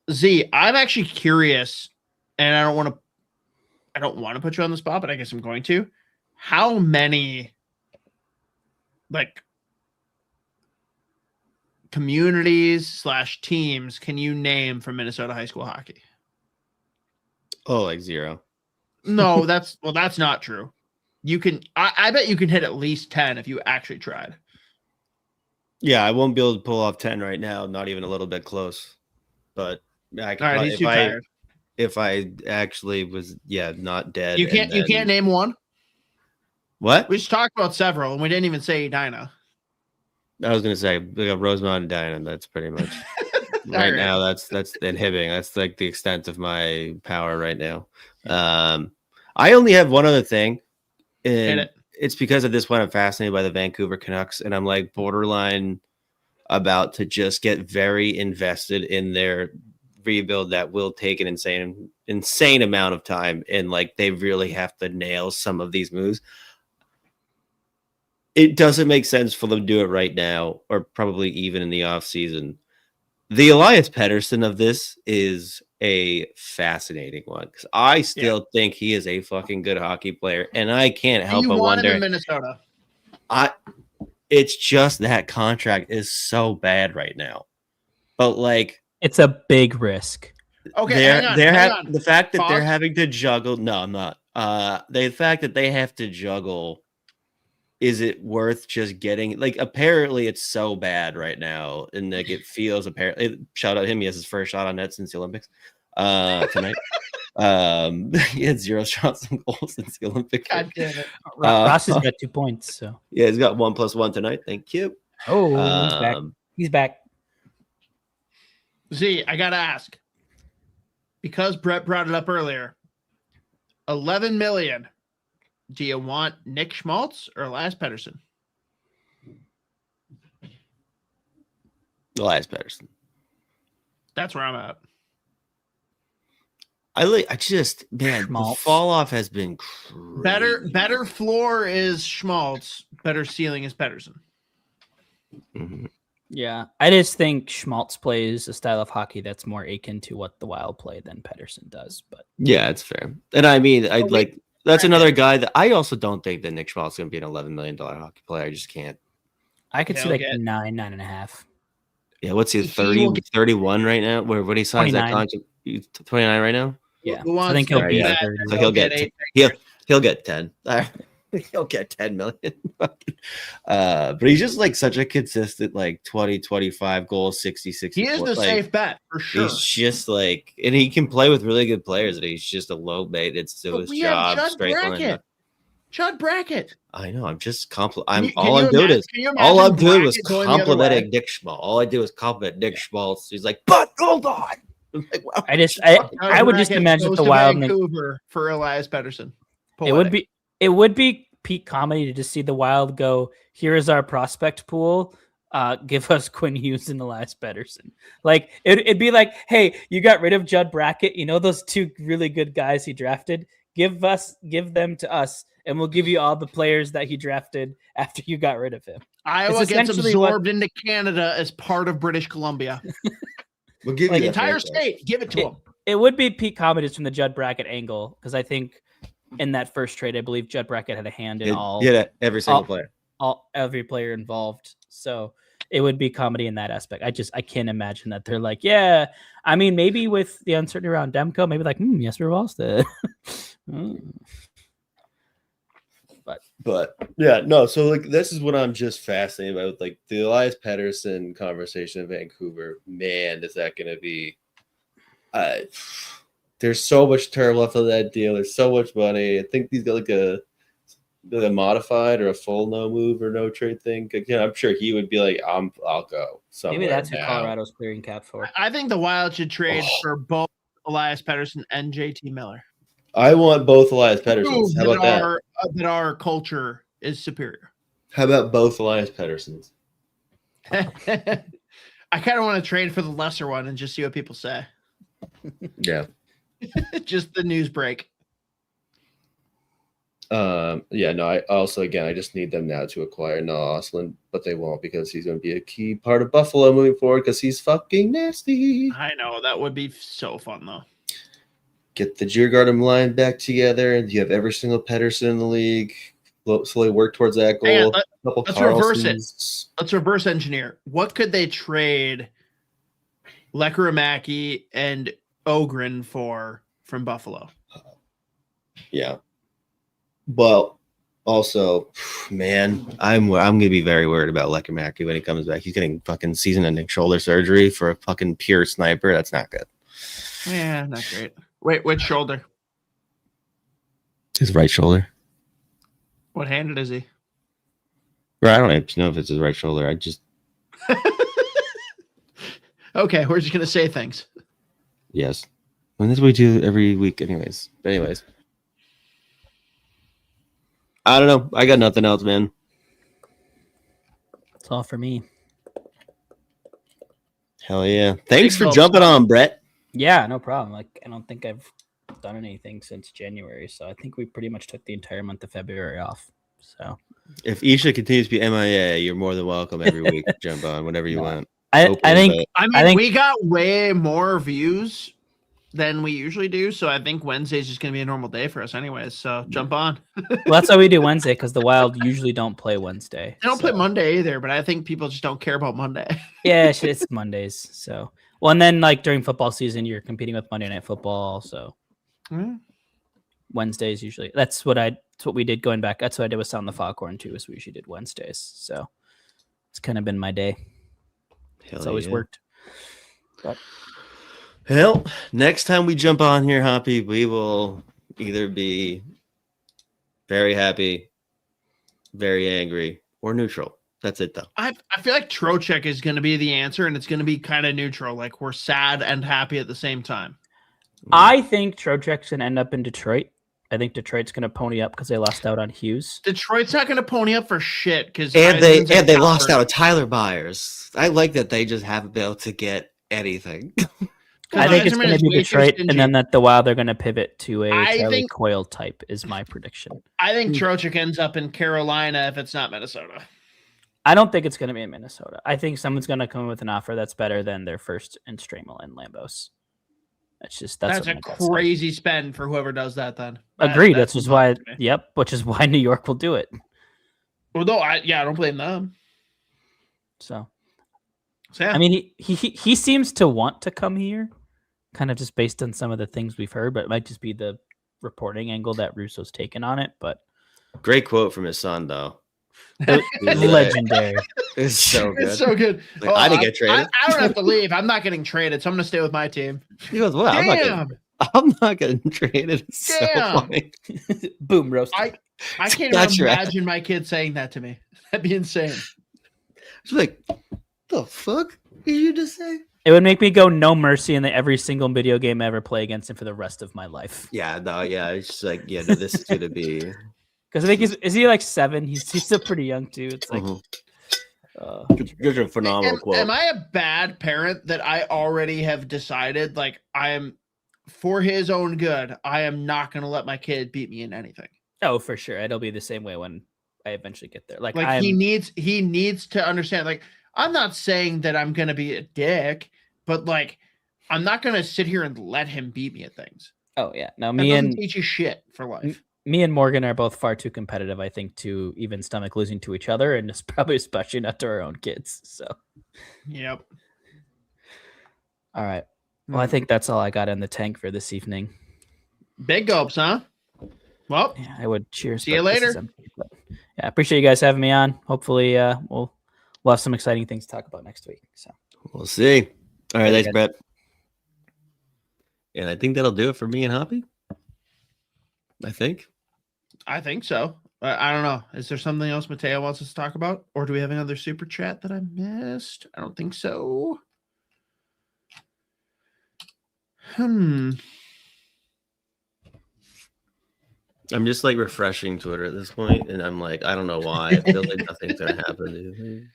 Z, I'm actually curious, and I don't want to put you on the spot, but I guess I'm going to. How many like communities / teams can you name from Minnesota high school hockey? Oh, like 0. No, that's not true. You can I bet you can hit at least 10 if you actually tried. Yeah, I won't be able to pull off 10 right now, not even a little bit close. But I could he's too tired. If I actually was not dead. You can't name one? What? We just talked about several and we didn't even say Edina. I was gonna say we got Rosemont and Edina. That's pretty much right now. That's Hibbing. That's like the extent of my power right now. I only have one other thing, and it's because at this point I'm fascinated by the Vancouver Canucks, and I'm like borderline about to just get very invested in their rebuild that will take an insane amount of time, and like they really have to nail some of these moves. It doesn't make sense for them to do it right now, or probably even in the off season. The Elias Pettersson of this is a fascinating one because I still think he is a fucking good hockey player, and I can't help but wonder. In Minnesota. It's just that contract is so bad right now, but like it's a big risk. Okay, hang on. The fact that they're having to juggle. No, I'm not. The fact that they have to juggle. Is it worth just getting like apparently it's so bad right now and like it feels apparently shout out him. He has his first shot on net since the Olympics tonight. He had 0 shots and goals since the Olympics. God damn it. Ross has got 2 points. So yeah, he's got 1+1 tonight. Thank you. Oh, he's back. Z, I gotta ask. Because Brett brought it up earlier. 11 million. Do you want Nick Schmaltz or Elias Pettersson? Elias Pettersson. That's where I'm at. The fall off has been crazy. Better floor is Schmaltz. Better ceiling is Pettersson. Mm-hmm. Yeah, I just think Schmaltz plays a style of hockey that's more akin to what the Wild play than Pettersson does. But yeah, it's fair. And I mean, that's another guy that I also don't think that Nick Schmaltz is going to be an $11 million hockey player. I just can't. I could see like 9.5. Yeah, what's he 30, 31 right now? When he signs 29. That contract, 29 right now. Yeah, I think he'll be. Yeah. So he'll get 10. He'll get 10 million. But he's just like such a consistent, like 20, 25 goals, 60, 60. He is the safe bet for sure. He's just like, and he can play with really good players. And he's just a low maintenance to his job. Straight line. Judd Brackett. I know. I'm just complimenting Nick Schmaltz. All I do is compliment Nick Schmaltz. He's like, but hold on. Like, wow. I would just imagine the Wild Vancouver for Elias Pettersson. It would be peak comedy to just see the Wild go, here is our prospect pool. Give us Quinn Hughes and Elias Pettersson. Like it'd be like, hey, you got rid of Judd Brackett. You know those two really good guys he drafted? Give them to us, and we'll give you all the players that he drafted after you got rid of him. Iowa gets absorbed into Canada as part of British Columbia. We'll give you the entire state. Give it to them. It would be peak comedies from the Judd Brackett angle, because I think in that first trade, I believe Judd Brackett had a hand in every single player, every player involved. So it would be comedy in that aspect. I can't imagine that they're like, yeah. I mean, maybe with the uncertainty around Demko, maybe like, yes, we're lost it. But yeah, no. So like, this is what I'm just fascinated about. Like the Elias Pettersson conversation in Vancouver. Man, is that going to be? There's so much term left of that deal. There's so much money. I think he's got like a modified or a full no move or no trade thing. Again, I'm sure he would be like, I'll go somewhere. Maybe that's who Colorado's clearing cap for. I think the Wild should trade for both Elias Pettersson and JT Miller. I want both Elias Petterssons. How about that our culture is superior. How about both Elias Petterssons? I kind of want to trade for the lesser one and just see what people say. Yeah. Just the news break. Yeah, no, I just need them now to acquire Noah Ostlund, but they won't, because he's going to be a key part of Buffalo moving forward, because he's fucking nasty. I know, that would be so fun though. Get the Djurgården line back together, and you have every single Pettersson in the league. Slowly work towards that goal. Let's reverse it. Let's reverse engineer. What could they trade Lekkerimaki and Ogren for from Buffalo? Yeah. Well, also, man, I'm going to be very worried about Lekkerimaki when he comes back. He's getting fucking season-ending shoulder surgery for a fucking pure sniper. That's not good. Yeah, not great. Wait, which shoulder? His right shoulder. What handed is he? Well, I don't even know if it's his right shoulder. I just. Okay, we're just gonna say things. Yes, and that's what we do every week, anyways. But anyways, I don't know. I got nothing else, man. That's all for me. Hell yeah! Thanks for jumping on, Brett. Yeah, no problem. Like, I don't think I've done anything since January, so I think we pretty much took the entire month of February off. So if Isha continues to be MIA, you're more than welcome every week to jump on whenever you want. I think we got way more views than we usually do, so I think Wednesday's just gonna be a normal day for us anyways. So jump on. Well, that's why we do Wednesday, because the Wild usually don't play Wednesday. They don't play Monday either, but I think people just don't care about Monday. Yeah, it's Mondays. So well, and then like during football season, you're competing with Monday Night Football, so Wednesdays usually. That's what we did going back. That's what I did with Sound the Foghorn too. Is we usually did Wednesdays. So it's kind of been my day. It's always worked. But. Well, next time we jump on here, Hoppy, we will either be very happy, very angry, or neutral. That's it, though. I feel like Trocheck is going to be the answer, and it's going to be kind of neutral. Like, we're sad and happy at the same time. I think Trocheck's going to end up in Detroit. I think Detroit's going to pony up because they lost out on Hughes. Detroit's not going to pony up for shit. And they lost out on Tyler Myers. I like that they just haven't been able to get anything. I think it's going to be Detroit, and then that the Wild they're going to pivot to a Charlie Coyle type is my prediction. I think Trocheck ends up in Carolina if it's not Minnesota. I don't think it's going to be in Minnesota. I think someone's going to come with an offer that's better than their first in Stramel and Lambos. That's a crazy spend for whoever does that. Then agreed. That's just why. Yep, which is why New York will do it. Well, no, I don't blame them. So yeah. I mean, he seems to want to come here, kind of just based on some of the things we've heard, but it might just be the reporting angle that Russo's taken on it. But great quote from his son, though. Legendary. It's so good. It's so good. Like, I didn't get traded. I don't have to leave. I'm not getting traded, so I'm going to stay with my team. He goes, "Well, I'm not getting traded." It's so funny. Boom, roast. I can't even imagine my kid saying that to me. That'd be insane. It's like, the fuck did you just say? It would make me go no mercy in every single video game I ever play against him for the rest of my life. Yeah, no, yeah. It's just like, no, this is going to be. Because I think is he like 7? He's still pretty young too. It's like Good a phenomenal quote. Am I a bad parent that I already have decided like I'm for his own good? I am not going to let my kid beat me in anything. Oh, for sure. It'll be the same way when I eventually get there. Like he needs to understand. Like I'm not saying that I'm going to be a dick, but like I'm not going to sit here and let him beat me at things. Oh yeah, no, me and teach you shit for life. Me and Morgan are both far too competitive, I think, to even stomach losing to each other, and it's probably especially not to our own kids. So, yep. All right. Well, I think that's all I got in the tank for this evening. Big gulps, huh? Well, yeah, I would cheers. See you later. Yeah, I appreciate you guys having me on. Hopefully, we'll have some exciting things to talk about next week. So we'll see. All right, thanks, Brett. And I think that'll do it for me and Hoppy. I think so. I don't know. Is there something else Mateo wants us to talk about? Or do we have another super chat that I missed? I don't think so. I'm just like refreshing Twitter at this point, and I'm like, I don't know why. I feel like nothing's going to happen.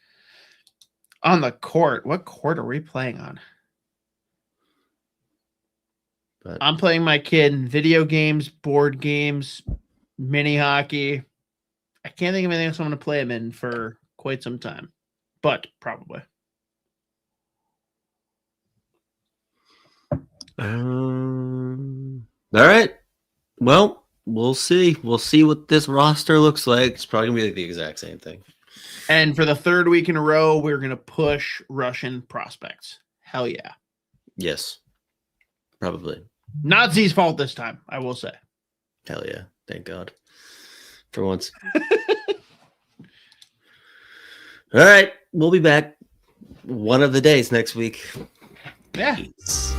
On the court. What court are we playing on? But I'm playing my kid in video games, board games, mini hockey. I can't think of anything else I'm going to play him in for quite some time, but probably. All right. Well, we'll see. We'll see what this roster looks like. It's probably going to be like the exact same thing. And for the third week in a row, we're going to push Russian prospects. Hell yeah. Yes. Probably. Not Z's fault this time, I will say. Hell yeah. Thank God. For once. All right. We'll be back one of the days next week. Yeah. Peace.